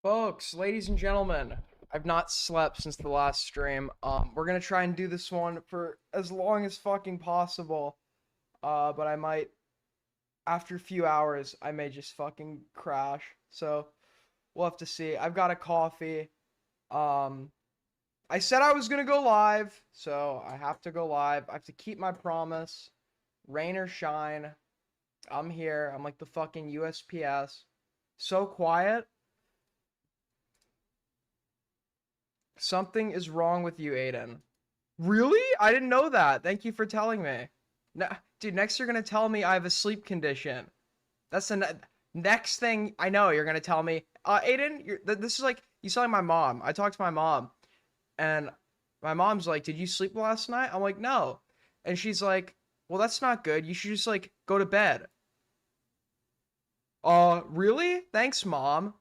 Folks, ladies and gentlemen, I've not slept since the last stream. We're gonna try and do this one for as long as fucking possible. But I might, after a few hours, I may just fucking crash. So, we'll have to see. I've got a coffee. Um, I said I was gonna go live, so I have to go live. I have to keep my promise. Rain or shine, I'm here. I'm like the fucking USPS. So quiet. Something is wrong with you, Aiden. Really? I didn't know that. Thank you for telling me. No, dude, next you're gonna tell me I have a sleep condition. That's the next thing I know. You're gonna tell me, Aiden, this is like you sound like my mom. I talked to my mom, and my mom's like, "Did you sleep last night?" I'm like, "No," and she's like, "Well, that's not good. You should just like go to bed." Really? Thanks, mom.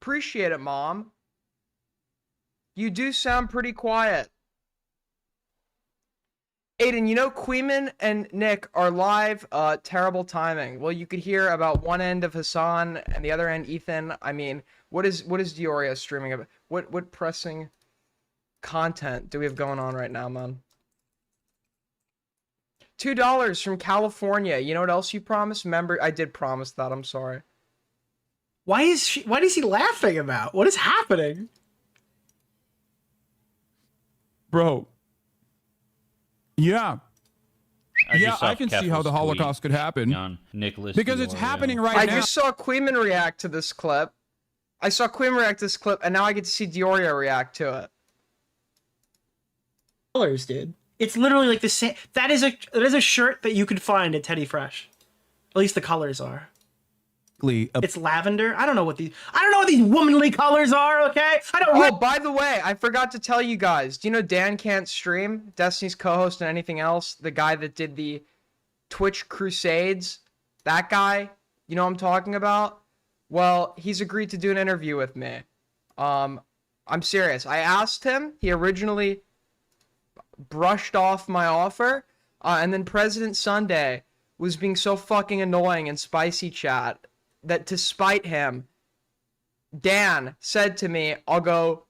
Appreciate it, mom. You do sound pretty quiet. Aiden, you know Queeman and Nick are live. Terrible timing. Well, you could hear about one end of Hassan and the other end Ethan. I mean, what is Dioria streaming about? What pressing content do we have going on right now, man? $2 from California. You know what else you promised? Remember, I did promise that. I'm sorry. Why is he laughing about? What is happening? Bro. Yeah. I can see how the Holocaust could happen. On Nicholas because it's happening right I now. just saw Queeman react to this clip. I saw Queeman react to this clip, and now I get to see Dioria react to it. Colors, dude. It's literally like the same. That is a shirt that you could find at Teddy Fresh. At least the colors are. It's lavender. I don't know what these womanly colors are. Okay. Oh, by the way, I forgot to tell you guys. Do you know Dan Can't Stream? Destiny's co-host and anything else. The guy that did the Twitch Crusades. That guy. You know what I'm talking about? Well, he's agreed to do an interview with me. I'm serious. I asked him. He originally brushed off my offer. And then President Sunday was being so fucking annoying in spicy chat that to spite him, Dan said to me, I'll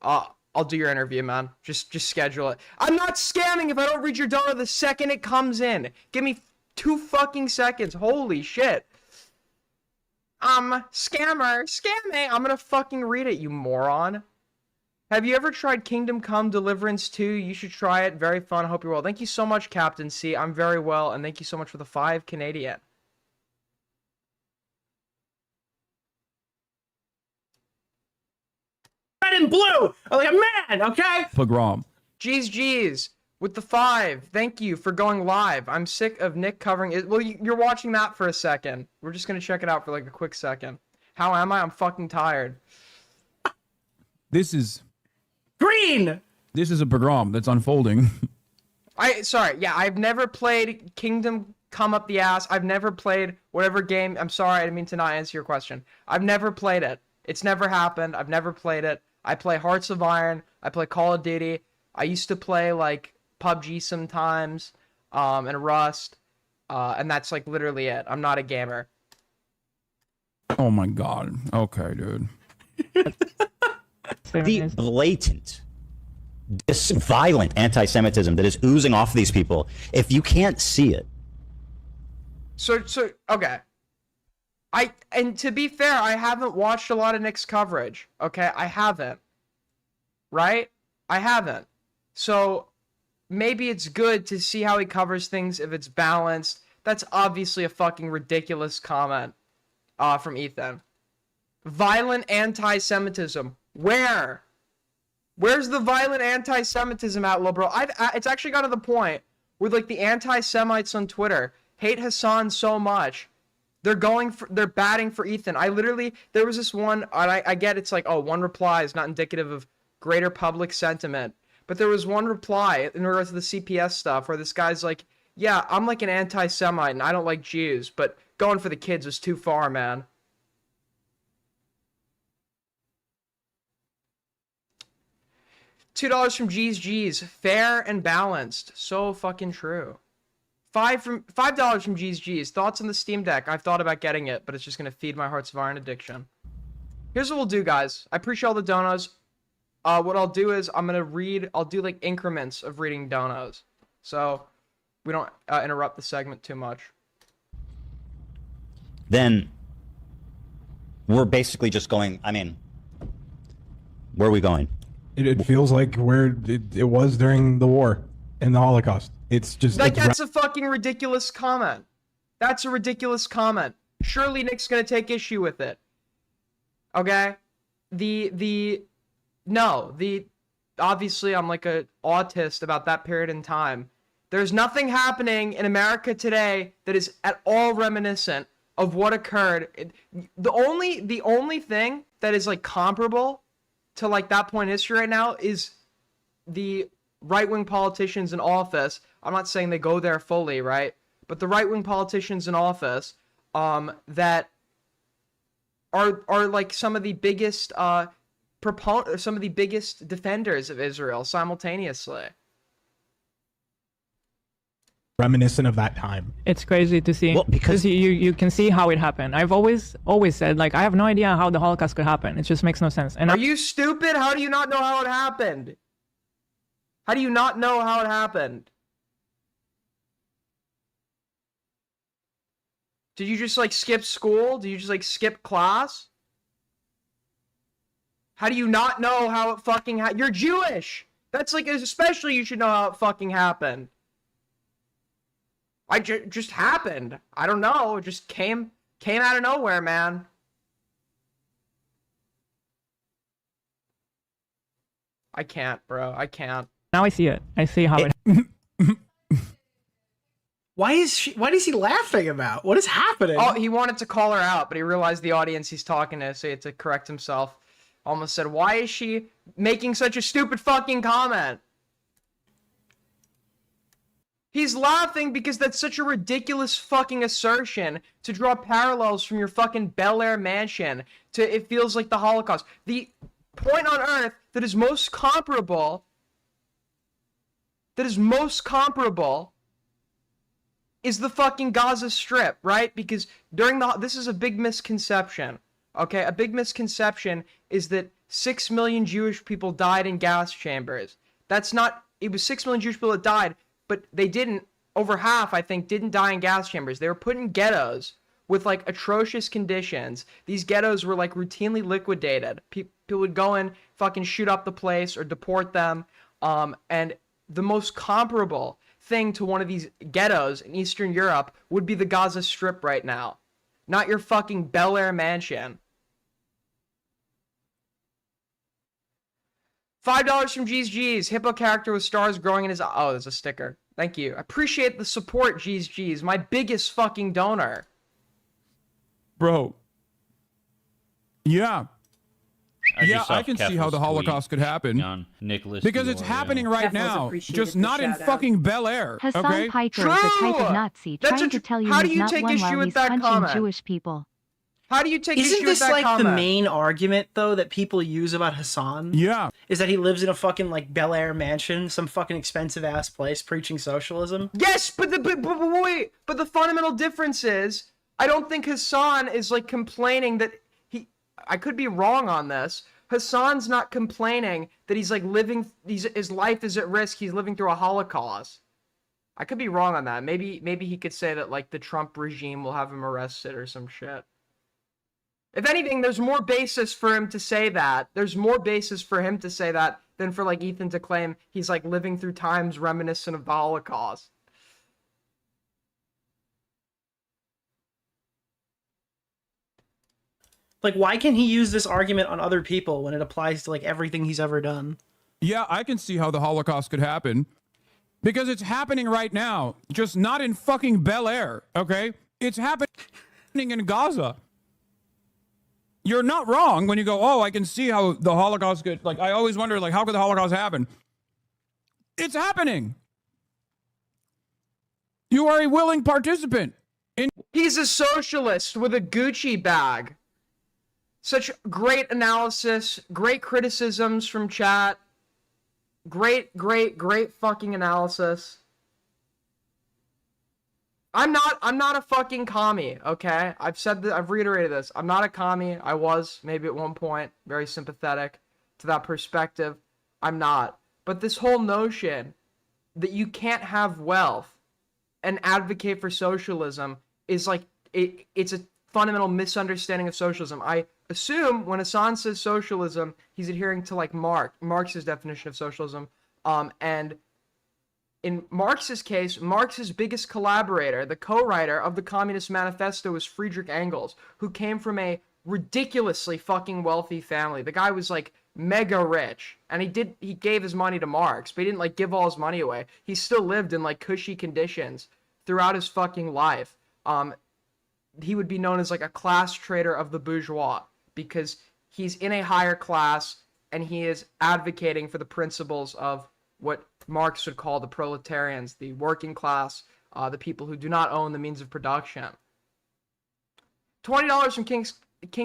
do your interview, man. Just schedule it. I'm not scamming if I don't read your dollar the second it comes in. Give me 2 fucking seconds. Holy shit. Scamming. I'm gonna fucking read it, you moron. Have you ever tried Kingdom Come Deliverance 2? You should try it. Very fun. Hope you're well. Thank you so much, Captain C. I'm very well, and thank you so much for the 5 Canadian. Red and blue, like a man. Okay. Pogrom. G's with the 5. Thank you for going live. I'm sick of Nick covering it. Well, you're watching that for a second. We're just gonna check it out for like a quick second. How am I? I'm fucking tired. This is green. This is a pogrom that's unfolding. Sorry. Yeah, I've never played Kingdom Come Up the Ass. I've never played whatever game. I'm sorry, I didn't mean to not answer your question. I've never played it. It's never happened. I've never played it. I play Hearts of Iron. I play Call of Duty. I used to play like PUBG sometimes, and Rust, and that's like literally it. I'm not a gamer. Oh my god. Okay, dude. The blatant, this violent anti-Semitism that is oozing off these people. If you can't see it, So okay. And to be fair, I haven't watched a lot of Nick's coverage. Okay, I haven't. Right? I haven't. So maybe it's good to see how he covers things if it's balanced. That's obviously a fucking ridiculous comment from Ethan. Violent anti-Semitism. Where? Where's the violent anti-Semitism at, little bro? It's actually got to the point where like the anti-Semites on Twitter hate Hassan so much. They're batting for Ethan. There was this one, and I get it's like, oh, one reply is not indicative of greater public sentiment. But there was one reply in regards to the CPS stuff where this guy's like, yeah, I'm like an anti-Semite and I don't like Jews, but going for the kids was too far, man. $2 from G's. Fair and balanced. So fucking true. $5 from G's. Thoughts on the Steam Deck? I've thought about getting it, but it's just gonna feed my Hearts of Iron addiction. Here's what we'll do, guys. I appreciate all the donos. What I'll do is I'll do like increments of reading donos. So we don't interrupt the segment too much. Then we're basically just going, I mean, where are we going? It feels like where it was during the war and the Holocaust. It's just like, that's a fucking ridiculous comment. That's a ridiculous comment. Surely Nick's gonna take issue with it. Okay? Obviously I'm like a autist about that period in time. There's nothing happening in America today that is at all reminiscent of what occurred. The only thing that is like comparable to like that point in history right now is the right-wing politicians in office. I'm not saying they go there fully, right? But the right-wing politicians in office that are like some of the biggest some of the biggest defenders of Israel simultaneously. Reminiscent of that time. It's crazy to see, because you can see how it happened. I've always said, like, I have no idea how the Holocaust could happen. It just makes no sense. And are you stupid? How do you not know how it happened? How do you not know how it happened? Did you just like skip school? Did you just like skip class? How do you not know how it fucking happened? You're Jewish! That's like, especially you should know how it fucking happened. Just happened. I don't know. It just came out of nowhere, man. I can't, bro. I can't. Now I see it. I see how it. What is he laughing about? What is happening? Oh, he wanted to call her out, but he realized the audience he's talking to, so he had to correct himself. Almost said, why is she making such a stupid fucking comment? He's laughing because that's such a ridiculous fucking assertion to draw parallels from your fucking Bel Air mansion to it feels like the Holocaust. The point on Earth that is most comparable is the fucking Gaza Strip, right? Because this is a big misconception, okay? A big misconception is that 6 million Jewish people died in gas chambers. That's not, it was 6 million Jewish people that died, but they didn't, over half, I think, didn't die in gas chambers. They were put in ghettos with, like, atrocious conditions. These ghettos were, like, routinely liquidated. People would go in, fucking shoot up the place or deport them. And the most comparable thing to one of these ghettos in Eastern Europe would be the Gaza Strip right now. Not your fucking Bel Air mansion. $5 from G's. Hippo character with stars growing in his... Oh, there's a sticker. Thank you. I appreciate the support, G's. My biggest fucking donor. Bro. Yeah. Yeah, I can see how the Holocaust could happen. Because it's happening right now. Just not in fucking Bel Air. Hassan Okay? Piker is a type of Nazi trying to tell you he's not one while he's punching Jewish people. How do you take issue Isn't with that this like comment? the main argument though that people use about Hassan? Yeah. Is that he lives in a fucking like Bel Air mansion, some fucking expensive ass place preaching socialism? Yes, but the fundamental difference is I don't think Hassan is like complaining that I could be wrong on this. Hassan's not complaining that he's like his life is at risk. He's living through a Holocaust. I could be wrong on that. Maybe he could say that like the Trump regime will have him arrested or some shit. If anything, there's more basis for him to say that. There's more basis for him to say that than for like Ethan to claim he's like living through times reminiscent of the Holocaust. Like, why can he use this argument on other people when it applies to like everything he's ever done? Yeah, I can see how the Holocaust could happen. Because it's happening right now. Just not in fucking Bel Air, okay? It's happening in Gaza. You're not wrong when you go, oh, I can see how the Holocaust could, like, I always wonder, like, how could the Holocaust happen? It's happening. You are a willing participant. He's a socialist with a Gucci bag. Such great analysis, great criticisms from chat. Great fucking analysis. I'm not a fucking commie, okay? I've said that, I've reiterated this. I'm not a commie. I was maybe at one point very sympathetic to that perspective. I'm not. But this whole notion that you can't have wealth and advocate for socialism is like it's a fundamental misunderstanding of socialism. I assume when Hassan says socialism, he's adhering to like Marx's definition of socialism. And in Marx's case, Marx's biggest collaborator, the co-writer of the Communist Manifesto, was Friedrich Engels, who came from a ridiculously fucking wealthy family. The guy was like mega rich, and he gave his money to Marx, but he didn't like give all his money away. He still lived in like cushy conditions throughout his fucking life. He would be known as like a class traitor of the bourgeois because he's in a higher class and he is advocating for the principles of what Marx would call the proletarians, the working class, the people who do not own the means of production. $20 from King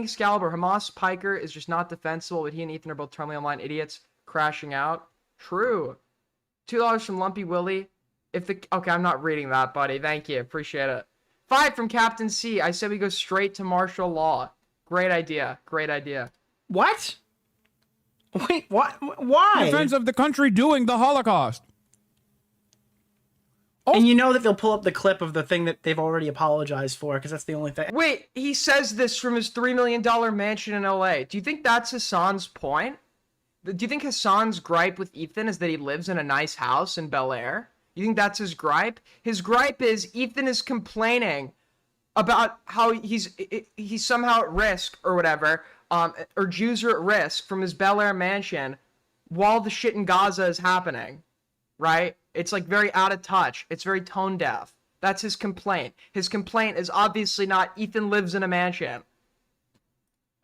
Excalibur. Hamas Piker is just not defensible, but he and Ethan are both terminally online idiots crashing out. True. $2 from Lumpy Willie. Okay, I'm not reading that, buddy. Thank you. Appreciate it. 5 from Captain C. I said we go straight to martial law. Great idea. Great idea. What? Wait, what? Why? Defense of the country doing the Holocaust. And you know that they'll pull up the clip of the thing that they've already apologized for, because that's the only thing. Wait, he says this from his $3 million mansion in LA. Do you think that's Hassan's point? Do you think Hassan's gripe with Ethan is that he lives in a nice house in Bel Air? You think that's his gripe? His gripe is Ethan is complaining about how he's somehow at risk or whatever, or Jews are at risk from his Bel Air mansion while the shit in Gaza is happening, right? It's like very out of touch. It's very tone deaf. That's his complaint. His complaint is obviously not Ethan lives in a mansion.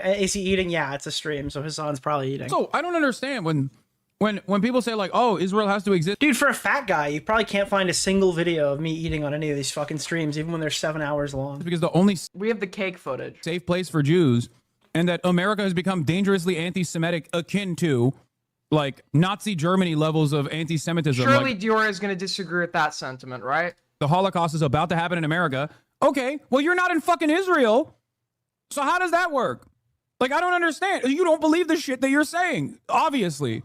Is he eating? Yeah, it's a stream, so Hassan's probably eating. So I don't understand when people say like, oh, Israel has to exist. Dude, for a fat guy, you probably can't find a single video of me eating on any of these fucking streams, even when they're 7 hours long. Because the only we have the cake footage. Safe place for Jews, and that America has become dangerously anti-Semitic, akin to like Nazi Germany levels of anti-Semitism. Surely like, Dior is going to disagree with that sentiment, right? The Holocaust is about to happen in America. Okay, well, you're not in fucking Israel. So how does that work? Like, I don't understand. You don't believe the shit that you're saying, obviously.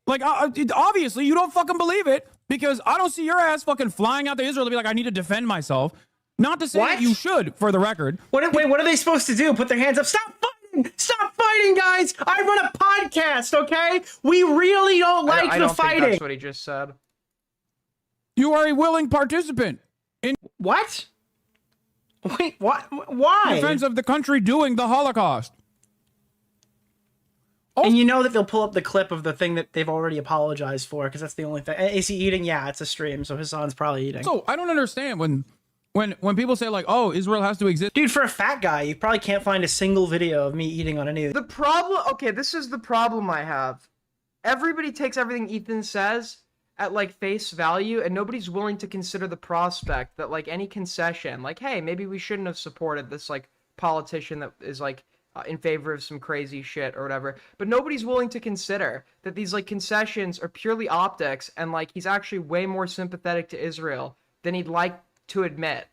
Like, obviously, you don't fucking believe it because I don't see your ass fucking flying out to Israel to be like, I need to defend myself. Not to say that you should, for the record. Wait, what are they supposed to do? Put their hands up? Stop fighting! Stop fighting, guys! I run a podcast, okay? We really don't like I the don't fighting. think that's what he just said. You are a willing participant in what? Wait, what? Why? Defense of the country doing the Holocaust. And you know that they'll pull up the clip of the thing that they've already apologized for, because that's the only thing. Is he eating? Yeah, it's a stream, so Hassan's probably eating. So I don't understand when people say like, oh, Israel has to exist. Dude, for a fat guy, you probably can't find a single video of me eating on any of the problem. Okay, this is the problem I have. Everybody takes everything Ethan says at like face value, and nobody's willing to consider the prospect that like any concession, like, hey, maybe we shouldn't have supported this like politician that is like in favor of some crazy shit or whatever, but nobody's willing to consider that these like concessions are purely optics, and like he's actually way more sympathetic to Israel than he'd like to admit.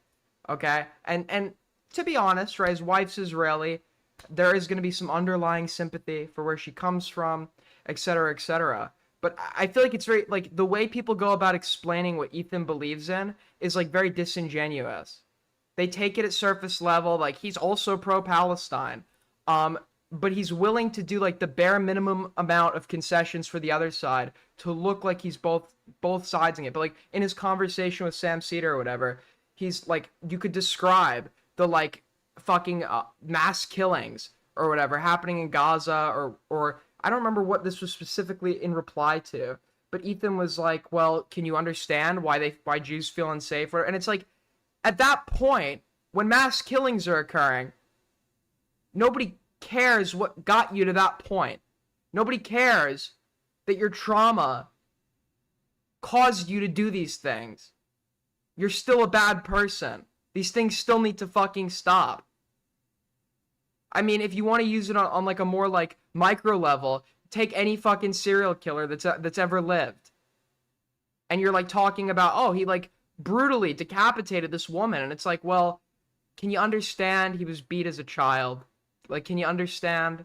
Okay, and to be honest, right, his wife's Israeli. There is going to be some underlying sympathy for where she comes from, etc., etc. But I feel like it's very like the way people go about explaining what Ethan believes in is like very disingenuous. They take it at surface level, like he's also pro-Palestine. But he's willing to do like the bare minimum amount of concessions for the other side to look like he's both sidesing it. But like in his conversation with Sam Cedar or whatever, he's like, you could describe the like fucking mass killings or whatever happening in Gaza or I don't remember what this was specifically in reply to, but Ethan was like, well, can you understand why Jews feel unsafe? And it's like, at that point, when mass killings are occurring, nobody cares what got you to that point. Nobody cares that your trauma caused you to do these things. You're still a bad person. These things still need to fucking stop. I mean, if you want to use it on like a more like micro level, take any fucking serial killer that's ever lived. And you're like talking about, oh, he like brutally decapitated this woman. And it's like, well, can you understand he was beat as a child? Like, can you understand?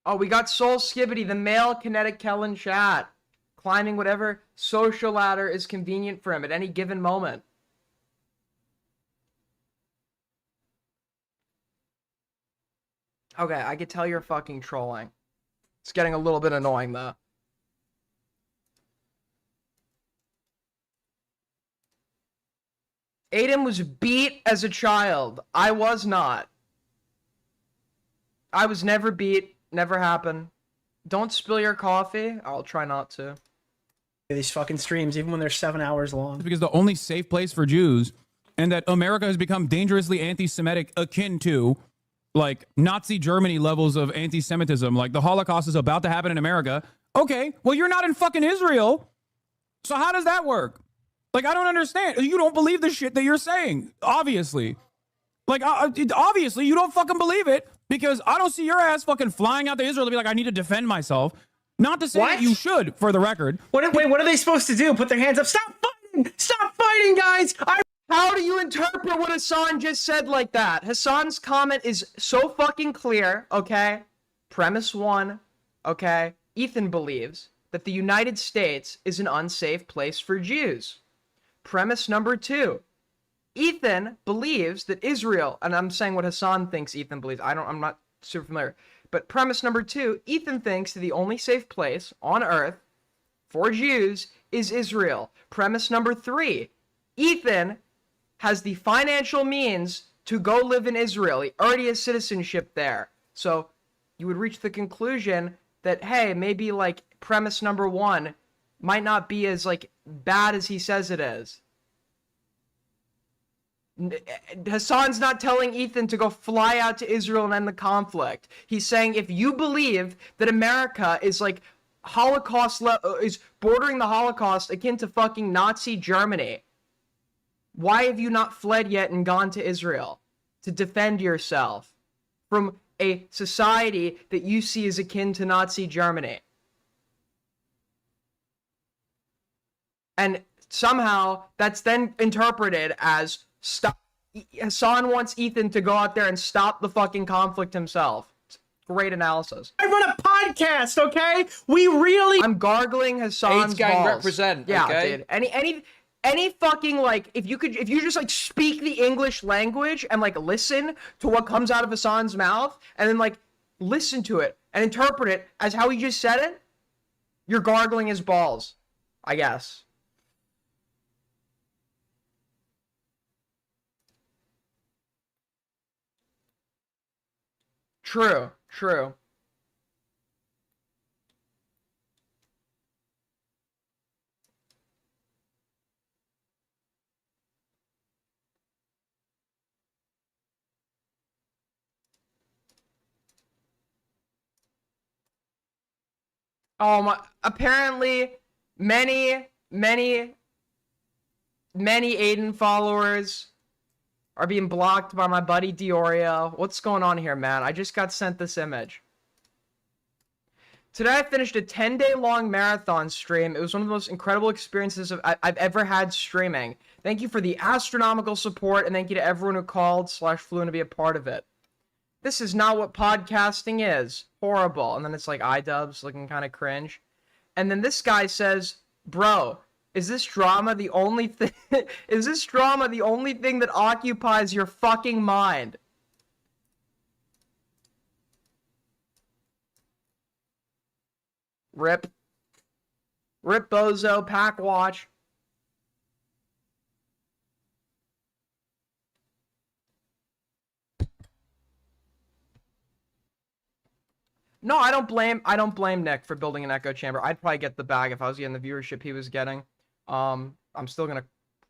Oh, we got Soul Skibbity, the male kinetic Kellen chat, climbing whatever social ladder is convenient for him at any given moment. Okay, I could tell you're fucking trolling. It's getting a little bit annoying, though. Aiden was beat as a child. I was not. I was never beat. Never happened. Don't spill your coffee. I'll try not to. These fucking streams, even when they're 7 hours long. Because the only safe place for Jews, and that America has become dangerously anti-Semitic, akin to like Nazi Germany levels of anti-Semitism. Like the Holocaust is about to happen in America. Okay, well, you're not in fucking Israel. So how does that work? Like, I don't understand. You don't believe the shit that you're saying, obviously. Like, obviously, you don't fucking believe it, because I don't see your ass fucking flying out to Israel to be like, I need to defend myself. Not to say that you should, for the record. Wait, what are they supposed to do? Put their hands up? Stop fighting! Stop fighting, guys! How do you interpret what Hassan just said like that? Hassan's comment is so fucking clear, okay? Premise 1, okay? Ethan believes that the United States is an unsafe place for Jews. Premise number 2. Ethan believes that Israel, and I'm saying what Hassan thinks Ethan believes. I'm not super familiar. But premise number 2, Ethan thinks that the only safe place on earth for Jews is Israel. Premise number 3, Ethan has the financial means to go live in Israel. He already has citizenship there. So you would reach the conclusion that, hey, maybe like premise number 1 might not be as like bad as he says it is. Hassan's not telling Ethan to go fly out to Israel and end the conflict. He's saying if you believe that America is like Holocaust, is bordering the Holocaust akin to fucking Nazi Germany, why have you not fled yet and gone to Israel to defend yourself from a society that you see as akin to Nazi Germany? And somehow that's then interpreted as stop. Hassan wants Ethan to go out there and stop the fucking conflict himself. Great analysis. I run a podcast, okay? We really. I'm gargling Hassan's gang balls. represent. Yeah, okay? dude. Any fucking like, if you just like speak the English language and like listen to what comes out of Hassan's mouth and then like listen to it and interpret it as how he just said it, you're gargling his balls, I guess. True. Oh my, apparently many Aiden followers are being blocked by my buddy Diorio. What's going on here, man? I just got sent this image. Today I finished a 10-day long marathon stream. It was one of the most incredible experiences I've ever had streaming. Thank you for the astronomical support, and thank you to everyone who called / flew in to be a part of it. This is not what podcasting is. Horrible. And then it's like iDubbbz looking kind of cringe. And then this guy says, bro, is this drama the only thing that occupies your fucking mind? Rip Bozo, pack watch. No, I don't blame Nick for building an echo chamber. I'd probably get the bag if I was getting the viewership he was getting. I'm still gonna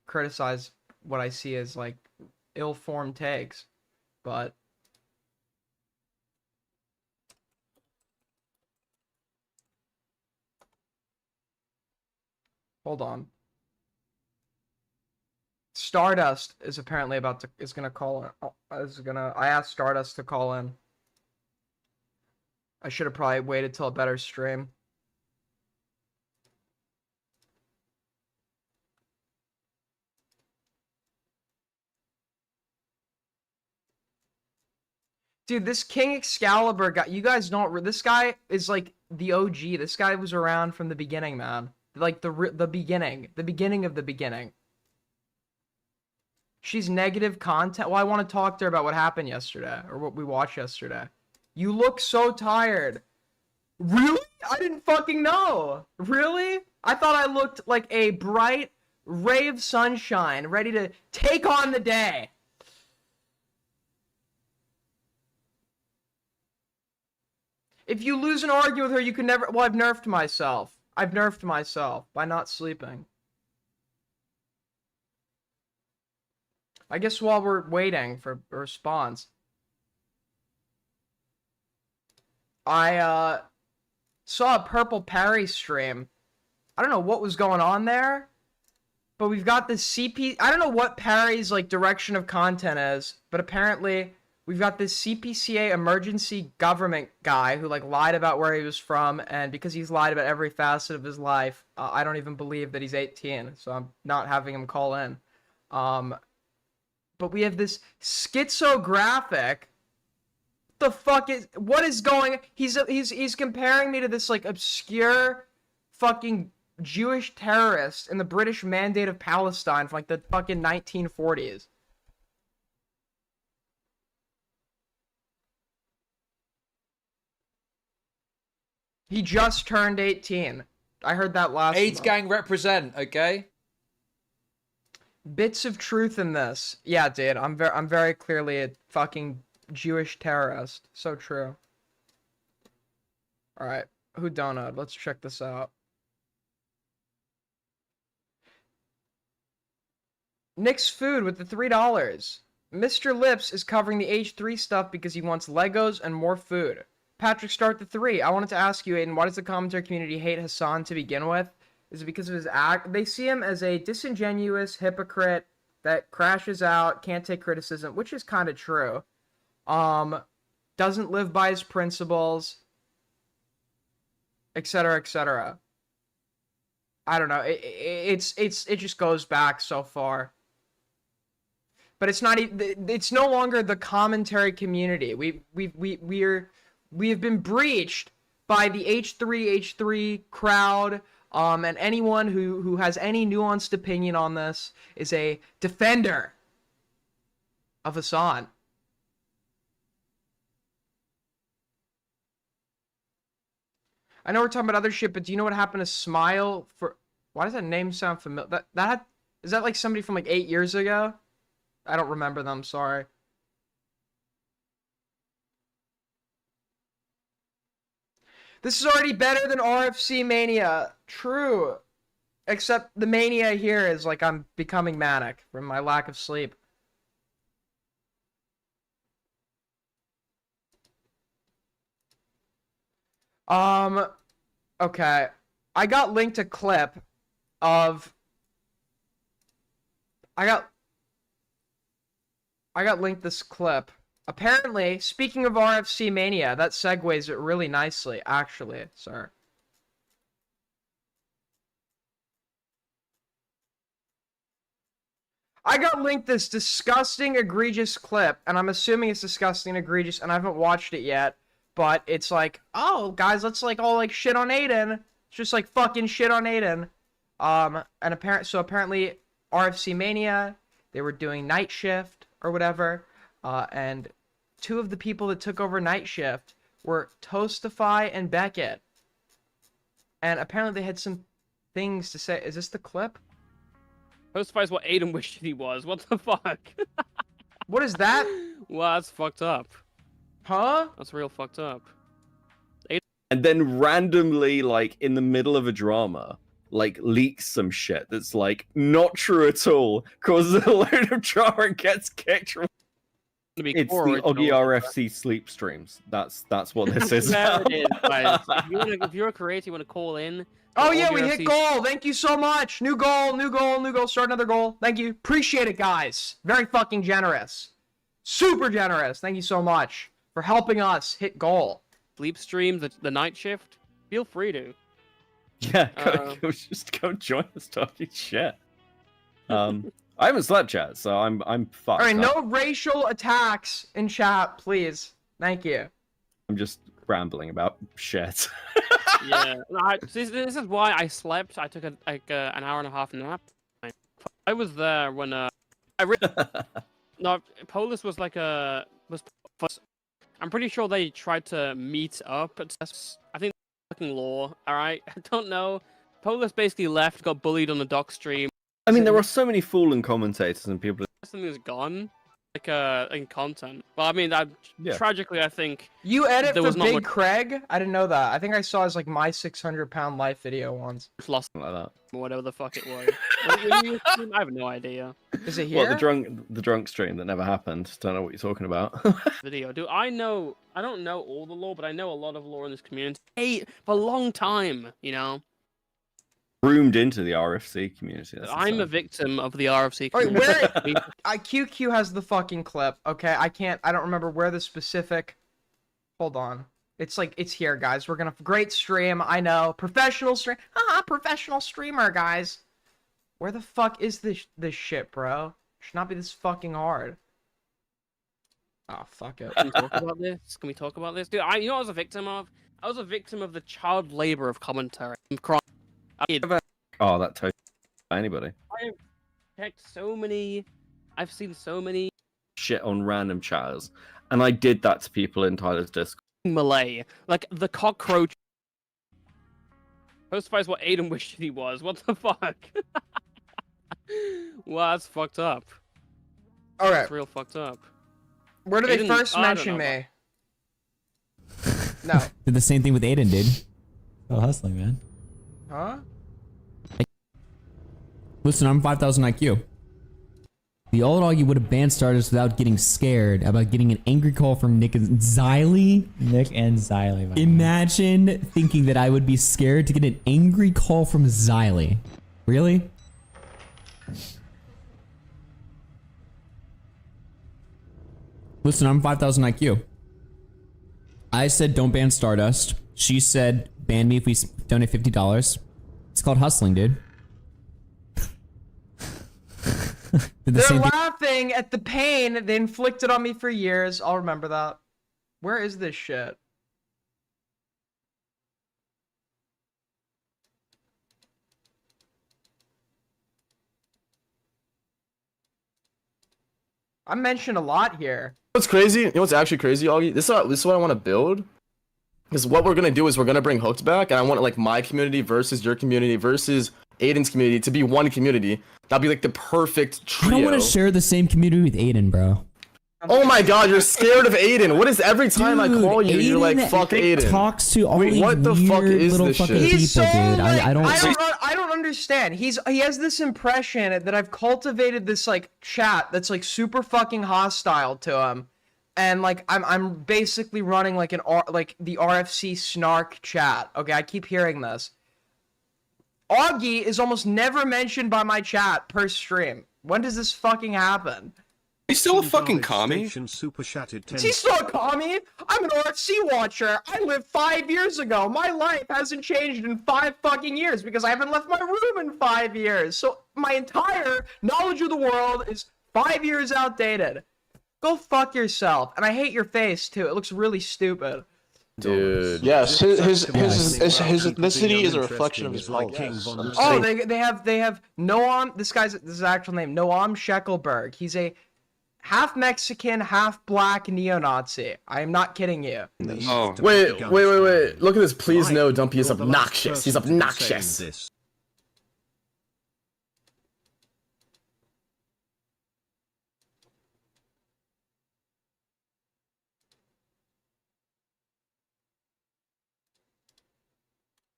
criticize what I see as like ill-formed takes, but hold on. Stardust is apparently gonna call in. I asked Stardust to call in. I should have probably waited till a better stream. Dude, this King Excalibur guy, you guys don't, this guy is like the OG. This guy was around from the beginning, man. Like the beginning of the beginning. She's negative content. Well, I want to talk to her about what happened yesterday, or what we watched yesterday. You look so tired. Really? I didn't fucking know. Really? I thought I looked like a bright ray of sunshine, ready to take on the day. If you lose an argument with her, you can never... Well, I've nerfed myself. I've nerfed myself by not sleeping. I guess while we're waiting for a response, I saw a Purple Parry stream. I don't know what was going on there, but we've got this CP... I don't know what Parry's like direction of content is, but apparently we've got this CPCA emergency government guy who like lied about where he was from, and because he's lied about every facet of his life, I don't even believe that he's 18, so I'm not having him call in. But we have this schizographic. What is going? He's comparing me to this like obscure fucking Jewish terrorist in the British Mandate of Palestine from like the fucking 1940s. He just turned 18. I heard that last AIDS month. gang represent, okay? Bits of truth in this. Yeah, dude, I'm very clearly a fucking Jewish terrorist. So true. Alright, whodunit? Let's check this out. Nick's Food with the $3. Mr. Lips is covering the H3 stuff because he wants Legos and more food. Patrick, start the 3. I wanted to ask you, Aiden, why does the commentary community hate Hassan to begin with? Is it because of his act? They see him as a disingenuous hypocrite that crashes out, can't take criticism, which is kind of true. Doesn't live by his principles, etc., etc. I don't know. It just goes back so far. But it's not. It's no longer the commentary community. We have been breached by the H3 crowd. And anyone who has any nuanced opinion on this is a defender of Hassan. I know we're talking about other shit, but do you know what happened to Smile for... Why does that name sound familiar? Is that like somebody from like 8 years ago? I don't remember them, sorry. This is already better than RFC Mania. True. Except the mania here is like I'm becoming manic from my lack of sleep. Okay. I got linked a clip of... I got linked this clip. Apparently, speaking of RFC Mania, that segues it really nicely, actually, sir. I got linked this disgusting, egregious clip, and I'm assuming it's disgusting and egregious, and I haven't watched it yet, but it's like, oh, guys, let's like all like shit on Aiden. It's just like fucking shit on Aiden. And apparently RFC Mania, they were doing night shift or whatever, and two of the people that took over night shift were Toastify and Beckett. And apparently they had some things to say. Is this the clip? Toastify's what Aiden wished he was. What the fuck? What is that? Well, that's fucked up. Huh? That's real fucked up. And then randomly, like, in the middle of a drama, like, leaks some shit that's, like, not true at all, causes a load of drama and gets kicked from... It's the Oggy RFC sleep streams. That's what this is. There it is, guys. If you're a creator, you want to call in, Oh yeah, we hit goal. Thank you so much. New goal, new goal, new goal. Start another goal. Thank you. Appreciate it, guys. Very fucking generous. Super generous. Thank you so much for helping us hit goal. Sleep stream, the night shift. Feel free to. Yeah, just go join us talking shit. I haven't slept yet, so I'm fucked. All right, no racial attacks in chat, please. Thank you. I'm just rambling about shit. Yeah, this is why I slept. I took an hour and a half nap. I was there when no, Polis was like I'm pretty sure they tried to meet up. I think fucking law. All right, I don't know. Polis basically left, got bullied on the doc stream. I mean, there are so many fallen commentators and people. Something is gone, like in content. Well, I mean, tragically, I think you edit for Big Craig. I didn't know that. I think I saw his like my 600-pound life video once. Lost like that. Whatever the fuck it was. I have no idea. Is it here? What, the drunk stream that never happened? Don't know what you're talking about. Video. Do I know? I don't know all the lore, but I know a lot of lore in this community. Hey, for a long time, you know. Groomed into the RFC community. I'm a victim of the RFC community. Wait, where? QQ has the fucking clip. Okay, I don't remember where the specific. Hold on. It's like it's here, guys. We're gonna great stream. I know, professional stream. Professional streamer, guys. Where the fuck is this shit, bro? Should not be this fucking hard. Oh, fuck it. Can we talk about this? Can we talk about this, dude? You know what I was a victim of? I was a victim of the child labor of commentary. I'm crying. Oh, that totally anybody. I have checked so many. I've seen so many shit on random chatters, and I did that to people in Tyler's Discord. Malay, like the cockroach. Hostifies what Aiden wished he was. What the fuck? Well, that's fucked up. All right, that's real fucked up. Where did they first mention me? No. Did the same thing with Aiden, dude. Oh, hustling, man. Huh? Listen, I'm 5,000 IQ. The old Augie would have banned starters without getting scared about getting an angry call from Nick and Xylee. Imagine thinking that I would be scared to get an angry call from Xylee. Really? Listen, I'm 5,000 IQ. I said don't ban Stardust. She said ban me if we donate $50. It's called hustling, dude. They're laughing at the pain they inflicted on me for years. I'll remember that. Where is this shit? I mentioned a lot here. What's crazy? You know what's actually crazy, Augie? This is what I want to build. Because what we're gonna do is we're gonna bring Hooked back, and I want like my community versus your community versus Aiden's community to be one community. That'd be like the perfect trio. I don't want to share the same community with Aiden, bro. Oh my god, you're scared of Aiden. What is every time I call you, you're like, fuck Aiden. Talks to all these what the fuck is little this fucking shit? people, so, dude. like, I don't understand. He has this impression that I've cultivated this like chat that's like super fucking hostile to him. And like I'm basically running like the RFC snark chat. Okay, I keep hearing this. Augie is almost never mentioned by my chat per stream. When does this fucking happen? He's still a fucking commie. Is he still a commie? I'm an RFC watcher. I lived 5 years ago. My life hasn't changed in 5 fucking years because I haven't left my room in 5 years. So my entire knowledge of the world is 5 years outdated. Go fuck yourself. And I hate your face too. It looks really stupid. Dude. Yes, his ethnicity is a reflection of his politics. Oh, they have Noam. This is his actual name, Noam Sheckelberg. He's a half Mexican, half black neo-Nazi. I am not kidding you. Oh. Wait. Look at this. Please no, Dumpy is obnoxious. He's obnoxious.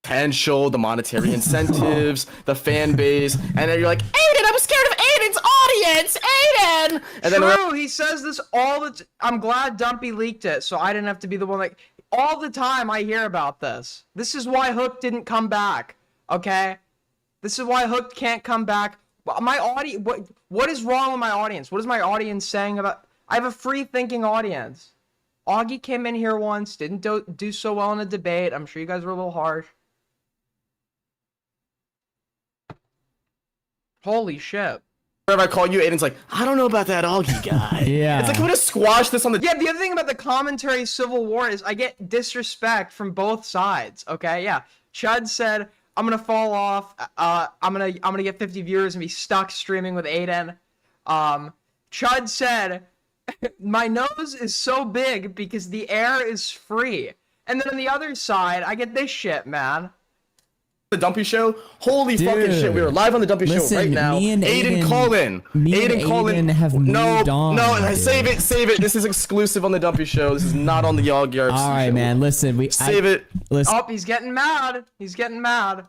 Potential, the monetary incentives, the fan base, and then you're like, Aiden, I'm scared of Aiden's audience, Aiden! And True, he says this all the I'm glad Dumpy leaked it, so I didn't have to be the one all the time I hear about this. This is why Hook didn't come back. Okay? This is why Hooked can't come back. My audience, what is wrong with my audience? What is my audience saying about... I have a free-thinking audience. Augie came in here once, didn't do so well in a debate. I'm sure you guys were a little harsh. Holy shit. Whenever I call you, Aiden's like, I don't know about that Augie guy. Yeah. It's like, can we just squash this on the... Yeah, the other thing about the commentary Civil War is I get disrespect from both sides, okay? Yeah. Chud said, I'm gonna fall off, I'm gonna get 50 viewers and be stuck streaming with Aiden. Chud said, my nose is so big because the air is free. And then on the other side, I get this shit, man. The Dumpy Show? Holy fucking shit, we are live on the Dumpy Show right now. Me and Aiden, call in. Aiden, call in. Have moved on, no, save it. This is exclusive on the Dumpy Show. This is not on the Augie RFC All right, show. man, listen. Save it. Listen. Oh, he's getting mad. He's getting mad.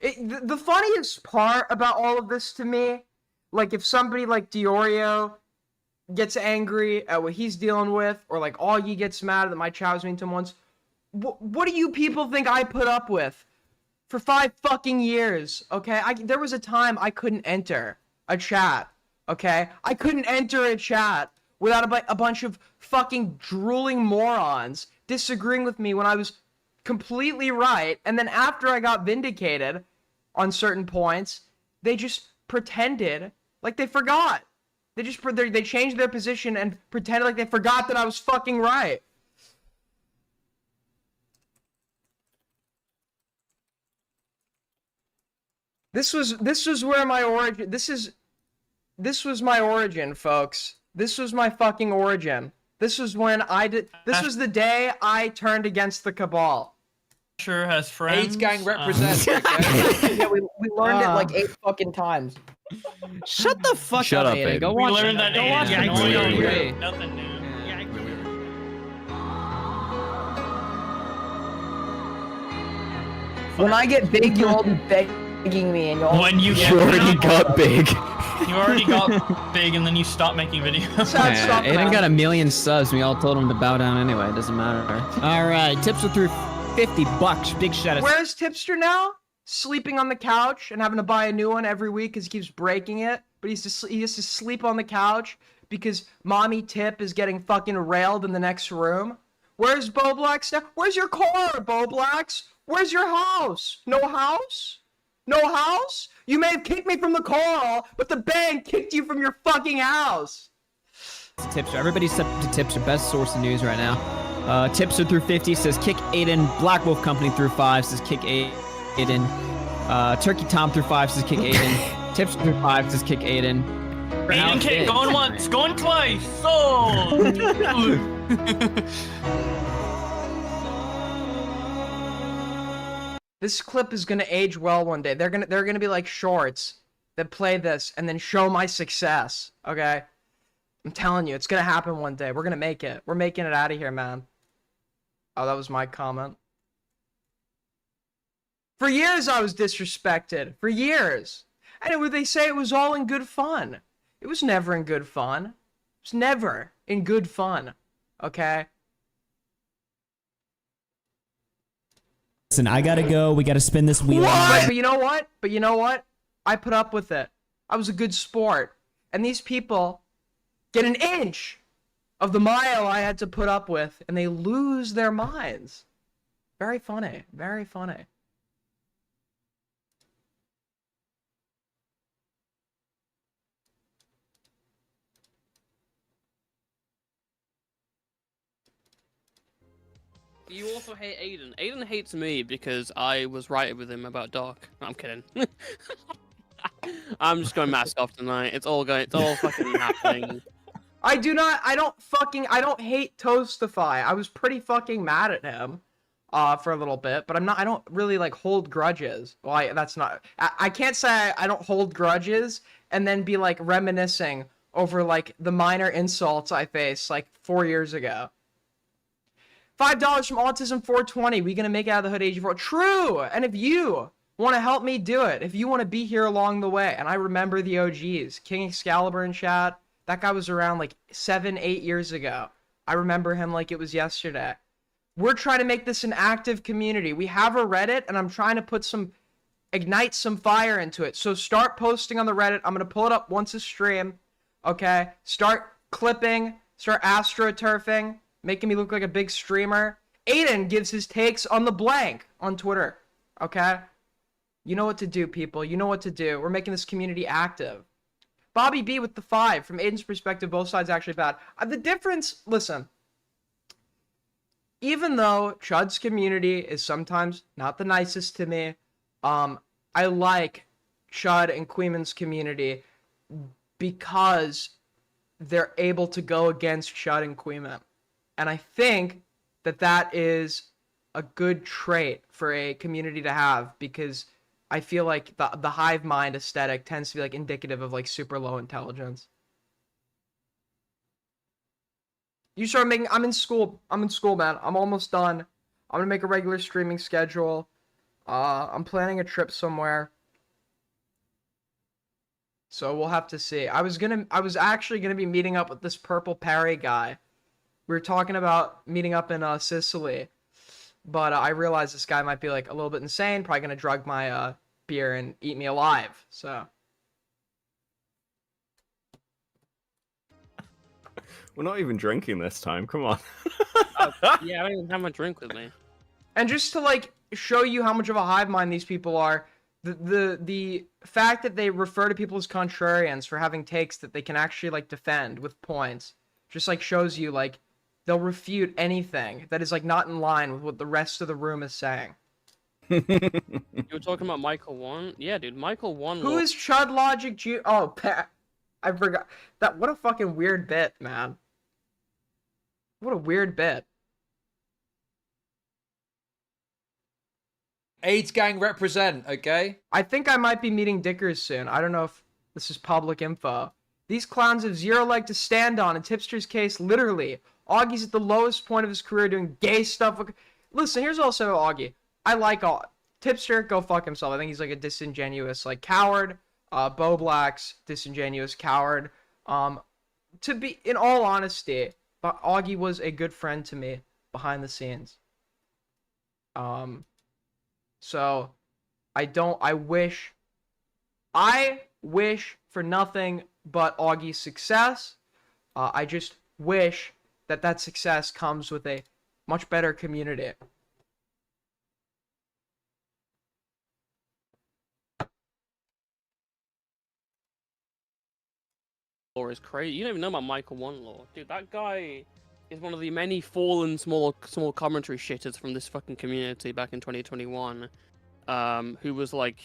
The funniest part about all of this to me, like if somebody like Diorio gets angry at what he's dealing with, or like Augie gets mad that my chat was mean to him once, what do you people think I put up with for 5 fucking years? Okay, there was a time I couldn't enter a chat. Okay, I couldn't enter a chat without a bunch of fucking drooling morons disagreeing with me when I was completely right, and then after I got vindicated on certain points, they just pretended like they forgot. They changed their position and pretended like they forgot that I was fucking right. This was where my origin. This was my origin, folks. This was my fucking origin. This was when I did. This was the day I turned against the Cabal. Sure has friends. AIDS gang represents. Okay? Yeah, we learned it like 8 fucking times. Shut the fuck Shut up, Aiden. Go We watch learned that. Go watch Yeah, the nothing new. When I get big, you'll all be begging me, and you'll. When you already got big. You already got big, and then you stop making videos. Yeah, Aiden got 1 million subs. We all told him to bow down anyway. It doesn't matter. All right, tips are through $50. Big shout out. Where's Tipster now? Sleeping on the couch and having to buy a new one every week because he keeps breaking it. But he has to sleep on the couch because Mommy Tip is getting fucking railed in the next room. Where's Boblax now? Where's your car, Boblax? Where's your house? No house? No house? You may have kicked me from the car, but the bank kicked you from your fucking house. Tipster. Everybody's set to Tipster. Best source of news right now. Tipster through 50 says kick Aiden. Black Wolf Company through 5 says kick Aiden. Turkey Tom through 5 says kick Aiden. Tipster through 5 says kick Aiden. Aiden kick going once, going twice. So. This clip is gonna age well one day. They're gonna be like shorts that play this and then show my success. Okay, I'm telling you, it's gonna happen one day. We're gonna make it. We're making it out of here, man. Oh, that was my comment. For years I was disrespected. For years, and they say it was all in good fun. It was never in good fun. It was never in good fun. Okay. Listen, I gotta go. We gotta spin this wheel. But you know what? But you know what? I put up with it. I was a good sport. And these people get an inch of the mile I had to put up with, and they lose their minds. Very funny. Very funny. You also hate Aiden. Aiden hates me because I was right with him about Doc. No, I'm kidding. I'm just going mask off tonight. It's all fucking happening. I don't hate Toastify. I was pretty fucking mad at him for a little bit, but I don't really like hold grudges. Well, I can't say I don't hold grudges and then be like reminiscing over like the minor insults I faced like 4 years ago. $5 from Autism420. We gonna make it out of the hood age 4. True! And if you want to help me do it, if you want to be here along the way, and I remember the OGs, King Excalibur in chat, that guy was around like 7-8 years ago. I remember him like it was yesterday. We're trying to make this an active community. We have a Reddit, and I'm trying to ignite some fire into it. So start posting on the Reddit. I'm going to pull it up once a stream. Okay? Start clipping. Start astroturfing. Making me look like a big streamer. Aiden gives his takes on the blank on Twitter. Okay? You know what to do, people. You know what to do. We're making this community active. Bobby B with the 5. From Aiden's perspective, both sides actually bad. The difference, listen. Even though Chud's community is sometimes not the nicest to me, I like Chud and Queeman's community because they're able to go against Chud and Queeman. And I think that is a good trait for a community to have, because I feel like the hive mind aesthetic tends to be like indicative of like super low intelligence. You start making... I'm in school, man. I'm almost done. I'm gonna make a regular streaming schedule. I'm planning a trip somewhere. So we'll have to see. I was actually gonna be meeting up with this Purple Parry guy. We were talking about meeting up in Sicily. But I realized this guy might be like a little bit insane. Probably gonna drug my beer and eat me alive. So... We're not even drinking this time. Come on. Yeah, I don't even have my drink with me. And just to like show you how much of a hive mind these people are, the fact that they refer to people as contrarians for having takes that they can actually like defend with points, just like shows you like they'll refute anything that is like not in line with what the rest of the room is saying. You were talking about Michael 1? Yeah, dude, Michael 1. Who is Chud Logic G? Oh, Pat. I forgot that. What a fucking weird bit, man. What a weird bit. AIDS gang represent, okay? I think I might be meeting Dickers soon. I don't know if this is public info. These clowns have zero leg to stand on. In Tipster's case, literally. Augie's at the lowest point of his career doing gay stuff. Listen, here's also Augie. I like Tipster, go fuck himself. I think he's like a disingenuous like coward. Bo Black's disingenuous coward. To be, in all honesty, Augie was a good friend to me behind the scenes. So I wish for nothing but Augie's success. I just wish that success comes with a much better community. Lore is crazy. You don't even know about Michael 1 lore. Dude, that guy is one of the many fallen small commentary shitters from this fucking community back in 2021. Who was like...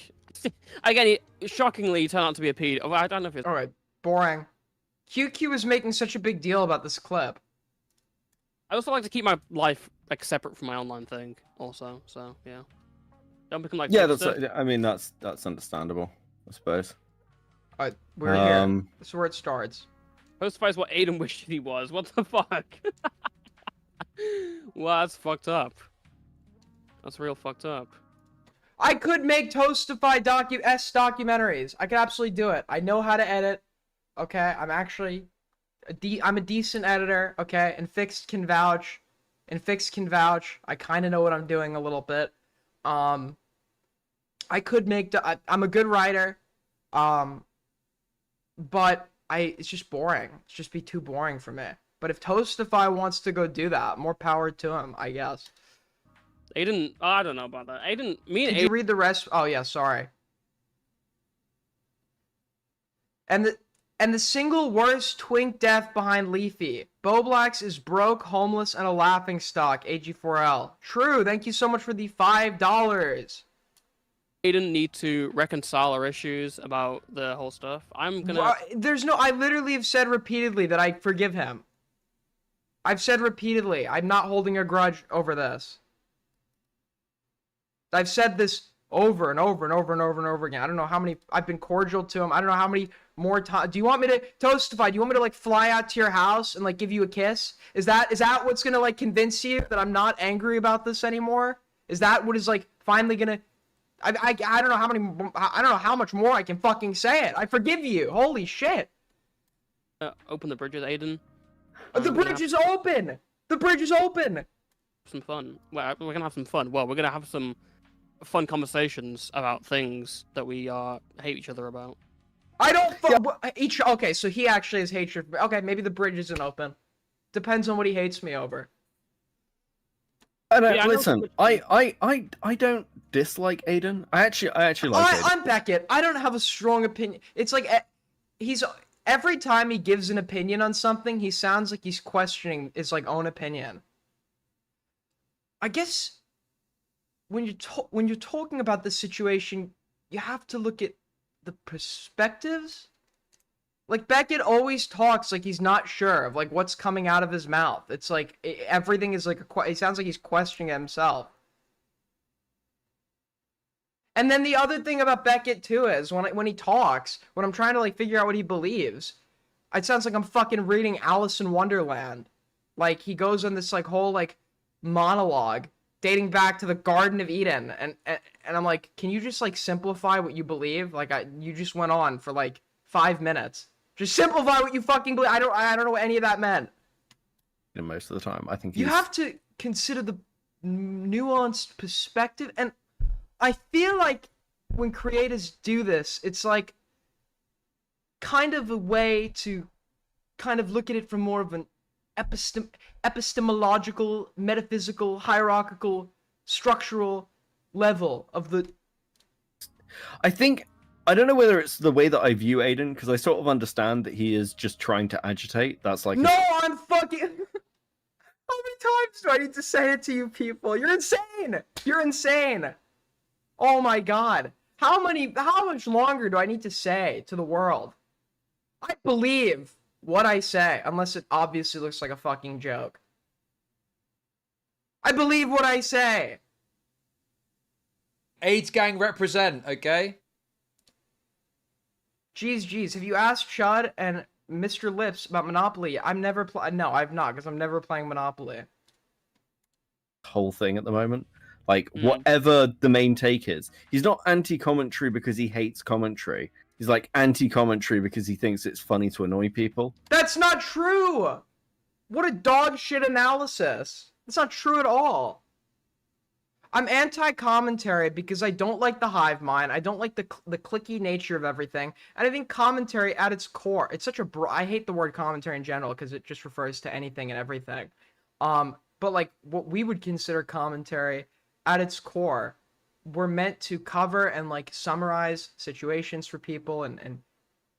Again, shockingly turned out to be a pedo. I don't know if it's... Alright, boring. QQ is making such a big deal about this clip. I also like to keep my life like separate from my online thing also, so yeah. Don't become like... Yeah, I mean, that's understandable, I suppose. Alright, we're here. This is where it starts. Postifies what Aiden wished he was. What the fuck? Well, that's fucked up. That's real fucked up. I could make Toastify documentaries. I could absolutely do it. I know how to edit. Okay, I'm actually... I'm a decent editor, okay? And Fixed can vouch. I kind of know what I'm doing a little bit. I could make... I'm a good writer. But it's just boring. It's just be too boring for me. But if Toastify wants to go do that, more power to him, I guess. Aiden, I don't know about that. Aiden, me and Did you read the rest? Oh yeah, sorry. And the single worst twink death behind Leafy. Boblax is broke, homeless, and a laughingstock. AG4L. True. Thank you so much for the $5. Aiden need to reconcile our issues about the whole stuff. I'm gonna... I literally have said repeatedly that I forgive him. I've said repeatedly, I'm not holding a grudge over this. I've said this over and over and over and over and over again. I don't know how many... I've been cordial to him. I don't know how many more times... Do you want me to... Toastify, do you want me to, like, fly out to your house and, like, give you a kiss? Is that what's gonna, like, convince you that I'm not angry about this anymore? Is that what is, like, finally gonna... I don't know how many... I don't know how much more I can fucking say it. I forgive you. Holy shit. Open the bridges, Aiden. The bridge is open! The bridge is open! some fun. We're gonna have some fun. Well, we're gonna have some fun conversations about things that we hate each other about. I don't okay, so he actually has hatred. Okay, maybe the bridge isn't open. Depends on what he hates me over. Listen, I don't dislike Aiden. I actually like Aiden. I'm Beckett. I don't have a strong opinion. It's like every time he gives an opinion on something, he sounds like he's questioning his like own opinion. I guess when you're talking about the situation, you have to look at the perspectives. Like Beckett always talks like he's not sure of like what's coming out of his mouth. It's like everything is like it sounds like he's questioning himself. And then the other thing about Beckett too is when he talks, when I'm trying to like figure out what he believes, it sounds like I'm fucking reading Alice in Wonderland. Like he goes on this like whole like monologue dating back to the Garden of Eden, and I'm like, can you just like simplify what you believe? Like you just went on for like 5 minutes. Just simplify what you fucking believe. I don't know what any of that meant. Most of the time, I think you have to consider the nuanced perspective, and I feel like when creators do this, it's like kind of a way to kind of look at it from more of an epistemological, metaphysical, hierarchical, structural level of the. I don't know whether it's the way that I view Aiden, because I sort of understand that he is just trying to agitate. That's like... No, I'm fucking... How many times do I need to say it to you people? You're insane! You're insane! Oh my god. How much longer do I need to say to the world? I believe what I say, unless it obviously looks like a fucking joke. I believe what I say! AIDS gang represent, okay? Jeez, have you asked Chud and Mr. Lips about Monopoly? No, I've not, because I'm never playing Monopoly. Whole thing at the moment. Like, whatever the main take is. He's not anti-commentary because he hates commentary. He's like anti-commentary because he thinks it's funny to annoy people. That's not true! What a dog shit analysis. That's not true at all. I'm anti-commentary because I don't like the hive mind. I don't like the clicky nature of everything. And I think commentary at its core, it's such a I hate the word commentary in general because it just refers to anything and everything. But like what we would consider commentary at its core, we're meant to cover and like summarize situations for people and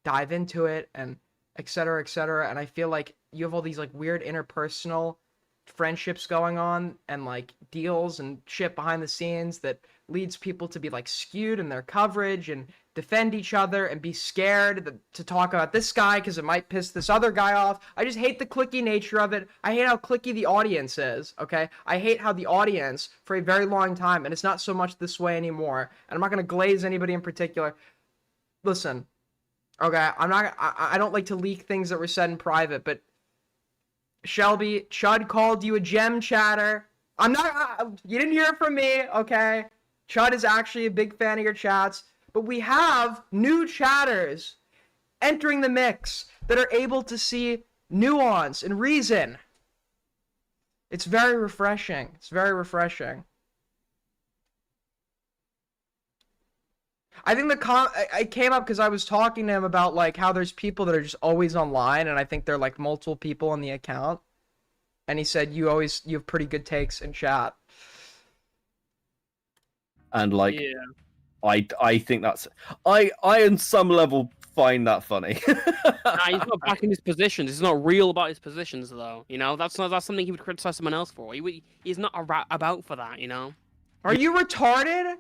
dive into it and et cetera, et cetera. And I feel like you have all these like weird interpersonal friendships going on and like deals and shit behind the scenes that leads people to be like skewed in their coverage and defend each other and be scared to talk about this guy because it might piss this other guy off. I just hate the clicky nature of it. I hate how clicky the audience is, okay? I hate how the audience for a very long time, and it's not so much this way anymore, and I'm not going to glaze anybody in particular. Listen, okay, I don't like to leak things that were said in private, but Shelby, Chud called you a gem chatter. You didn't hear it from me, okay? Chud is actually a big fan of your chats, but we have new chatters entering the mix that are able to see nuance and reason. It's very refreshing. It's very refreshing. I think I came up because I was talking to him about like how there's people that are just always online, and I think they're like multiple people on the account. And he said you have pretty good takes in chat. And like, yeah. I think that's I on some level find that funny. Nah, he's not backing his positions. He's not real about his positions, though. You know, that's something he would criticize someone else for. He's not about for that. You know. Are you retarded?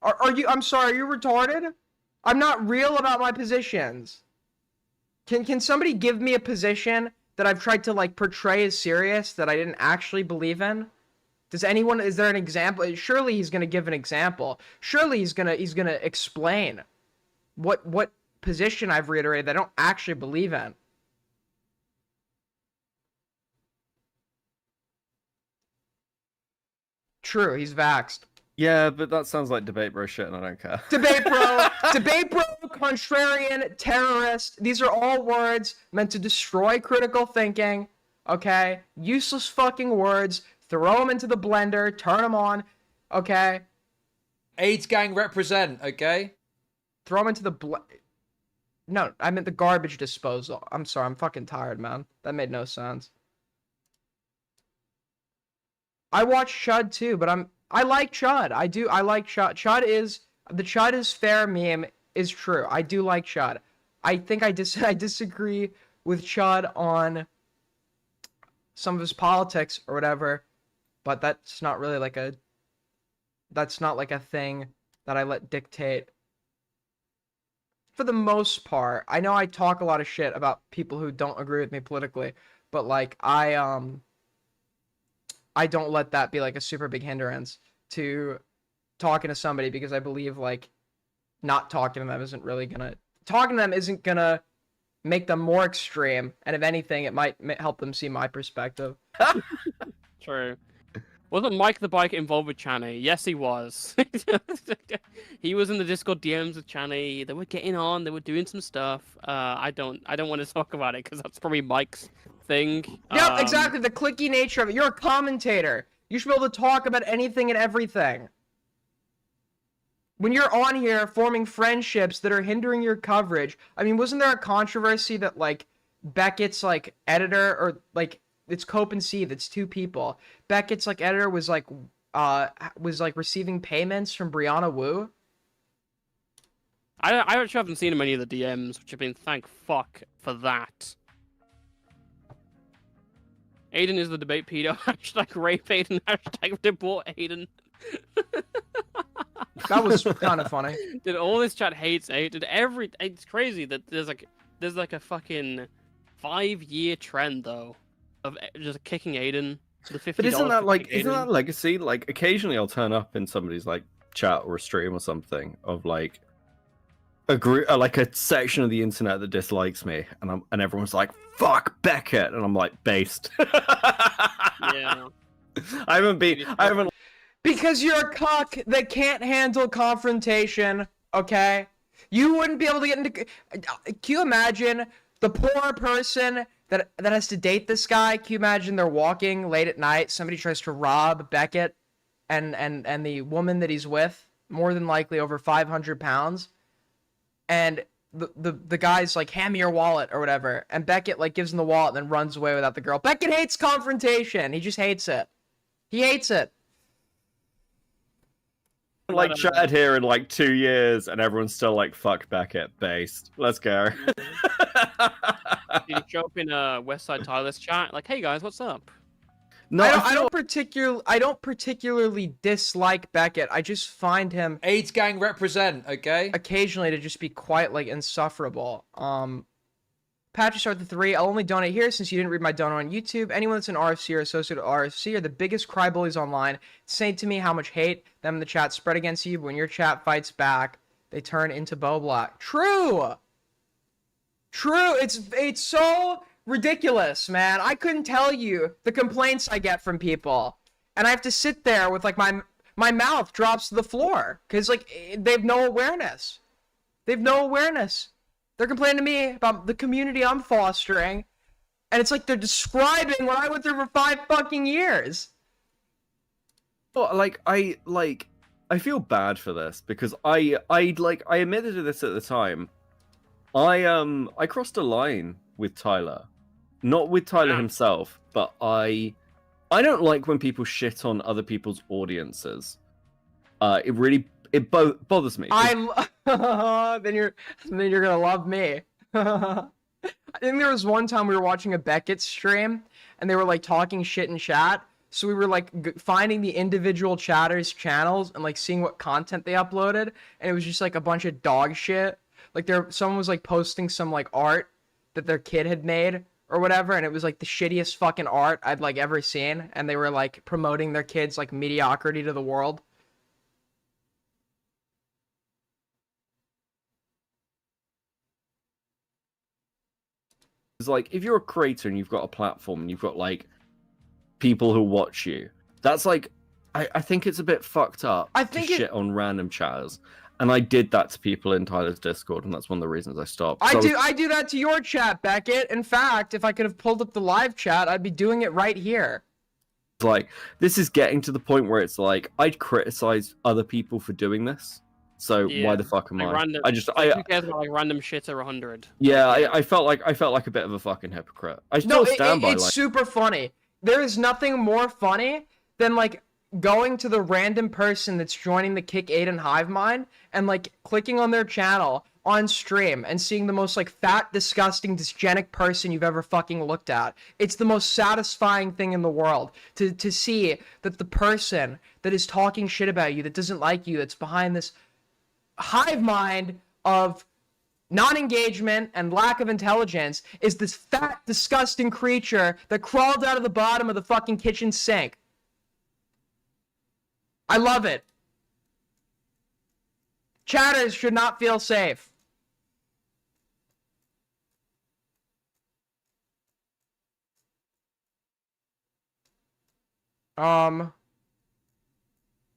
Are you? I'm sorry. Are you retarded? I'm not real about my positions. Can somebody give me a position that I've tried to like portray as serious that I didn't actually believe in? Is there an example? Surely he's gonna give an example. Surely he's gonna explain what position I've reiterated that I don't actually believe in. True, he's vaxxed. Yeah, but that sounds like debate bro shit, and I don't care. Debate bro, contrarian, terrorist. These are all words meant to destroy critical thinking. Okay, useless fucking words throw them into the blender, turn them on, okay? AIDS gang represent, okay? Throw them into the No, I meant the garbage disposal. I'm sorry, I'm fucking tired, man. That made no sense. I watch Chud too, but I like Chud. I like Chud. The Chud is fair meme is true. I do like Chud. I think I disagree with Chud on some of his politics or whatever, but that's not really like a thing that I let dictate. For the most part, I know I talk a lot of shit about people who don't agree with me politically, but like I don't let that be like a super big hindrance to talking to somebody, because I believe like not talking to them isn't gonna make them more extreme, and if anything, it might help them see my perspective. True. Wasn't Mike the Bike involved with Channy? Yes, he was. He was in the Discord DMs with Channy. They were getting on. They were doing some stuff. I don't want to talk about it because that's probably Mike's thing. Yep, exactly. The cliquey nature of it. You're a commentator. You should be able to talk about anything and everything. When you're on here forming friendships that are hindering your coverage, I mean, wasn't there a controversy that like Beckett's like editor, or like it's Cope and C, that's two people. Beckett's like editor was like receiving payments from Brianna Wu. I actually haven't seen him any of the DMs, which have been thank fuck for that. Aiden is the debate pedo. Hashtag rape Aiden. Hashtag deport Aiden. That was kind of funny. Dude, all this chat hates Aiden. It's crazy that there's like a fucking 5-year trend though of just kicking Aiden. The $50 but isn't that Aiden. legacy? Like occasionally I'll turn up in somebody's like chat or a stream or something of like a group, like a section of the internet that dislikes me, and everyone's like, "Fuck Beckett," and I'm like, based. Yeah. I haven't. Because you're a cuck that can't handle confrontation, okay? You wouldn't be able to get into... Can you imagine the poor person that has to date this guy? Can you imagine they're walking late at night, somebody tries to rob Beckett, and the woman that he's with, more than likely over 500 pounds, and the guy's like, hand me your wallet or whatever, and Beckett like gives him the wallet and then runs away without the girl. Beckett hates confrontation. He just hates it. He hates it. Like chatted here in like 2 years, and everyone's still like, "Fuck Beckett," based. Let's go. Did you show up in Westside Tyler's chat? Like, hey guys, what's up? No, I don't particularly dislike Beckett. I just find him AIDS gang represent, okay? Occasionally to just be quite like insufferable. Patrick start the 3. I'll only donate here since you didn't read my donor on YouTube. Anyone that's an RFC or associated with RFC are the biggest cry bullies online. Saying to me how much hate them in the chat spread against you, but when your chat fights back, they turn into Bo Black. True. It's so ridiculous, man. I couldn't tell you the complaints I get from people, and I have to sit there with like my mouth drops to the floor because like they have no awareness. They're complaining to me about the community I'm fostering, and it's like they're describing what I went through for 5 fucking years. Well, I feel bad for this because I admitted to this at the time. I crossed a line with Tyler, not with Tyler himself, but I don't like when people shit on other people's audiences. It bothers me. Then you're gonna love me. I think there was one time we were watching a Beckett stream, and they were like talking shit in chat. So we were like finding the individual chatters' channels and like seeing what content they uploaded, and it was just like a bunch of dog shit. Like someone was like posting some like art that their kid had made or whatever, and it was like the shittiest fucking art I'd like ever seen, and they were like promoting their kids' like mediocrity to the world. It's like if you're a creator and you've got a platform and you've got like people who watch you, that's like I think it's a bit fucked up to shit on random chatters. And I did that to people in Tyler's Discord, and that's one of the reasons I stopped. I do that to your chat, Beckett. In fact, if I could have pulled up the live chat, I'd be doing it right here. like, this is getting to the point where it's like, I'd criticize other people for doing this. So why the fuck am like I? Random, I just, like, who cares about like random shit or 100? yeah, I felt like a bit of a fucking hypocrite. I still stand by it's like, super funny. There is nothing more funny than like going to the random person that's joining the Kick Aiden hive mind and like clicking on their channel on stream and seeing the most like fat, disgusting, dysgenic person you've ever fucking looked at. It's the most satisfying thing in the world to see that the person that is talking shit about you, that doesn't like you, that's behind this hive mind of non-engagement and lack of intelligence, is this fat, disgusting creature that crawled out of the bottom of the fucking kitchen sink. I love it. Chatters should not feel safe.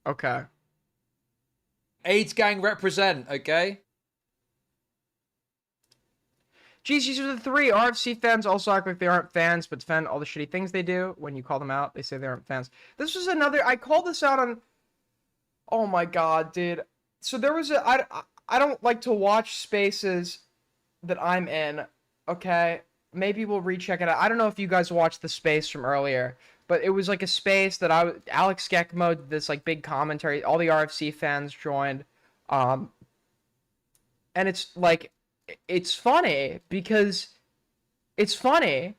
Okay. AIDS gang represent, okay? Geez, these are the three. RFC fans also act like they aren't fans, but defend all the shitty things they do. When you call them out, they say they aren't fans. This was another... I called this out on... Oh my god, dude. So there was a... I don't like to watch spaces that I'm in, okay? Maybe we'll recheck it out. I don't know if you guys watched the space from earlier, but it was like a space that Alex Gekmo did this like big commentary. All the RFC fans joined. And it's like... It's funny because it's funny.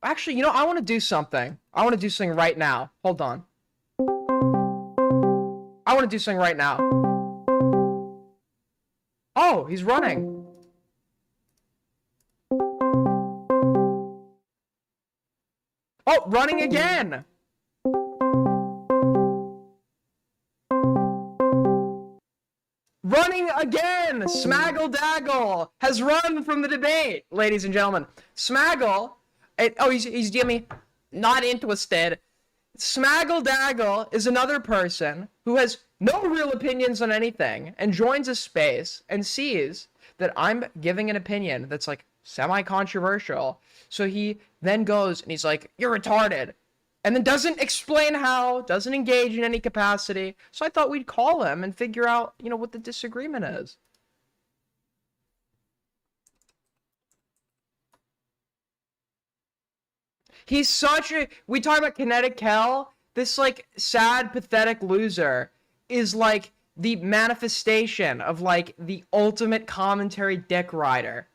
Actually, you know, I want to do something. I want to do something right now. Hold on. I want to do something right now. Oh, he's running. Oh, running again. Running again! Smaggle Daggle has run from the debate, ladies and gentlemen. Smaggle, he's Jimmy, not interested. Smaggle Daggle is another person who has no real opinions on anything and joins a space and sees that I'm giving an opinion that's like semi-controversial. So he then goes and he's like, "You're retarded." And then doesn't explain how, doesn't engage in any capacity. So I thought we'd call him and figure out, you know, what the disagreement is. He's such a... We talk about Kinetic Hell. This, like, sad, pathetic loser is, like, the manifestation of, like, the ultimate commentary dick rider.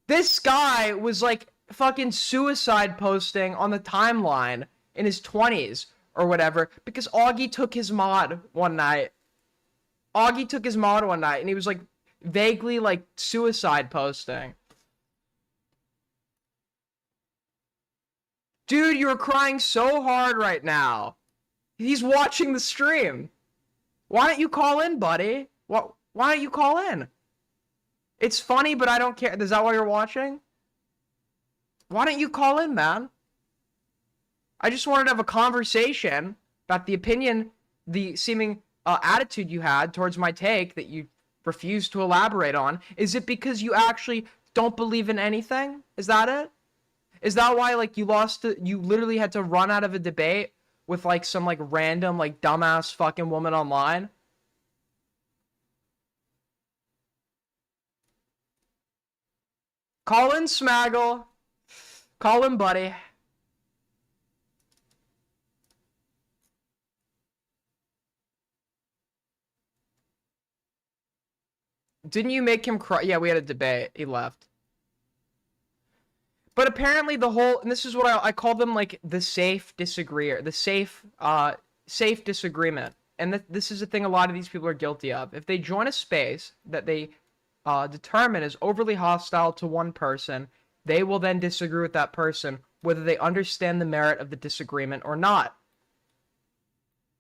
This guy was, like... fucking suicide posting on the timeline in his 20s or whatever because Augie took his mod one night. Augie took his mod one night and he was like vaguely like suicide posting. Dude, you're crying so hard right now. He's watching the stream. Why don't you call in, buddy? Why don't you call in? It's funny, but I don't care. Is that why you're watching? Why don't you call in, man? I just wanted to have a conversation about the opinion, the seeming attitude you had towards my take that you refused to elaborate on. Is it because you actually don't believe in anything? Is that it? Is that why, like, you literally had to run out of a debate with, like, some, like, random, like, dumbass fucking woman online? Call in, Smaggle. Call him, buddy. Didn't you make him cry? Yeah, we had a debate. He left. But apparently the whole... And this is what I call them, like, the safe disagreeer. The safe disagreement. And this is a thing a lot of these people are guilty of. If they join a space that they determine is overly hostile to one person... they will then disagree with that person, whether they understand the merit of the disagreement or not.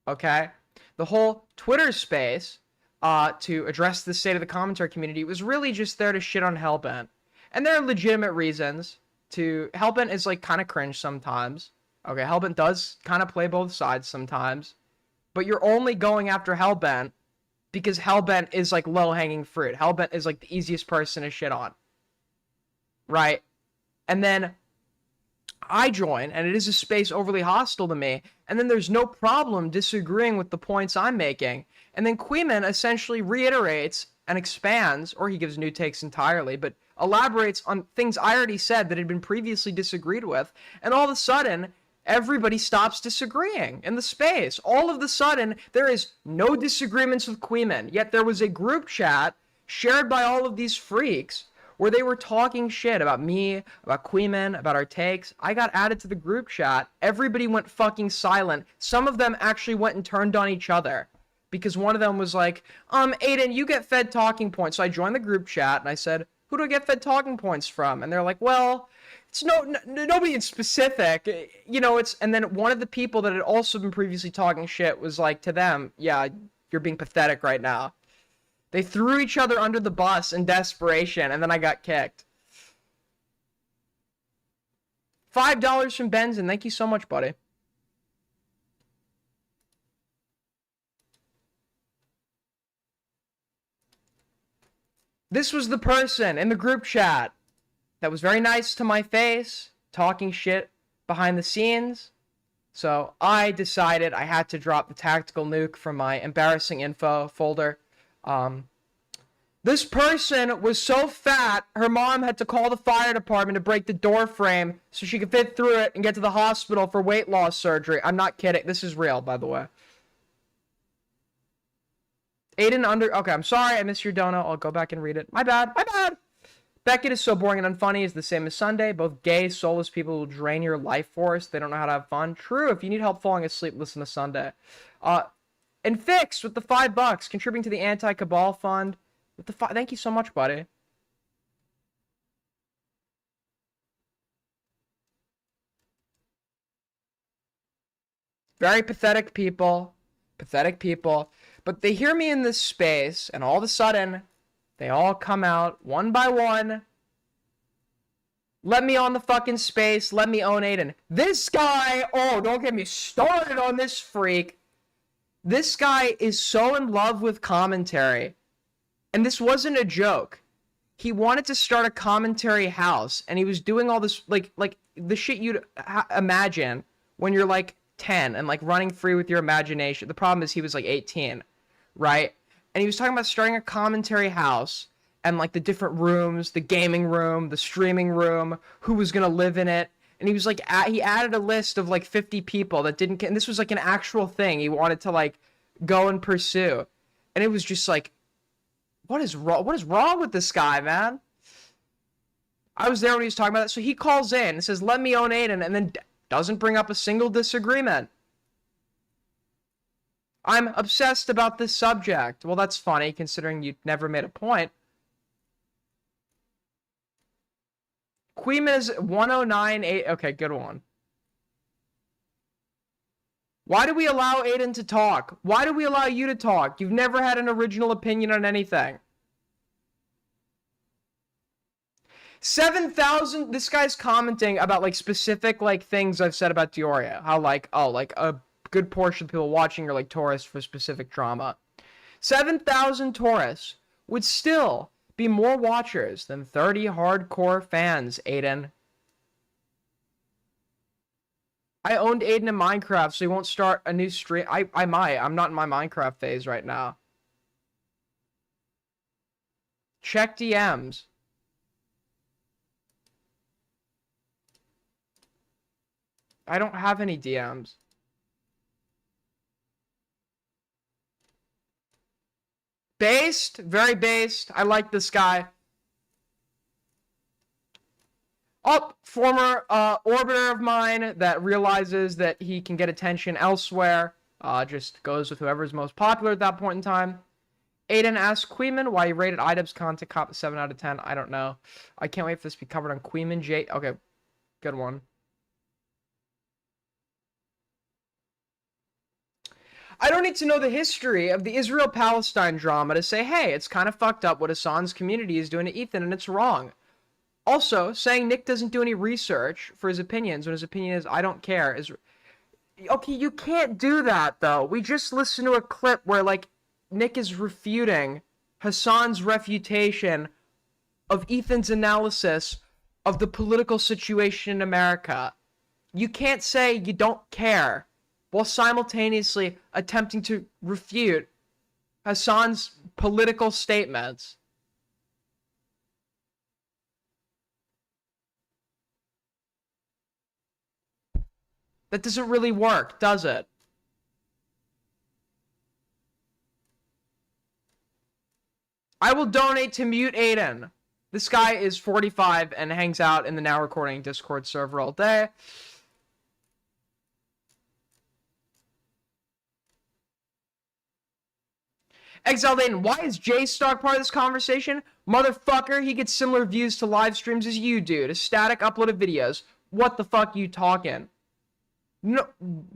Okay? The whole Twitter space, to address the state of the commentary community, was really just there to shit on Hellbent. And there are legitimate reasons to... Hellbent is, like, kind of cringe sometimes. Okay, Hellbent does kind of play both sides sometimes. But you're only going after Hellbent because Hellbent is, like, low-hanging fruit. Hellbent is, like, the easiest person to shit on. Right? And then I join, and it is a space overly hostile to me, and then there's no problem disagreeing with the points I'm making. And then Queeman essentially reiterates and expands, or he gives new takes entirely, but elaborates on things I already said that had been previously disagreed with, and all of a sudden, everybody stops disagreeing in the space. All of a sudden, there is no disagreements with Queeman, yet there was a group chat shared by all of these freaks where they were talking shit about me, about Queeman, about our takes. I got added to the group chat. Everybody went fucking silent. Some of them actually went and turned on each other because one of them was like, Aiden, you get fed talking points. So I joined the group chat and I said, who do I get fed talking points from? And they're like, well, it's nobody in specific, you know, and then one of the people that had also been previously talking shit was like to them, yeah, you're being pathetic right now. They threw each other under the bus in desperation, and then I got kicked. $5 from Benson. Thank you so much, buddy. This was the person in the group chat that was very nice to my face, talking shit behind the scenes. So I decided I had to drop the tactical nuke from my embarrassing info folder. This person was so fat, her mom had to call the fire department to break the door frame so she could fit through it and get to the hospital for weight loss surgery. I'm not kidding. This is real, by the way. Okay, I'm sorry. I missed your dono. I'll go back and read it. My bad. My bad. Beckett is so boring and unfunny. Is the same as Sunday. Both gay, soulless people will drain your life force. They don't know how to have fun. True. If you need help falling asleep, listen to Sunday. And Fix with the $5, contributing to the Anti-Cabal Fund. With the thank you so much, buddy. Very pathetic people. Pathetic people. But they hear me in this space, and all of a sudden, they all come out one by one. Let me on the fucking space. Let me own Aiden. This guy, oh, don't get me started on this freak. This guy is so in love with commentary. And this wasn't a joke. He wanted to start a commentary house, and he was doing all this, like the shit you'd imagine when you're like 10 and like running free with your imagination. The problem is he was like 18, right? And he was talking about starting a commentary house and like the different rooms, the gaming room, the streaming room, who was going to live in it. And he was like, he added a list of like 50 people that didn't, and this was like an actual thing he wanted to like go and pursue. And it was just like, what is wrong with this guy, man? I was there when he was talking about that. So he calls in and says, let me own Aiden, and then doesn't bring up a single disagreement. I'm obsessed about this subject. Well, that's funny, considering you never made a point. Queen is 109.8. Okay, good one. Why do we allow Aiden to talk? Why do we allow you to talk? You've never had an original opinion on anything. 7,000. This guy's commenting about like specific like things I've said about Dioria. How like, oh, like a good portion of people watching are like tourists for specific drama. 7,000 tourists would still be more watchers than 30 hardcore fans, Aiden. I owned Aiden in Minecraft, so he won't start a new stream. I might. I'm not in my Minecraft phase right now. Check DMs. I don't have any DMs. Based? Very based. I like this guy. Oh, former orbiter of mine that realizes that he can get attention elsewhere. Just goes with whoever's most popular at that point in time. Aiden asks Queeman why he rated IDubbbz content cop 7 out of 10. I don't know. I can't wait for this to be covered on Queeman J. Okay, good one. I don't need to know the history of the Israel-Palestine drama to say, hey, it's kind of fucked up what Hassan's community is doing to Ethan, and it's wrong. Also, saying Nick doesn't do any research for his opinions when his opinion is, I don't care, is... Okay, you can't do that, though. We just listened to a clip where, like, Nick is refuting Hassan's refutation of Ethan's analysis of the political situation in America. You can't say you don't care while simultaneously attempting to refute Hassan's political statements. That doesn't really work, does it? I will donate to mute Aiden. This guy is 45 and hangs out in the now recording Discord server all day. Exile Aiden, why is J-Stock part of this conversation? Motherfucker, he gets similar views to live streams as you do, to static uploaded videos. What the fuck you talking? No,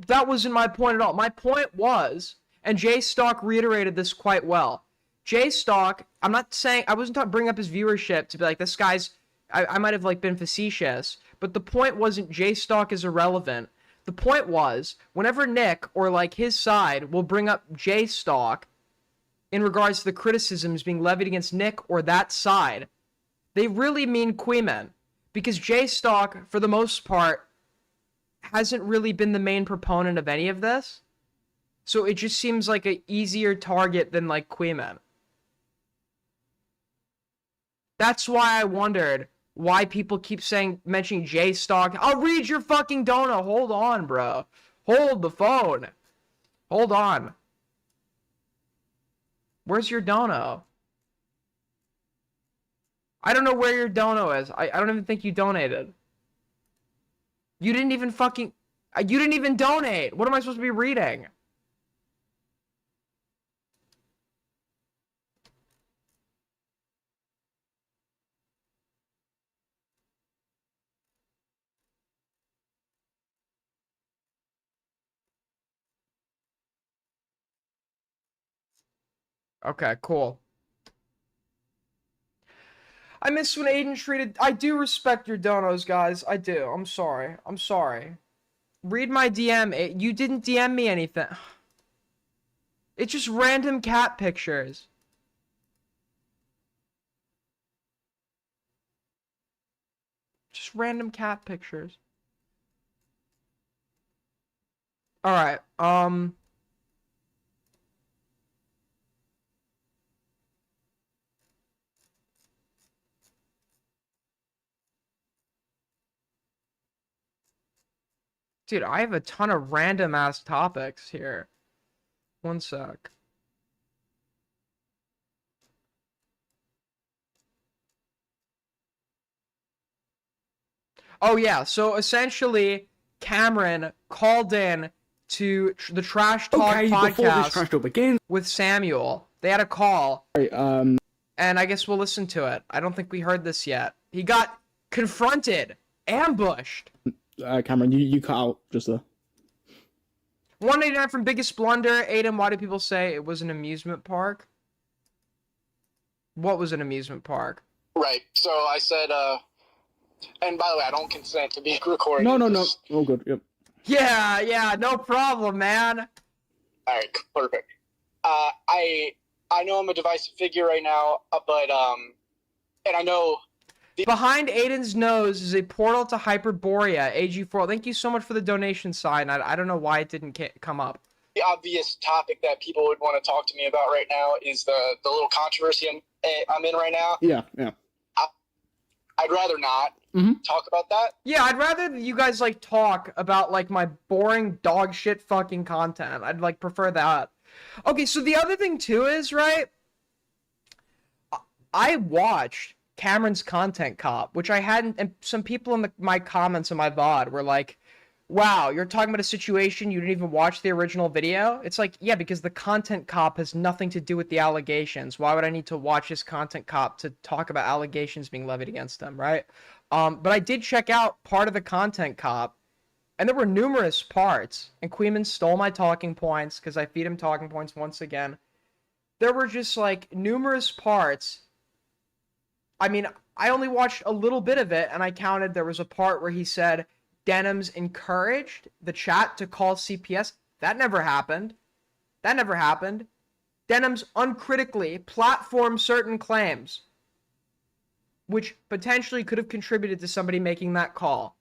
that wasn't my point at all. My point was, and J-Stock reiterated this quite well. J-Stock, I'm not saying, I wasn't bringing up his viewership to be like, this guy's, I might have like been facetious, but the point wasn't J-Stock is irrelevant. The point was, whenever Nick or like his side will bring up J-Stock in regards to the criticisms being levied against Nick or that side, they really mean Queeman. Because J-Stock, for the most part, hasn't really been the main proponent of any of this. So it just seems like an easier target than like Queeman. That's why I wondered why people keep mentioning J-Stock. I'll read your fucking dono. Hold on, bro. Hold the phone. Hold on. Where's your dono? I don't know where your dono is. I don't even think you donated. You didn't even fucking... You didn't even donate. What am I supposed to be reading? Okay, cool. I miss when Aiden treated... I do respect your donos, guys. I do. I'm sorry. I'm sorry. Read my DM. You didn't DM me anything. It's just random cat pictures. Just random cat pictures. Alright, dude, I have a ton of random ass topics here. One sec. Oh yeah, so essentially, Cameron called in to the Trash Talk podcast with Samuel. They had a call. And I guess we'll listen to it. I don't think we heard this yet. He got confronted, ambushed. Cameron, you cut out just there. 189 from Biggest Blunder. Aiden, why do people say it was an amusement park? What was an amusement park? Right. So I said, and by the way, I don't consent to being recorded. No. Oh, good. Yep. Yeah, no problem, man. All right, perfect. I know I'm a divisive figure right now, but and I know. Behind Aiden's nose is a portal to Hyperborea, AG4. Thank you so much for the donation sign. I don't know why it didn't come up. The obvious topic that people would want to talk to me about right now is the little controversy I'm in right now. Yeah. I'd rather not talk about that. Yeah, I'd rather you guys like talk about like my boring dog shit fucking content. I'd like prefer that. Okay, so the other thing too is, right, I watched Cameron's Content Cop, which I hadn't, and some people in my comments on my VOD were like, wow, you're talking about a situation, you didn't even watch the original video? It's like, yeah, because the Content Cop has nothing to do with the allegations. Why would I need to watch this Content Cop to talk about allegations being levied against them, right? But I did check out part of the Content Cop, and there were numerous parts, and Queeman stole my talking points, because I feed him talking points once again. There were just, like, numerous parts. I mean, I only watched a little bit of it, and I counted there was a part where he said Denims encouraged the chat to call CPS. That never happened. That never happened. Denims uncritically platformed certain claims. which potentially could have contributed to somebody making that call.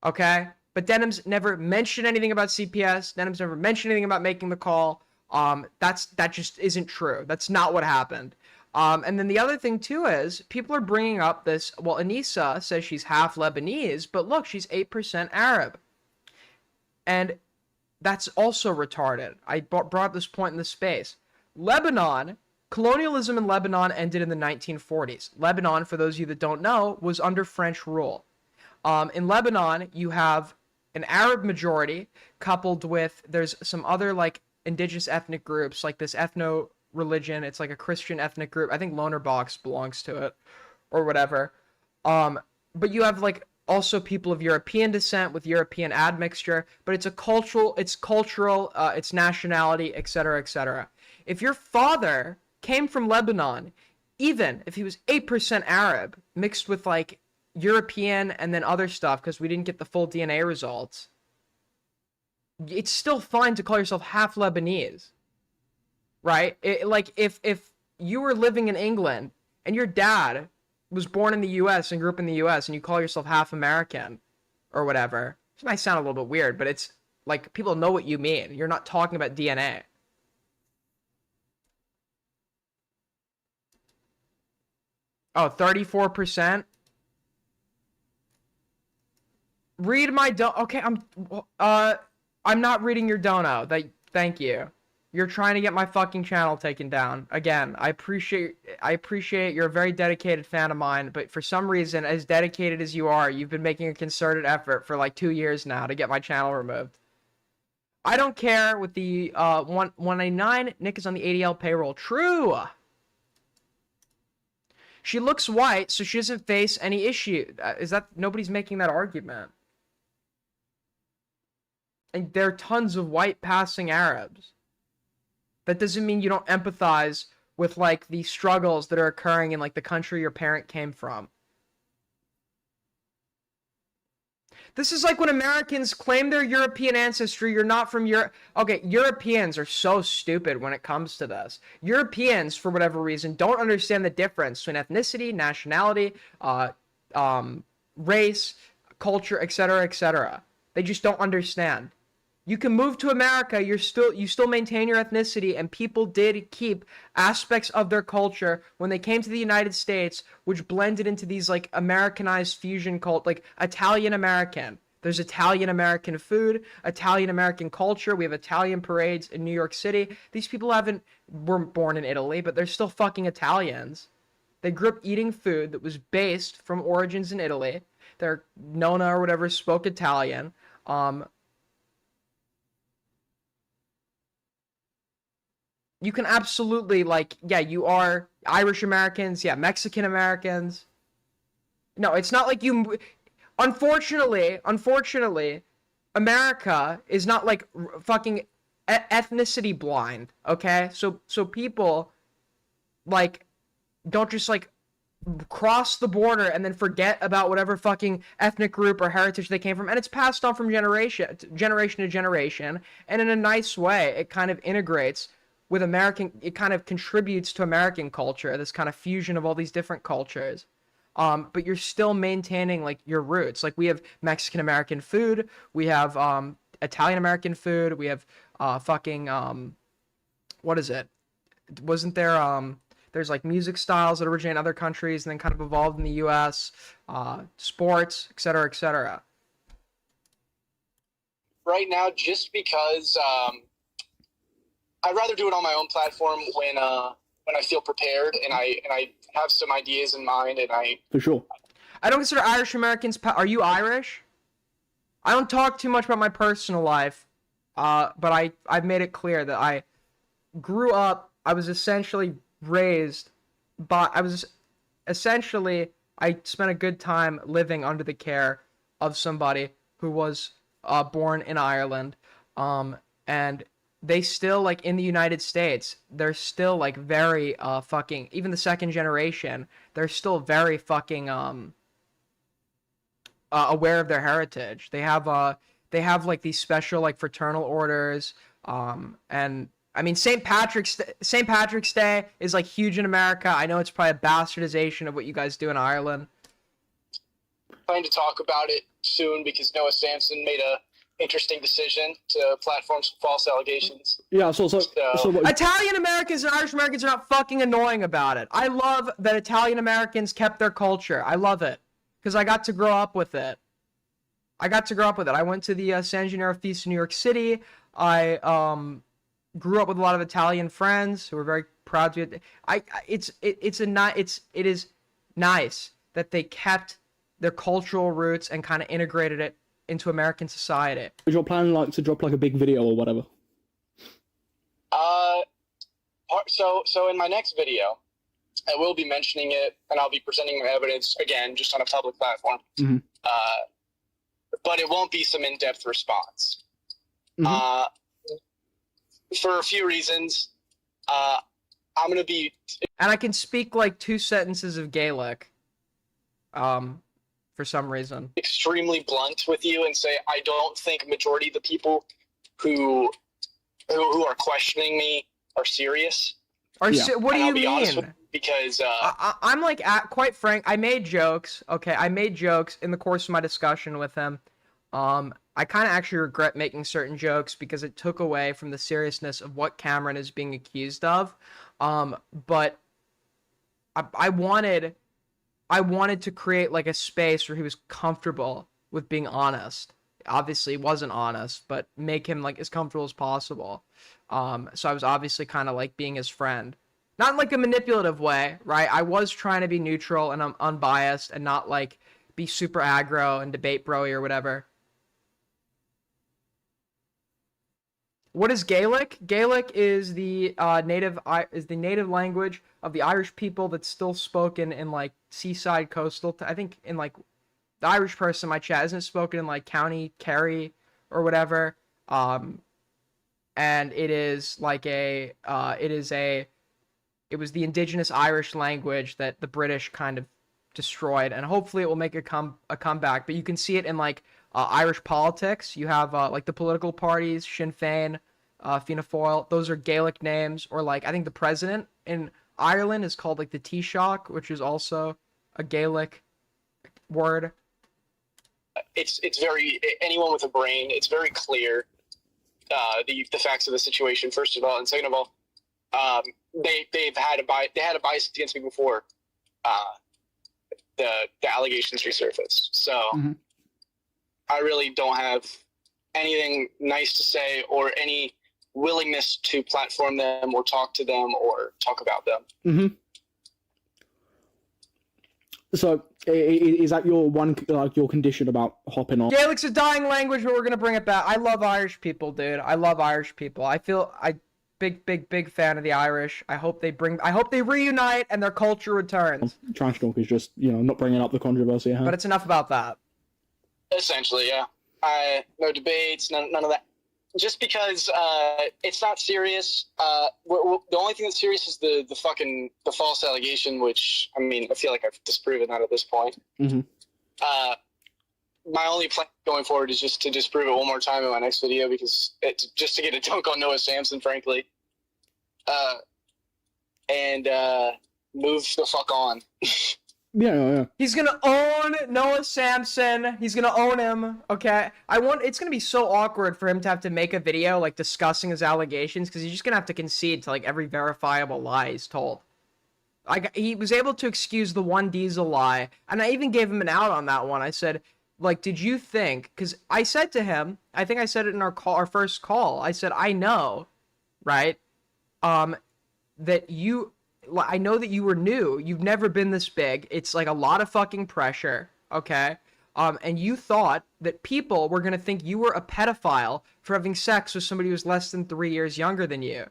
Okay? But Denham's never mentioned anything about CPS. Denham's never mentioned anything about making the call. That just isn't true. That's not what happened. And then the other thing too is people are bringing up this. Well, Anissa says she's half Lebanese, but look, she's 8% Arab, and that's also retarded. I brought this point in the space. Lebanon, colonialism in Lebanon ended in the 1940s. Lebanon, for those of you that don't know, was under French rule. In Lebanon, you have an Arab majority coupled with, there's some other like indigenous ethnic groups, like this ethno-religion. It's like a Christian ethnic group. I think Loner Box belongs to it or whatever. But you have like also people of European descent with European admixture, but it's cultural, it's nationality, etc., etc. If your father came from Lebanon, even if he was 8% Arab mixed with like European and then other stuff, because we didn't get the full DNA results, it's still fine to call yourself half Lebanese, right? Like if you were living in England and your dad was born in the U.S. and grew up in the U.S. and you call yourself half American or whatever, this might sound a little bit weird, but it's like people know what you mean. You're not talking about DNA. Oh, 34%. Read my okay, I'm not reading your dono. Thank you. You're trying to get my fucking channel taken down. Again, I appreciate you're a very dedicated fan of mine, but for some reason, as dedicated as you are, you've been making a concerted effort for like 2 years now to get my channel removed. I don't care with the 199. Nick is on the ADL payroll. True. She looks white, so she doesn't face any issue. Is that nobody's making that argument? And there are tons of white passing Arabs. That doesn't mean you don't empathize with like the struggles that are occurring in like the country your parent came from. This is like when Americans claim their European ancestry. You're not from Europe. Okay, Europeans are so stupid when it comes to this. Europeans, for whatever reason, don't understand the difference between ethnicity, nationality, race, culture, etc., etc. They just don't understand. You can move to America, you still maintain your ethnicity, and people did keep aspects of their culture when they came to the United States, which blended into these like Americanized fusion cult, like Italian American. There's Italian American food, Italian American culture. We have Italian parades in New York City. These people weren't born in Italy, but they're still fucking Italians. They grew up eating food that was based from origins in Italy. Their nonna or whatever spoke Italian. You can absolutely, like, yeah, you are Irish Americans, yeah, Mexican Americans. No, it's not like you... Unfortunately, America is not, like, fucking ethnicity blind, okay? So people, like, don't just, like, cross the border and then forget about whatever fucking ethnic group or heritage they came from. And it's passed on from generation to generation. And in a nice way, it kind of integrates with American, it kind of contributes to American culture, this kind of fusion of all these different cultures. But you're still maintaining like your roots. Like we have Mexican American food, we have Italian American food, we have what is it? Wasn't there there's like music styles that originate in other countries and then kind of evolved in the US, sports, etc., etc. Right now, just because I'd rather do it on my own platform when I feel prepared and I have some ideas in mind and For sure. I don't consider Irish Americans. Are you Irish? I don't talk too much about my personal life, but I've made it clear that I grew up. I was essentially raised, but I spent a good time living under the care of somebody who was born in Ireland, and they still, like, in the United States, they're still, like, very, fucking, even the second generation, they're still very fucking, aware of their heritage. They have, like, these special, like, fraternal orders, and I mean, St. Patrick's Day is like huge in America. I know it's probably a bastardization of what you guys do in Ireland. Planning to talk about it soon because Noah Samson made a interesting decision to platform some false allegations. Yeah, so Italian Americans and Irish Americans are not fucking annoying about it. I love that Italian Americans kept their culture. I love it because I got to grow up with it. I went to the San Gennaro Feast in New York City. I grew up with a lot of Italian friends who were very proud to. It is nice that they kept their cultural roots and kind of integrated it into American society. Is your plan like to drop like a big video or whatever? So in my next video, I will be mentioning it, and I'll be presenting my evidence again, just on a public platform. Mm-hmm. But it won't be some in-depth response. Mm-hmm. For a few reasons. I'm gonna be, and I can speak like 2 sentences of Gaelic. For some reason, extremely blunt with you and say I don't think majority of the people who are questioning me are serious. What do you mean? Because I'm like, quite frank, I made jokes. Okay, I made jokes in the course of my discussion with him. I kind of actually regret making certain jokes because it took away from the seriousness of what Cameron is being accused of. But I wanted to create like a space where he was comfortable with being honest. Obviously, he wasn't honest, but make him like as comfortable as possible. So I was obviously kind of like being his friend. Not in like a manipulative way, right? I was trying to be neutral and unbiased and not like be super aggro and debate broy or whatever. What is Gaelic? Gaelic is the native language of the Irish people that's still spoken in like seaside coastal. I think in like the Irish person in my chat isn't spoken in like County Kerry or whatever. And it is like it was the indigenous Irish language that the British kind of destroyed, and hopefully it will make a comeback. But you can see it in like Irish politics. You have like the political parties, Sinn Féin, Fianna Fáil. Those are Gaelic names. Or like I think the president in Ireland is called like the Taoiseach, which is also a Gaelic word. It's very, anyone with a brain, it's very clear the facts of the situation, first of all, and second of all, they had a bias against me before the allegations resurfaced. So I really don't have anything nice to say or any willingness to platform them or talk to them or talk about them. Mm-hmm. So is that your your condition about hopping on? Gaelic's a dying language, but we're gonna bring it back. I love Irish people, dude. I love Irish people. Big fan of the Irish. I hope they reunite and their culture returns. Trash talk is just, not bringing up the controversy. Huh? But it's enough about that. Essentially, yeah. No debates, none of that. Just because it's not serious. The only thing that's serious is the false allegation, which I mean, I feel like I've disproven that at this point. Mm-hmm. My only plan going forward is just to disprove it one more time in my next video, because it's just to get a dunk on Noah Samson, frankly, and move the fuck on. Yeah. He's gonna own Noah Samson. He's gonna own him. Okay. It's gonna be so awkward for him to have to make a video like discussing his allegations, because he's just gonna have to concede to like every verifiable lie he's told. He was able to excuse the one Diesel lie, and I even gave him an out on that one. I said, like, did you think? Because I said to him, I think I said it in our first call. I said, I know, right? That you. I know that you were new. You've never been this big. It's like a lot of fucking pressure, okay? And you thought that people were going to think you were a pedophile for having sex with somebody who's less than 3 years younger than you.